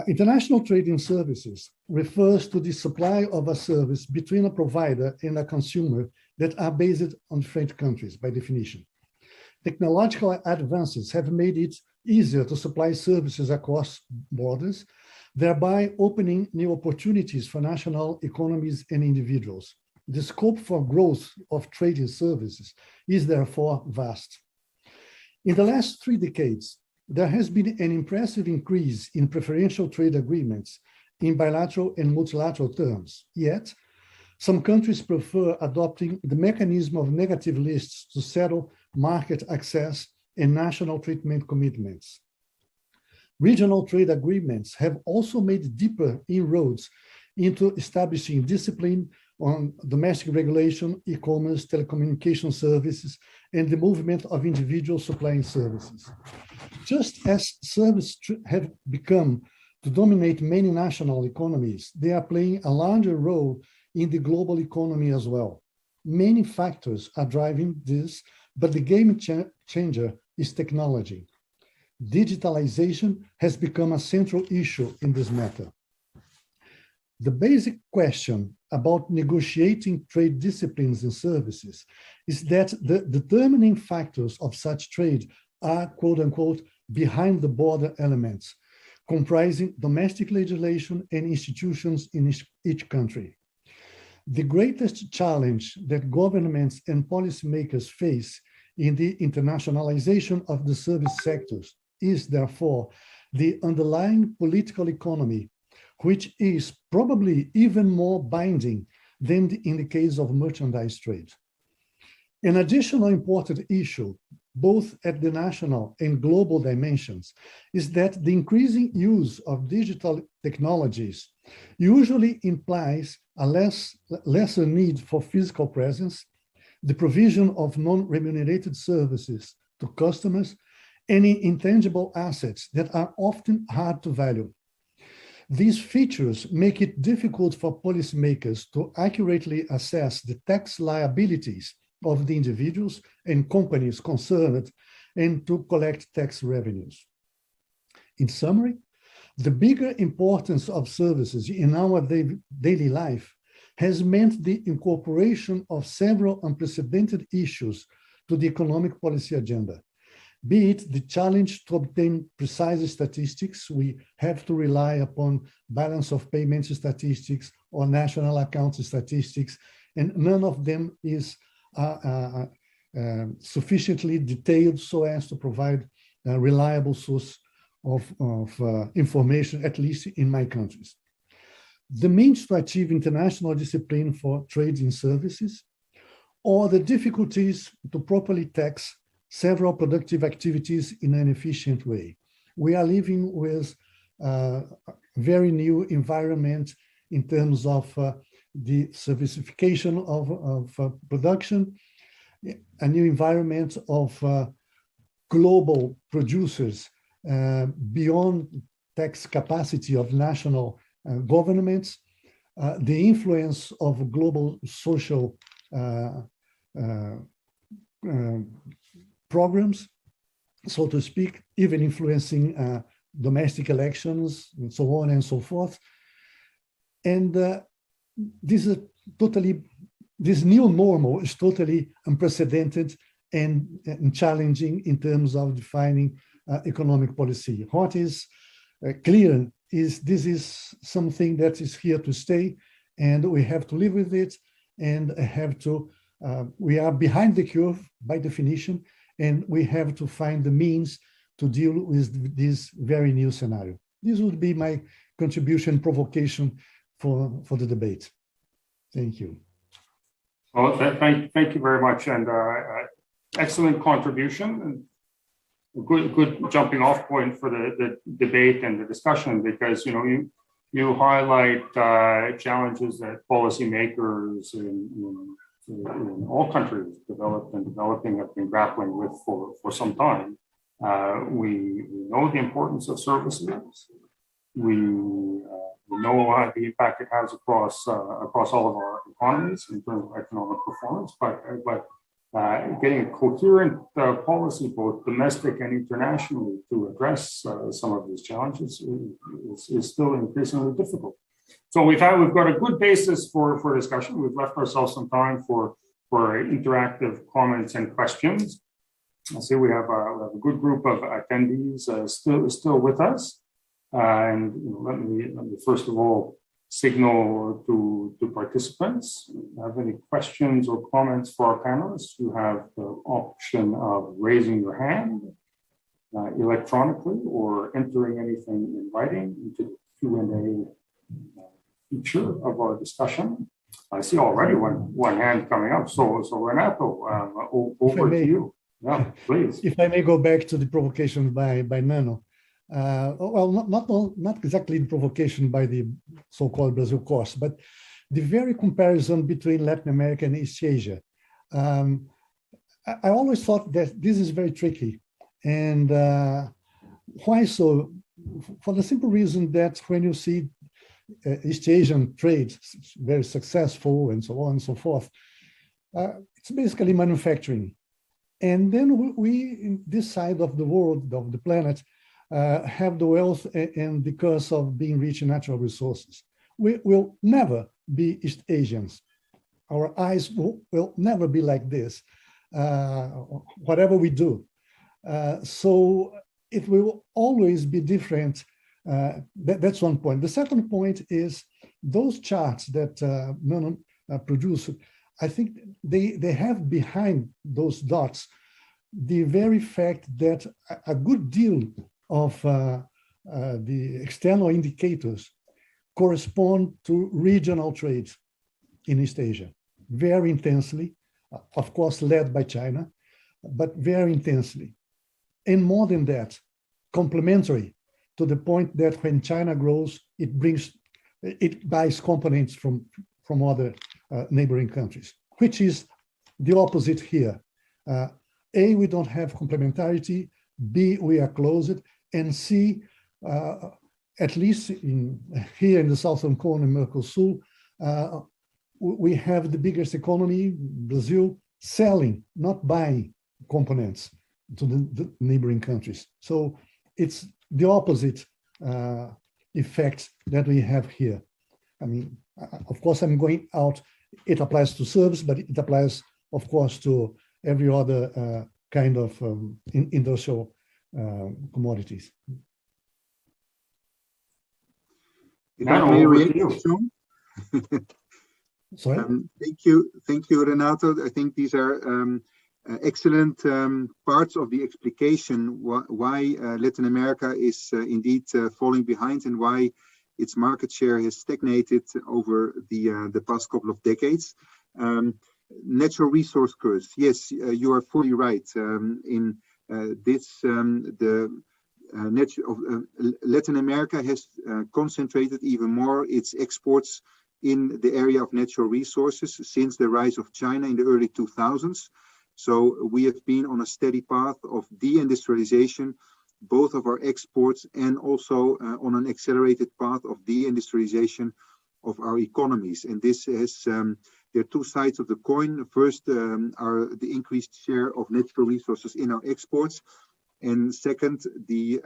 International trade in services refers to the supply of a service between a provider and a consumer that are based on different countries by definition. Technological advances have made it easier to supply services across borders, thereby opening new opportunities for national economies and individuals. The scope for growth of trade in services is therefore vast. In the last 3 decades, there has been an impressive increase in preferential trade agreements in bilateral and multilateral terms. Yet, some countries prefer adopting the mechanism of negative lists to settle market access and national treatment commitments. Regional trade agreements have also made deeper inroads into establishing discipline on domestic regulation, e-commerce, telecommunication services, and the movement of individuals supplying services. Just as services have become to dominate many national economies, they are playing a larger role in the global economy as well. Many factors are driving this, but the game changer is technology. Digitalization has become a central issue in this matter. The basic question about negotiating trade disciplines and services is that the determining factors of such trade are, quote unquote, behind the border elements, comprising domestic legislation and institutions in each country. The greatest challenge that governments and policymakers face in the internationalization of the service sectors is therefore the underlying political economy, which is probably even more binding than in the case of merchandise trade. An additional important issue, both at the national and global dimensions, is that the increasing use of digital technologies usually implies a lesser need for physical presence, the provision of non-remunerated services to customers, any intangible assets that are often hard to value. These features make it difficult for policymakers to accurately assess the tax liabilities of the individuals and companies concerned and to collect tax revenues. In summary, the bigger importance of services in our daily life has meant the incorporation of several unprecedented issues to the economic policy agenda. Be it the challenge to obtain precise statistics, we have to rely upon balance of payments statistics or national account statistics, and none of them is sufficiently detailed so as to provide a reliable source of information, at least in my countries. The means to achieve international discipline for trade in services, or the difficulties to properly tax several productive activities in an efficient way. We are living with a very new environment in terms of the servicification of production, a new environment of global producers beyond tax capacity of national governments, the influence of global social programs, so to speak, even influencing domestic elections and so on and so forth. And this new normal is totally unprecedented and challenging in terms of defining economic policy. What is clear is this is something that is here to stay, and we have to live with it, and have to, we are behind the curve by definition, and we have to find the means to deal with this very new scenario. This would be my contribution, provocation for the debate. Thank you. Well, thank you very much, and excellent contribution, and a good jumping off point for the debate and the discussion, because you highlight challenges that policymakers in all countries developed and developing have been grappling with for some time. We know the importance of services. We know the impact it has across all of our economies in terms of economic performance, but getting a coherent policy, both domestic and internationally, to address some of these challenges is still increasingly difficult. So we've got a good basis for discussion. We've left ourselves some time for interactive comments and questions. I see we have a good group of attendees still with us. And let me first of all signal to participants. If you have any questions or comments for our panelists, you have the option of raising your hand electronically or entering anything in writing into the Q&A feature of our discussion. I see already one hand coming up. So Renato, over to you. Yeah, please. If I may go back to the provocation by Nano. Well, not exactly the provocation by the so-called Brazil course, but the very comparison between Latin America and East Asia. I always thought that this is very tricky. And why so? For the simple reason that when you see East Asian trade very successful and so on and so forth, it's basically manufacturing. And then we in this side of the world, of the planet, have the wealth and the curse of being rich in natural resources. We will never be East Asians. Our eyes will never be like this, whatever we do. So it will always be different. That's one point. The second point is those charts that Nano produced, I think they have behind those dots the very fact that a good deal of the external indicators correspond to regional trade in East Asia, very intensely, of course, led by China, but very intensely. And more than that, complementary to the point that when China grows, it buys components from other neighboring countries, which is the opposite here. A, we don't have complementarity. B, we are closed. And C, at least here in the Southern Cone and Mercosur, we have the biggest economy, Brazil, selling, not buying components to the neighboring countries. So it's the opposite effect that we have here. I mean, of course, I'm going out. It applies to service, but it applies, of course, to every other kind of industrial commodities. If I may react, Sean? Sorry? Thank you, Renato. I think these are excellent parts of the explication why Latin America is indeed falling behind and why its market share has stagnated over the past couple of decades. Natural resource curves. Yes, you are fully right. In this, Latin America has concentrated even more its exports in the area of natural resources since the rise of China in the early 2000s. So we have been on a steady path of deindustrialization, both of our exports and also on an accelerated path of deindustrialization of our economies. And this has, there are two sides of the coin. First are the increased share of natural resources in our exports. And second, the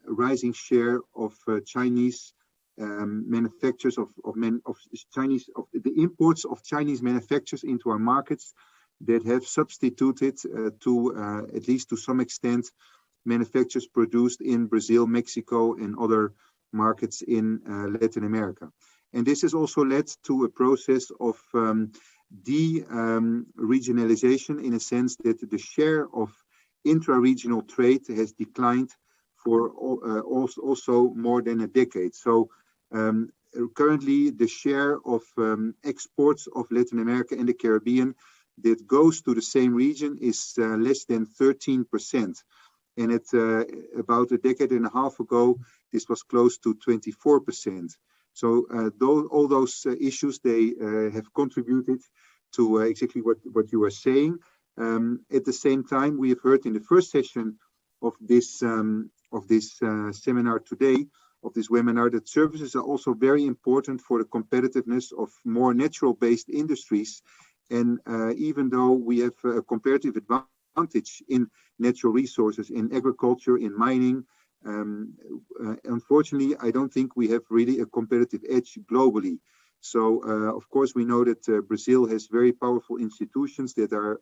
rising share of Chinese manufacturers the imports of Chinese manufacturers into our markets that have substituted to at least to some extent manufacturers produced in Brazil, Mexico, and other markets in Latin America. And this has also led to a process of regionalization in a sense that the share of intra-regional trade has declined for also more than a decade. So currently the share of exports of Latin America and the Caribbean that goes to the same region is less than 13%. And at about a decade and a half ago, this was close to 24%. So all those issues, they have contributed to exactly what you are saying. At the same time, we have heard in the first session of this seminar today, of this webinar, that services are also very important for the competitiveness of more natural-based industries. And even though we have a comparative advantage in natural resources, in agriculture, in mining, unfortunately, I don't think we have really a competitive edge globally. So, of course, we know that Brazil has very powerful institutions that are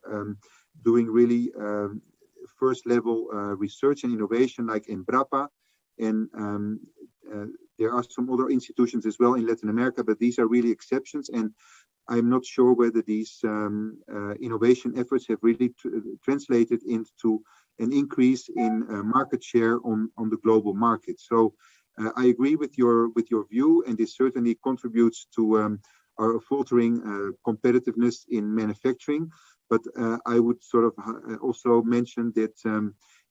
doing really first-level research and innovation, like Embrapa, and there are some other institutions as well in Latin America, but these are really exceptions. And I'm not sure whether these innovation efforts have really translated into an increase in market share on the global market. So I agree with your view, and this certainly contributes to our faltering competitiveness in manufacturing. But I would sort of also mention that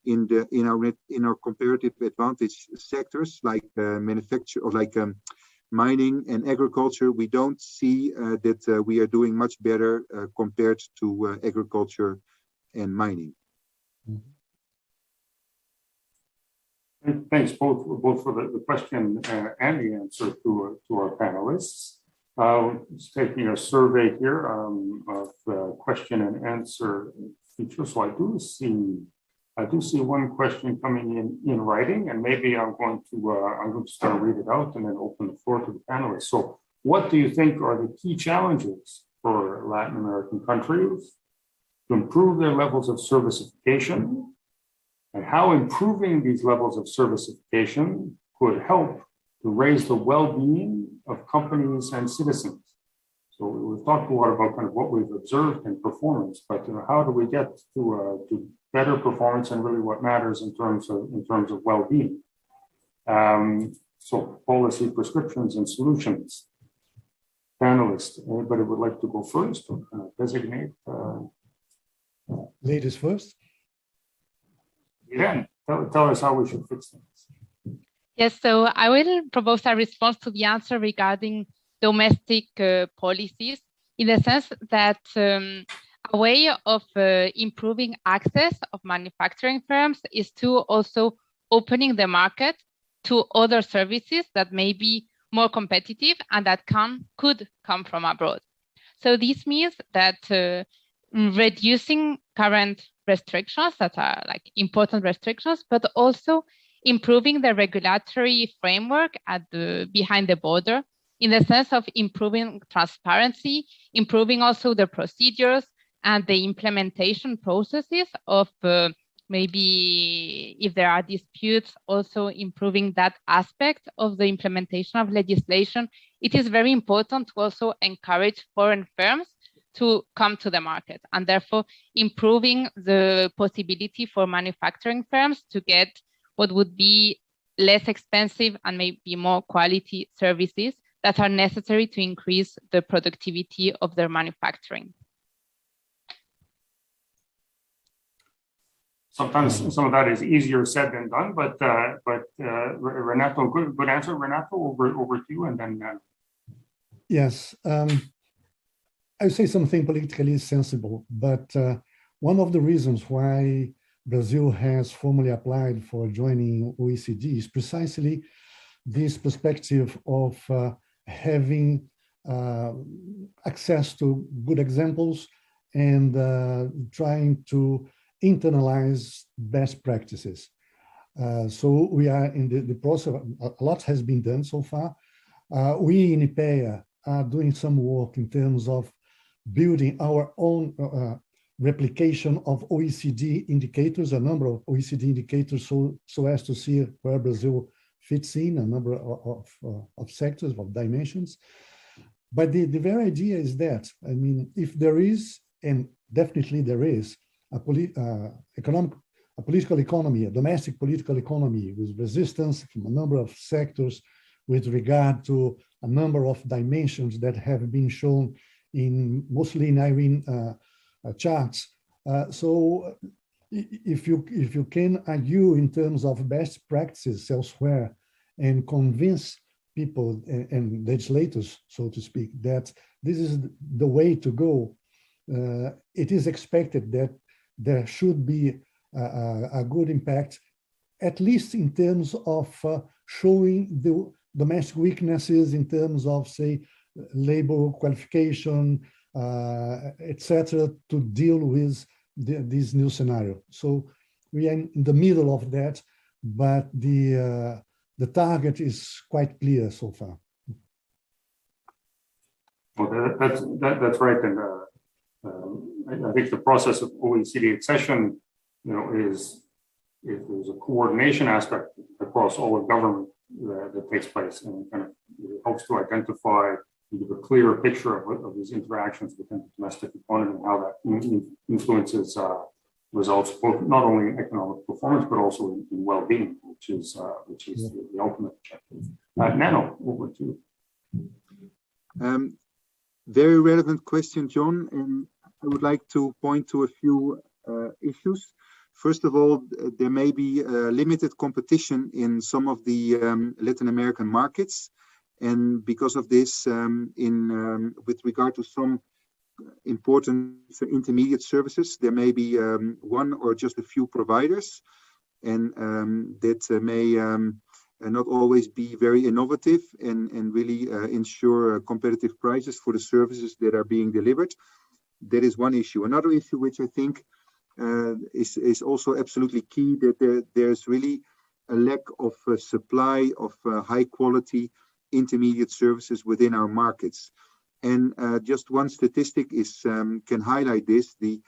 in our comparative advantage sectors like manufacture or like mining and agriculture, we don't see that we are doing much better compared to agriculture and mining. Thanks both for the question and the answer to our panelists. Just taking a survey here of the question and answer feature. So I do see one question coming in writing, and maybe I'm going to start read it out and then open the floor to the panelists. So, what do you think are the key challenges for Latin American countries to improve their levels of servicification, and how improving these levels of servicification could help to raise the well-being of companies and citizens? So we've talked a lot about kind of what we've observed in performance, but how do we get to better performance and really what matters in terms of well-being. So policy, prescriptions, and solutions. Panelists, anybody would like to go first or designate? Ladies first. Yeah, tell us how we should fix things. Yes, so I will propose a response to the answer regarding domestic policies, in the sense that a way of improving access of manufacturing firms is to also opening the market to other services that may be more competitive and that could come from abroad. So this means that reducing current restrictions that are like important restrictions, but also improving the regulatory framework at behind the border, in the sense of improving transparency, improving also the procedures and the implementation processes of maybe if there are disputes, also improving that aspect of the implementation of legislation. It is very important to also encourage foreign firms to come to the market, and therefore improving the possibility for manufacturing firms to get what would be less expensive and maybe more quality services that are necessary to increase the productivity of their manufacturing. Sometimes some of that is easier said than done, but Renato, good answer, Renato. Over to you, and then. Yes, I would say something politically sensible, but one of the reasons why Brazil has formally applied for joining OECD is precisely this perspective of having access to good examples and trying to internalize best practices. So we are in the process, a lot has been done so far. We in IPEA are doing some work in terms of building our own replication of OECD indicators, a number of OECD indicators, so as to see where Brazil fits in a number of sectors, of dimensions. But the very idea is that, I mean, if there is, and definitely there is, a political economy, a domestic political economy with resistance from a number of sectors with regard to a number of dimensions that have been shown in mostly in Irene charts. So if you can argue in terms of best practices elsewhere and convince people and legislators, so to speak, that this is the way to go, it is expected that there should be a good impact, at least in terms of showing the domestic weaknesses in terms of, say, labor qualification, etc., to deal with this new scenario. So we are in the middle of that, but the target is quite clear so far. Well, that's right, and I think the process of OECD accession, is there's a coordination aspect across all of government that takes place, and kind of it helps to identify and give a clearer picture of these interactions within the domestic economy and how that influences results, both not only in economic performance but also in well-being, which is the ultimate objective. Nano, over to you. Very relevant question, John, and I would like to point to a few issues. First of all, there may be limited competition in some of the Latin American markets, and because of this, with regard to some important intermediate services, there may be one or just a few providers, and that may not always be very innovative and really ensure competitive prices for the services that are being delivered. That is one issue. Another issue, which I think is also absolutely key, that there's really a lack of supply of high quality intermediate services within our markets. And just one statistic can highlight this. The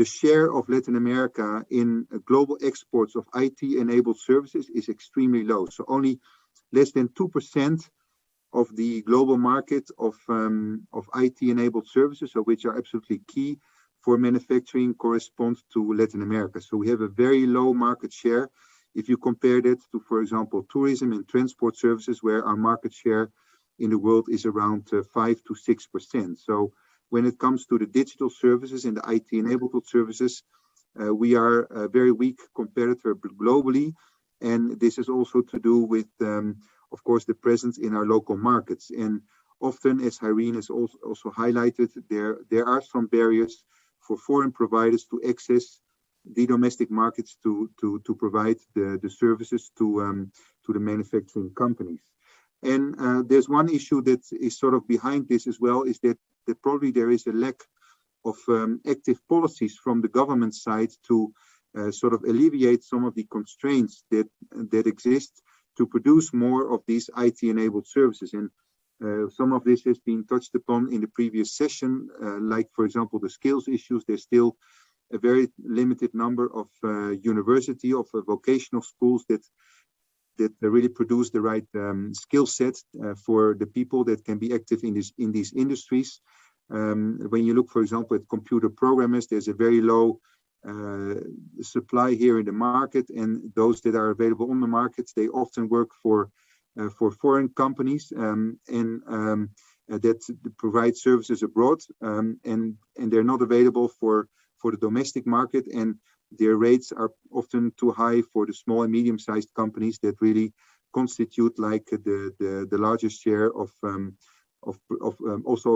share of Latin America in global exports of IT-enabled services is extremely low. So only less than 2% of the global market of IT-enabled services, so which are absolutely key for manufacturing corresponds to Latin America. So we have a very low market share if you compare that to, for example, tourism and transport services, where our market share in the world is around 5 to 6%. So when it comes to the digital services and the IT-enabled services, we are a very weak competitor globally. And this is also to do with, of course, the presence in our local markets. And often, as Irene has also highlighted, there are some barriers for foreign providers to access the domestic markets to provide the services to the manufacturing companies. And there's one issue that is sort of behind this as well, is that probably there is a lack of active policies from the government side to sort of alleviate some of the constraints that exist to produce more of these IT-enabled services. And some of this has been touched upon in the previous session, like, for example, the skills issues. There's still a very limited number of vocational schools that really produce the right skill set for the people that can be active in these industries. When you look, for example, at computer programmers, there's a very low supply here in the market, and those that are available on the markets, they often work for foreign companies that provide services abroad, and they're not available for the domestic market, and their rates are often too high for the small and medium-sized companies that really constitute like the largest share of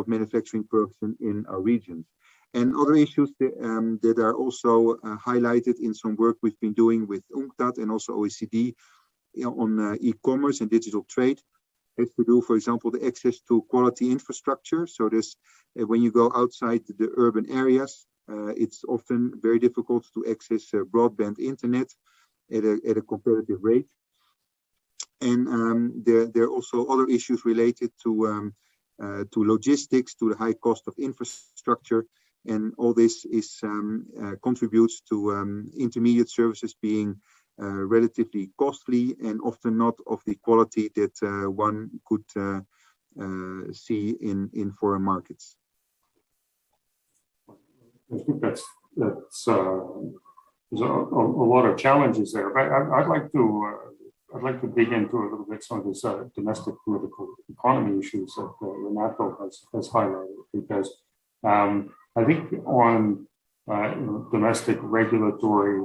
manufacturing production in our regions. And other issues that are also highlighted in some work we've been doing with UNCTAD and also OECD on e-commerce and digital trade has to do, for example, the access to quality infrastructure. So this, when you go outside the urban areas, it's often very difficult to access broadband internet at a competitive rate. And there are also other issues related to logistics, to the high cost of infrastructure, and all this is contributes to intermediate services being relatively costly and often not of the quality that one could see in foreign markets. I think there's a lot of challenges there. But I'd like to dig into a little bit some of these domestic political economy issues that Renato has highlighted, because I think on domestic regulatory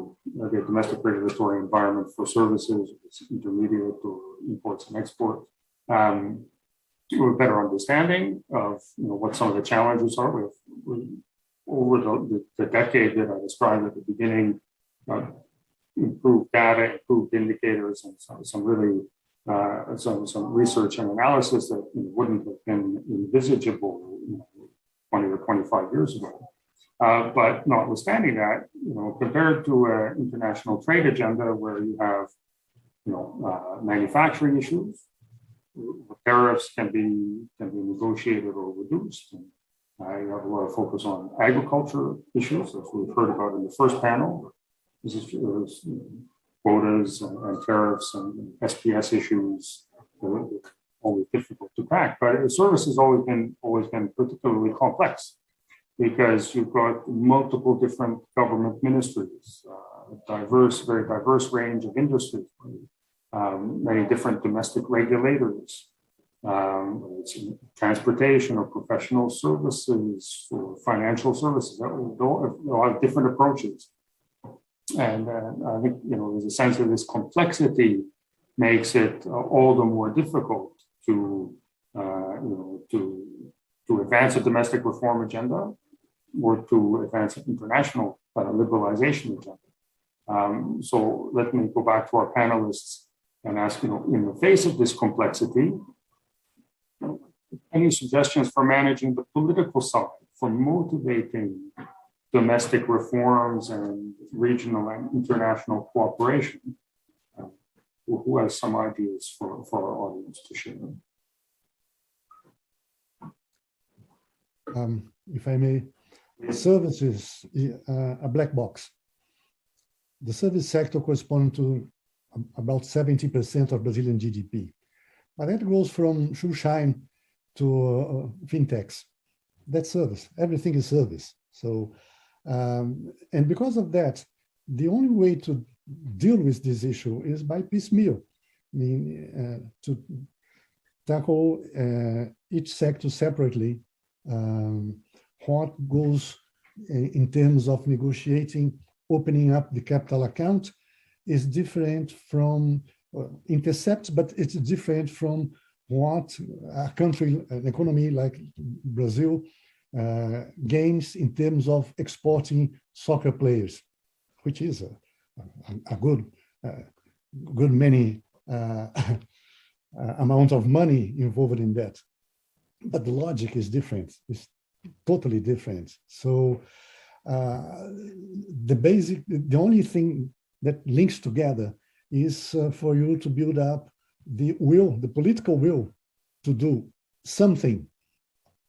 environment for services, intermediate or imports and exports, to a better understanding of what some of the challenges are. Over the decade that I described at the beginning, improved data, improved indicators, and some really some research and analysis that wouldn't have been envisageable 20 or 25 years ago. But notwithstanding that, compared to an international trade agenda where you have manufacturing issues, tariffs can be negotiated or reduced. And you have a lot of focus on agriculture issues, as we've heard about in the first panel. This is quotas and tariffs and SPS issues, always difficult to crack. But service has always been particularly complex, because you've got multiple different government ministries, very diverse range of industries, many different domestic regulators, it's transportation or professional services or financial services. They all have different approaches. And I think there's a sense that this complexity makes it all the more difficult to advance a domestic reform agenda or to advance an international liberalization agenda. So let me go back to our panelists and ask, in the face of this complexity, any suggestions for managing the political side, for motivating domestic reforms and regional and international cooperation? Who has some ideas for our audience to share? If I may, services a black box. The service sector corresponds to about 70% of Brazilian GDP. But that goes from shoe shine to fintechs. That's service. Everything is service. So And because of that, the only way to deal with this issue is by piecemeal. I mean, to tackle each sector separately. What goes in terms of negotiating, opening up the capital account is different from intercepts, but it's different from what a country, an economy like Brazil gains in terms of exporting soccer players, which is a good many amount of money involved in that. But the logic is different. It's totally different. So the only thing that links together is for you to build up the will, the political will to do something,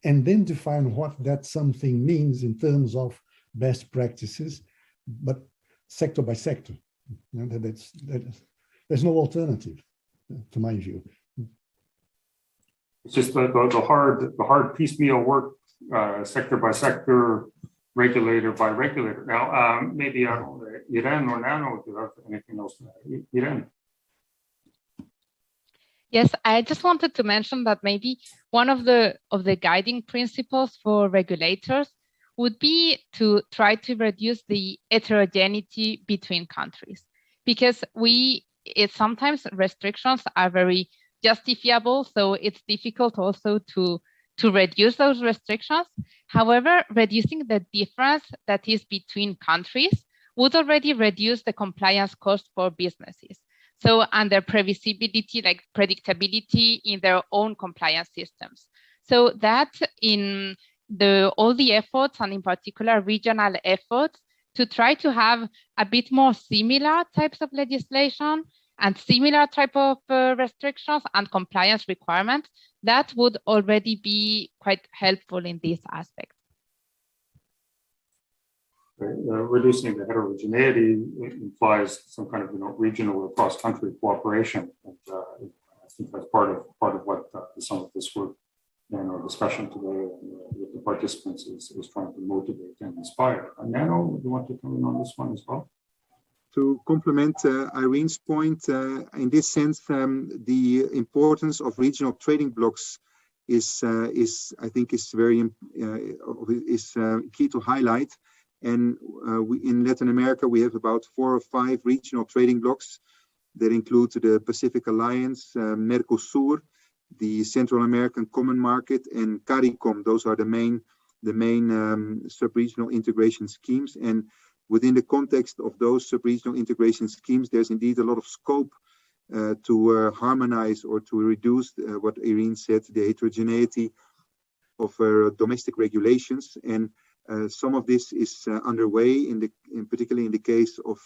and then define what that something means in terms of best practices, but sector by sector. You know, there's no alternative, to my view. It's just the hard piecemeal work, sector by sector, regulator by regulator. Now, maybe I don't know, Irene or Nano, if you have anything else to add. Irene. Yes, I just wanted to mention that maybe one of the guiding principles for regulators would be to try to reduce the heterogeneity between countries, because sometimes restrictions are very justifiable, so it's difficult also to reduce those restrictions. However, reducing the difference that is between countries would already reduce the compliance cost for businesses. So, and their previsibility, like predictability in their own compliance systems. So that in all the efforts, and in particular regional efforts, to try to have a bit more similar types of legislation and similar type of restrictions and compliance requirements, that would already be quite helpful in this aspect. Reducing the heterogeneity implies some kind of regional or cross-country cooperation, and I think that's part of what some of this work and our discussion today with the participants is trying to motivate and inspire. Nano, you want to come in on this one as well? To complement Irene's point, in this sense, the importance of regional trading blocks is I think is very key to highlight. And in Latin America, we have about 4 or 5 regional trading blocks that include the Pacific Alliance, Mercosur, the Central American Common Market, and CARICOM. Those are the main sub-regional integration schemes. And within the context of those sub-regional integration schemes, there's indeed a lot of scope to harmonize or to reduce what Irene said, the heterogeneity of domestic regulations. And some of this is underway, particularly in the case of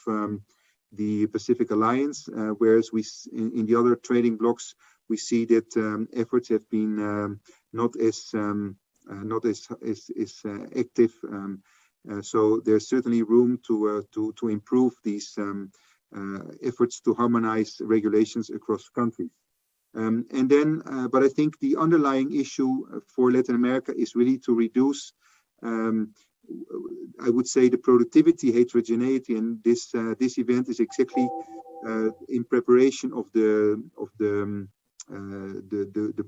the Pacific Alliance, whereas in the other trading blocks, we see that efforts have been not as active. So there's certainly room to improve these efforts to harmonize regulations across countries. But I think the underlying issue for Latin America is really to reduce, I would say, the productivity heterogeneity, and this event is exactly in preparation of the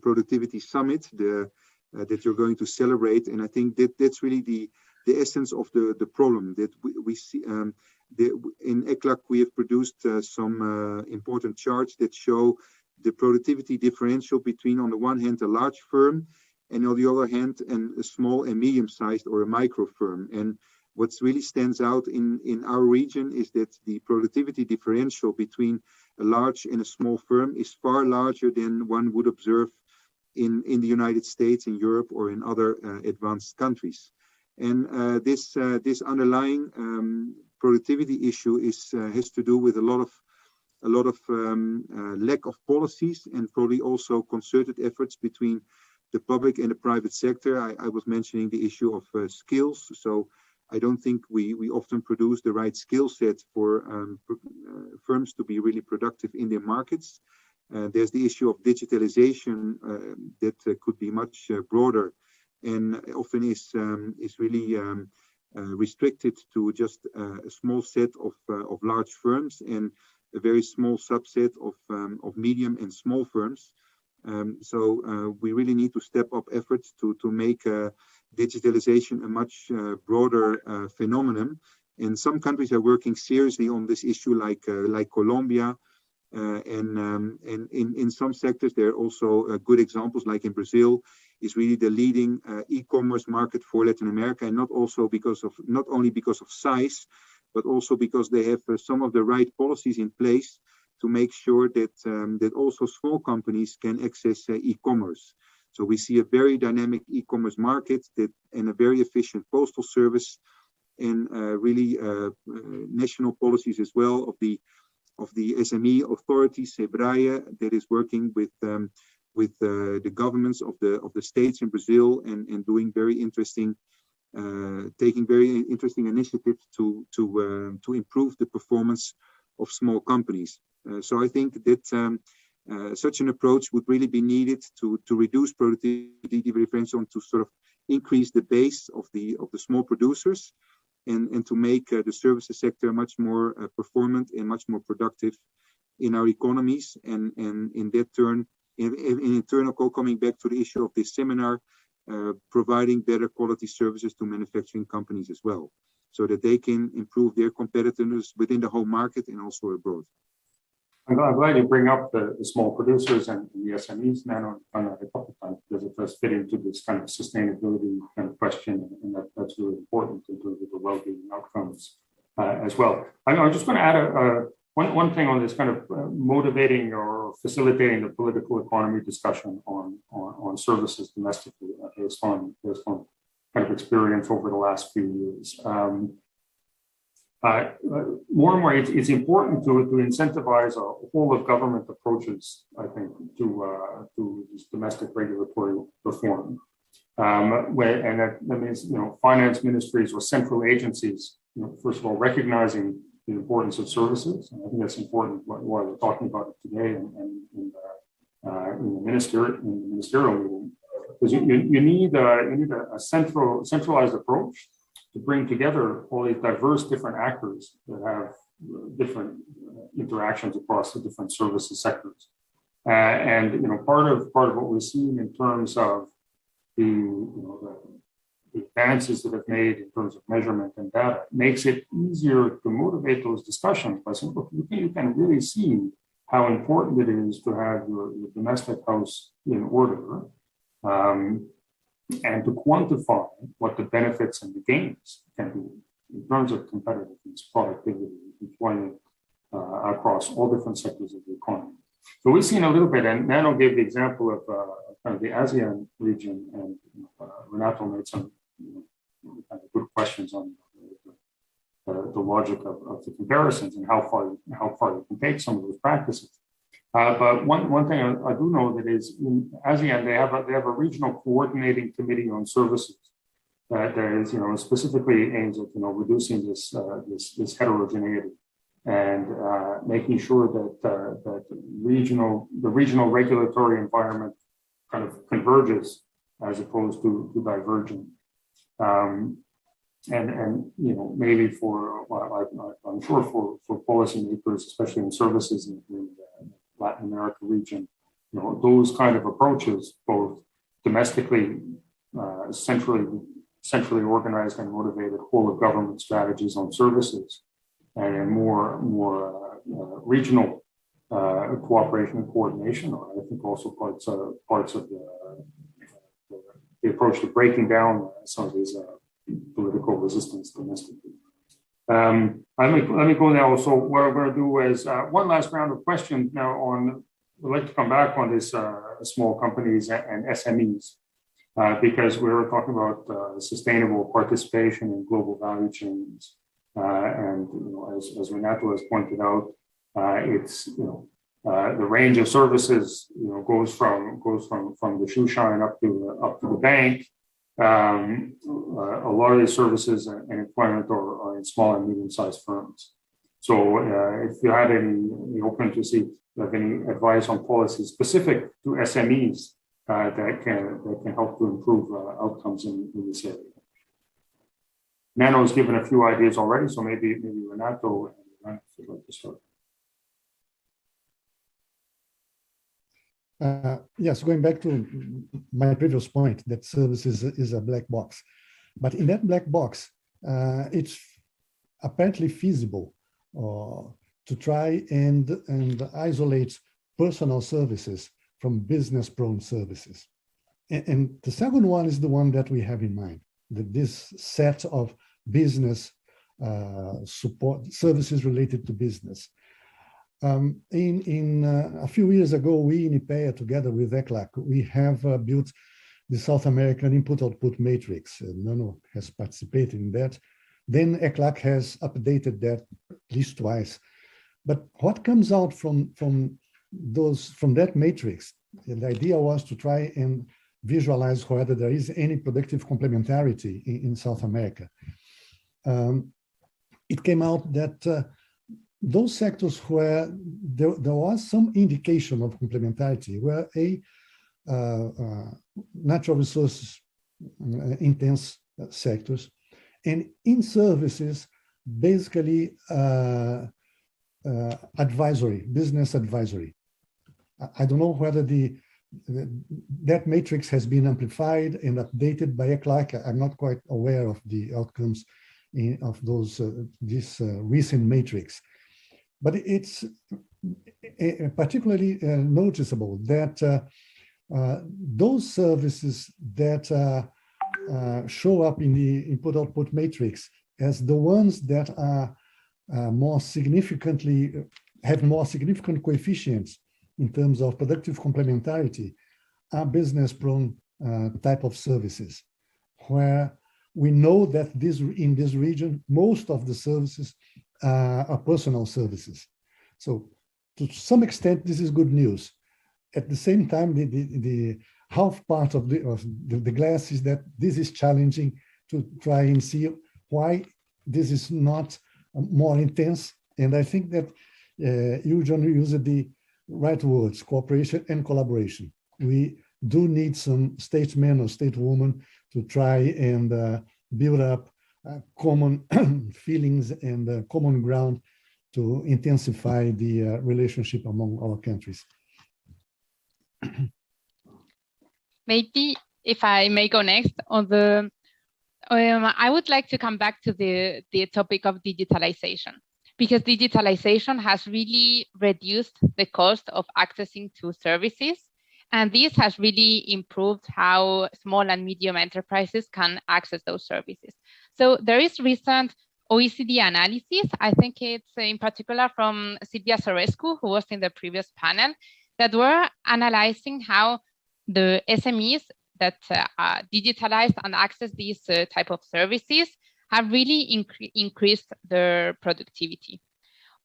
productivity summit that you're going to celebrate. And I think that's really the essence of the problem that we see. In ECLAC, we have produced some important charts that show the productivity differential between, on the one hand, a large firm, and on the other hand, a small and medium-sized or a micro firm. And what really stands out in our region is that the productivity differential between a large and a small firm is far larger than one would observe in the United States, in Europe, or in other advanced countries. And this underlying productivity issue has to do with a lot of lack of policies, and probably also concerted efforts between the public and the private sector. I was mentioning the issue of skills. So I don't think we often produce the right skill set for firms to be really productive in their markets. There's the issue of digitalization that could be much broader, and often is really restricted to just a small set of large firms and a very small subset of medium and small firms. So we really need to step up efforts to make digitalization a much broader phenomenon. And some countries are working seriously on this issue, like Colombia. And in some sectors, there are also good examples, like in Brazil, is really the leading e-commerce market for Latin America, and not only because of size, but also because they have some of the right policies in place to make sure that also small companies can access e-commerce. So we see a very dynamic e-commerce market and a very efficient postal service, and really national policies as well of the SME authority, SEBRAE, that is working with the governments of the states in Brazil and doing very interesting, taking very interesting initiatives to improve the performance of small companies. So I think that such an approach would really be needed to reduce productivity differential and to sort of increase the base of the small producers, and to make the services sector much more performant and much more productive in our economies. And in that turn, in turn, coming back to the issue of this seminar, providing better quality services to manufacturing companies as well, so that they can improve their competitiveness within the home market and also abroad. I'm glad you bring up the small producers and the SMEs, Nano, on that a couple of times, because it does fit into this kind of sustainability kind of question, and that's really important in terms of the well-being outcomes as well. I'm just going to add one thing on this kind of motivating or facilitating the political economy discussion on services domestically based on kind of experience over the last few years. More and more, it's important to incentivize a whole of government approaches, I think, to this domestic regulatory reform. And that means, finance ministries or central agencies, first of all, recognizing the importance of services. And I think that's important why we're talking about it today and in the ministerial meeting, because you need a centralized approach to bring together all these diverse different actors that have different interactions across the different services sectors. And part of what we're seeing in terms of the advances that have made in terms of measurement and data makes it easier to motivate those discussions by saying, look, you can really see how important it is to have your domestic house in order. And to quantify what the benefits and the gains can be in terms of competitiveness, productivity, employment across all different sectors of the economy. So we've seen a little bit, and Nano gave the example of kind of the ASEAN region, and Renato made some kind of good questions on the logic of the comparisons and how far you can take some of those practices. But one thing I do know that is in ASEAN they have a regional coordinating committee on services that is specifically aims at reducing this heterogeneity and making sure that the regional regulatory environment kind of converges as opposed to diverging. And maybe I'm sure for policymakers, especially in services in the Latin America region, those kind of approaches, both domestically, centrally organized and motivated whole of government strategies on services, and more regional cooperation and coordination, or I think also parts of the approach to breaking down some of these political resistance domestically. Let me go now. So what we're going to do is one last round of questions now we'd like to come back on this small companies and SMEs, because we were talking about sustainable participation in global value chains. And as Renato has pointed out, it's the range of services goes from the shoe shine up to the bank. A lot of these services and employment are in small and medium-sized firms. So if you had any open to see any advice on policies specific to SMEs that can help to improve outcomes in this area. Nano's given a few ideas already, so maybe Renato and Renato would like to start. Yes, going back to my previous point that services is a black box, but in that black box, it's apparently feasible to try and isolate personal services from business-prone services. And the second one is the one that we have in mind, that this set of business support services related to business. A few years ago, we in IPEA, together with ECLAC, we have built the South American input-output matrix. Nano has participated in that. Then ECLAC has updated that at least twice. But what comes out from that matrix, the idea was to try and visualize whether there is any productive complementarity in South America. It came out that those sectors where there was some indication of complementarity were natural resources intense sectors, and in services, basically advisory, business advisory. I don't know whether that matrix has been amplified and updated by ECLAC. I'm not quite aware of the outcomes of this recent matrix. But it's particularly noticeable that those services that show up in the input-output matrix as the ones that are have more significant coefficients in terms of productive complementarity are business-prone type of services, where we know that in this region, most of the services are personal services. So to some extent, this is good news. At the same time, the half part of the glass is that this is challenging to try and see why this is not more intense. And I think that you, John, used the right words, cooperation and collaboration. We do need some statesmen or stateswomen to try and build up common feelings and common ground to intensify the relationship among our countries. Maybe if I may go next on the, I would like to come back to the topic of digitalization, because digitalization has really reduced the cost of accessing to services. And this has really improved how small and medium enterprises can access those services. So there is recent OECD analysis, I think it's in particular from Silvia Sorescu, who was in the previous panel, that were analyzing how the SMEs that digitalized and access these type of services have really increased their productivity.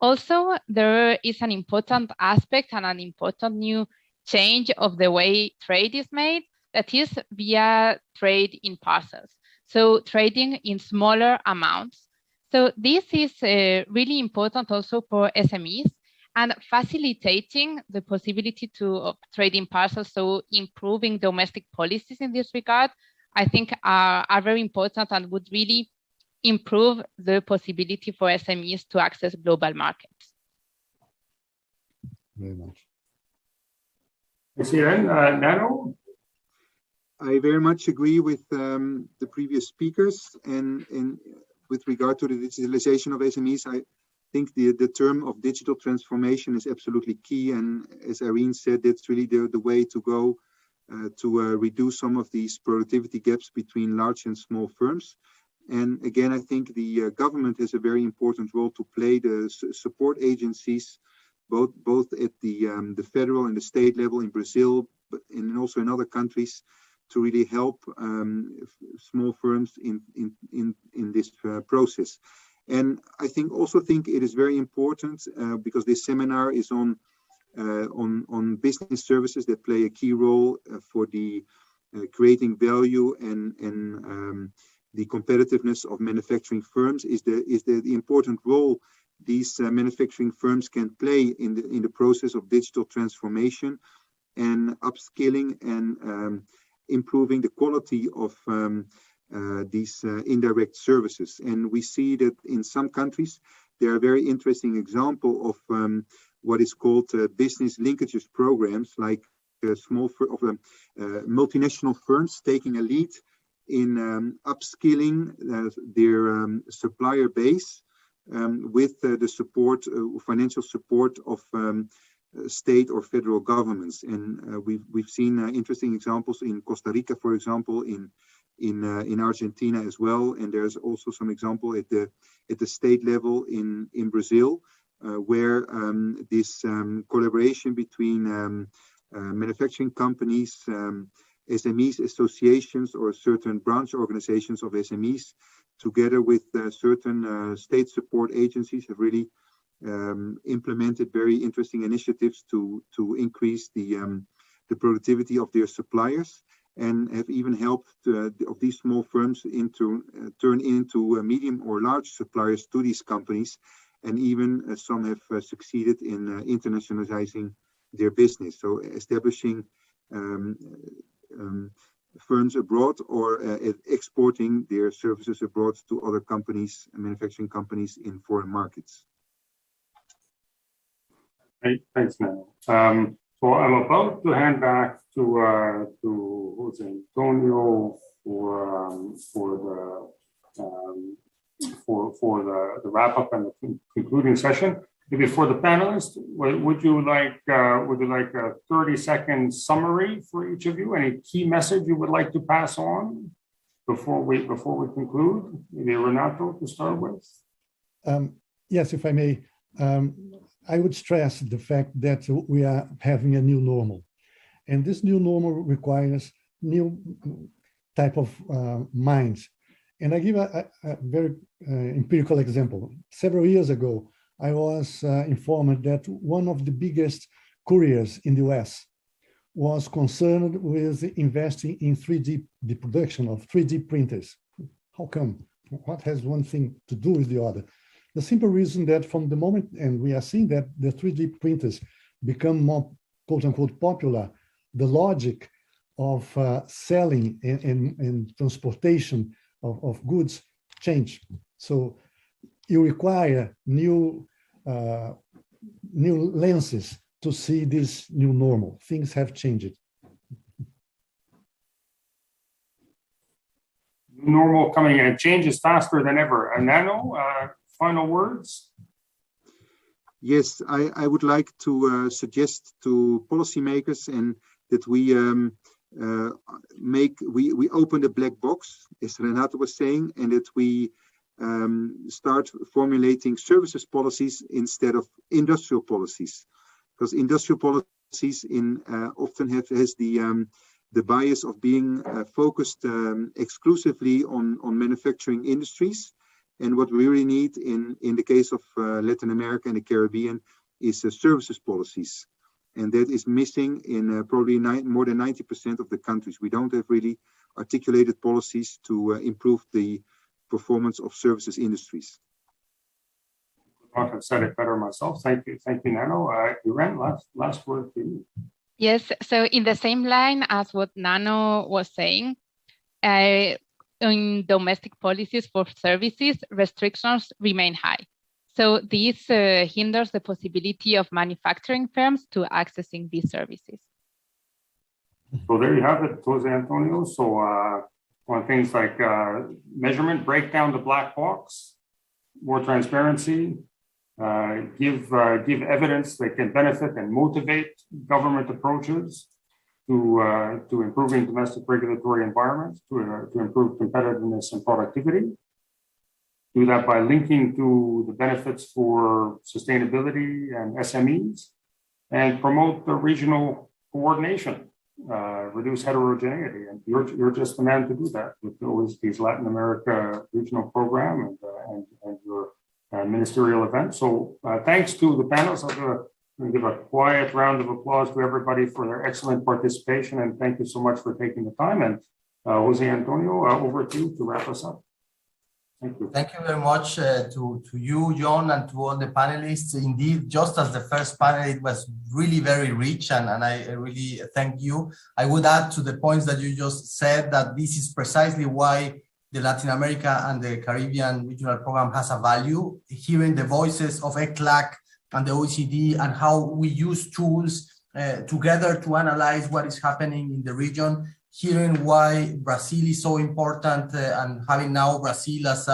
Also, there is an important aspect and an important new change of the way trade is made, that is via trade in parcels. So trading in smaller amounts. So this is really important also for SMEs and facilitating the possibility of trade in parcels. So improving domestic policies in this regard, I think are very important and would really improve the possibility for SMEs to access global markets. Very much. Nano? I very much agree with the previous speakers, and with regard to the digitalization of SMEs, I think the term of digital transformation is absolutely key, and as Irene said, that's really the way to go to reduce some of these productivity gaps between large and small firms. And again, I think the government has a very important role to play. The support agencies, both at the federal and the state level in Brazil, and also in other countries, to really help small firms in this process. And I also think it is very important because this seminar is on business services that play a key role for the creating value and the competitiveness of manufacturing firms, is the important role these manufacturing firms can play in the process of digital transformation and upskilling and improving the quality of these indirect services. And we see that in some countries, there are very interesting example of what is called business linkages programs, like multinational firms taking a lead in upskilling their supplier base with the support, financial support of state or federal governments. And we've seen interesting examples in Costa Rica, for example, in Argentina as well. And there's also some example at the state level in Brazil, where this collaboration between manufacturing companies, SMEs associations, or certain branch organizations of SMEs, together with certain state support agencies, have really implemented very interesting initiatives to increase the productivity of their suppliers, and have even helped of these small firms turn into medium or large suppliers to these companies, and even some have succeeded in internationalizing their business, so establishing firms abroad, or exporting their services abroad to other companies, manufacturing companies in foreign markets. Great, thanks, Nano. So I'm about to hand back to Jose Antonio for the wrap up and the concluding session. Maybe for the panelists, would you like a 30-second summary for each of you? Any key message you would like to pass on before we conclude? Maybe Renato to start with. Yes, if I may. I would stress the fact that we are having a new normal, and this new normal requires new type of minds. And I give a very empirical example. Several years ago, I was informed that one of the biggest couriers in the US was concerned with investing in the production of 3D printers. How come? What has one thing to do with the other? The simple reason that from the moment, and we are seeing that the 3D printers become more, quote unquote, popular, the logic of selling and transportation of goods change. So you require new lenses to see this new normal. Things have changed. Normal coming in, changes faster than ever. And Nano, final words? Yes, I would like to suggest to policymakers and that we open the black box, as Renato was saying, and that we start formulating services policies instead of industrial policies, because industrial policies often has the bias of being focused exclusively on manufacturing industries. And what we really need in the case of Latin America and the Caribbean is services policies. And that is missing in probably more than 90% of the countries. We don't have really articulated policies to improve the performance of services industries. I have said it better myself. Thank you, Nano. Irene, last word to you. Yes, so in the same line as what Nano was saying, in domestic policies for services, restrictions remain high. So this hinders the possibility of manufacturing firms to accessing these services. So there you have it, Jose Antonio. So on things like measurement, break down the black box, more transparency, give evidence that can benefit and motivate government approaches to improving domestic regulatory environments, to improve competitiveness and productivity. Do that by linking to the benefits for sustainability and SMEs, and promote the regional coordination, reduce heterogeneity. And you're just the man to do that with the OECD's Latin America regional program and your ministerial event. So thanks to the panelists. I'm going to give a quiet round of applause to everybody for their excellent participation, and thank you so much for taking the time. And Jose Antonio, over to you to wrap us up. Thank you. Thank you very much to you, John, and to all the panelists. Indeed, just as the first panel, it was really very rich, and I really thank you. I would add to the points that you just said that this is precisely why the Latin America and the Caribbean Regional Program has a value. Hearing the voices of ECLAC and the OECD and how we use tools together to analyze what is happening in the region, hearing why Brazil is so important and having now Brazil as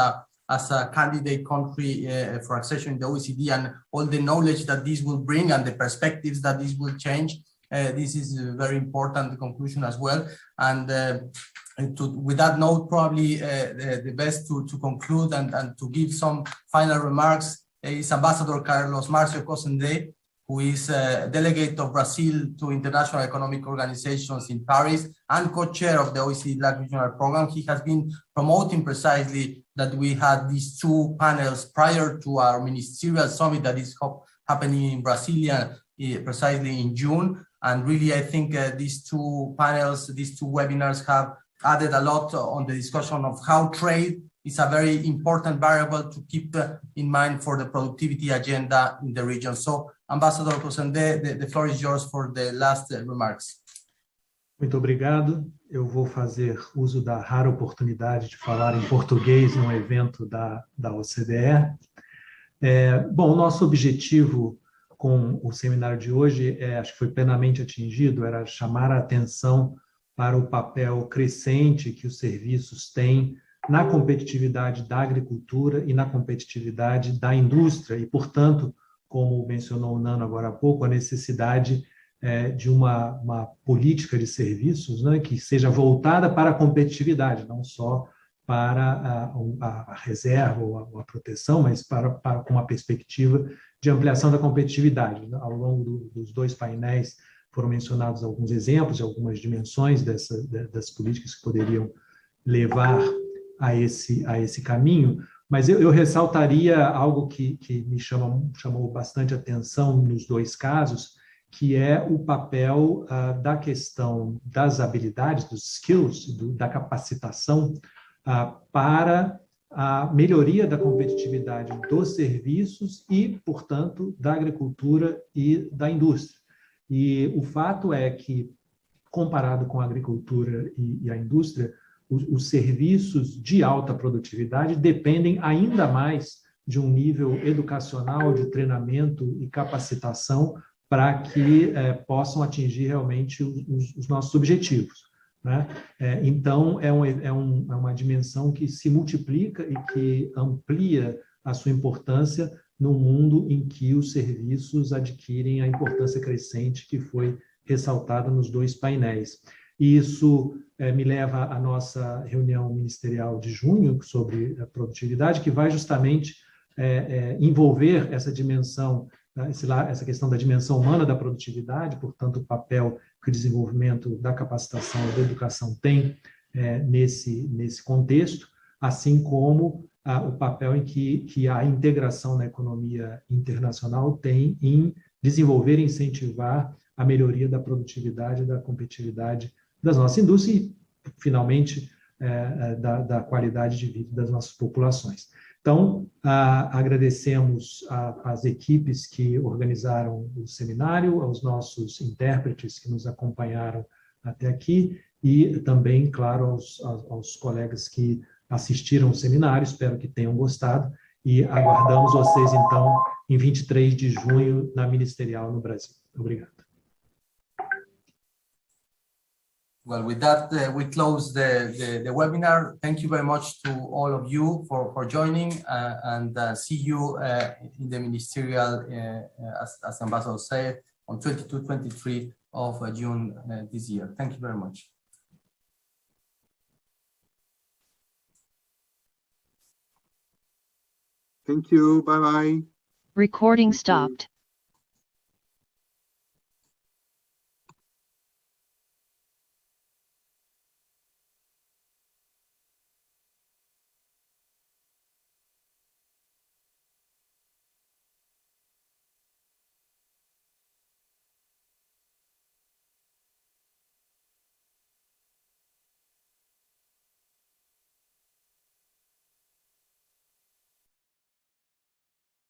a candidate country for accession in the OECD and all the knowledge that this will bring and the perspectives that this will change. This is a very important conclusion as well. And with that note, probably the best to conclude and to give some final remarks is Ambassador Carlos Marcio Cosende, who is delegate of Brazil to international economic organizations in Paris and co-chair of the OECD Black Regional Program. He has been promoting precisely that we had these two panels prior to our ministerial summit that is happening in Brasilia precisely in June. And really, I think these two panels, these two webinars have added a lot on the discussion of how trade is a very important variable to keep in mind for the productivity agenda in the region. So, Ambassador Cosende, the floor is yours for the last remarks. Muito obrigado. Eu vou fazer uso da rara oportunidade de falar em português num evento da OCDE. Bom, o nosso objetivo com o seminário de hoje, acho que foi plenamente atingido, era chamar a atenção para o papel crescente que os serviços têm na competitividade da agricultura e na competitividade da indústria e, portanto, como mencionou o Nano agora há pouco, a necessidade de uma política de serviços, né, que seja voltada para a competitividade, não só para a reserva ou a proteção, mas com uma perspectiva de ampliação da competitividade. Ao longo dos dois painéis foram mencionados alguns exemplos, algumas dimensões das políticas que poderiam levar a esse caminho, mas eu ressaltaria algo que me chamou bastante atenção nos dois casos, que é o papel da questão das habilidades, dos skills, da capacitação para a melhoria da competitividade dos serviços e, portanto, da agricultura e da indústria. E o fato é que, comparado com a agricultura e a indústria, os serviços de alta produtividade dependem ainda mais de um nível educacional, de treinamento e capacitação para que possam atingir realmente os nossos objetivos, né? Então, é uma dimensão que se multiplica e que amplia a sua importância no mundo em que os serviços adquirem a importância crescente que foi ressaltada nos dois painéis. E isso me leva à nossa reunião ministerial de junho sobre a produtividade, que vai justamente envolver essa dimensão, essa questão da dimensão humana da produtividade, portanto, o papel que o desenvolvimento da capacitação e da educação tem nesse contexto, assim como o papel em que a integração na economia internacional tem em desenvolver e incentivar a melhoria da produtividade e da competitividade das nossas indústrias e, finalmente, da qualidade de vida das nossas populações. Então, agradecemos às equipes que organizaram o seminário, aos nossos intérpretes que nos acompanharam até aqui e também, claro, aos colegas que assistiram ao seminário. Espero que tenham gostado e aguardamos vocês, então, em 23 de junho, na Ministerial, no Brasil. Obrigado. Well, with that, we close the webinar. Thank you very much to all of you for joining and see you in the Ministerial, as Ambassador said, on 22-23 of June this year. Thank you very much. Thank you. Bye-bye. Recording stopped.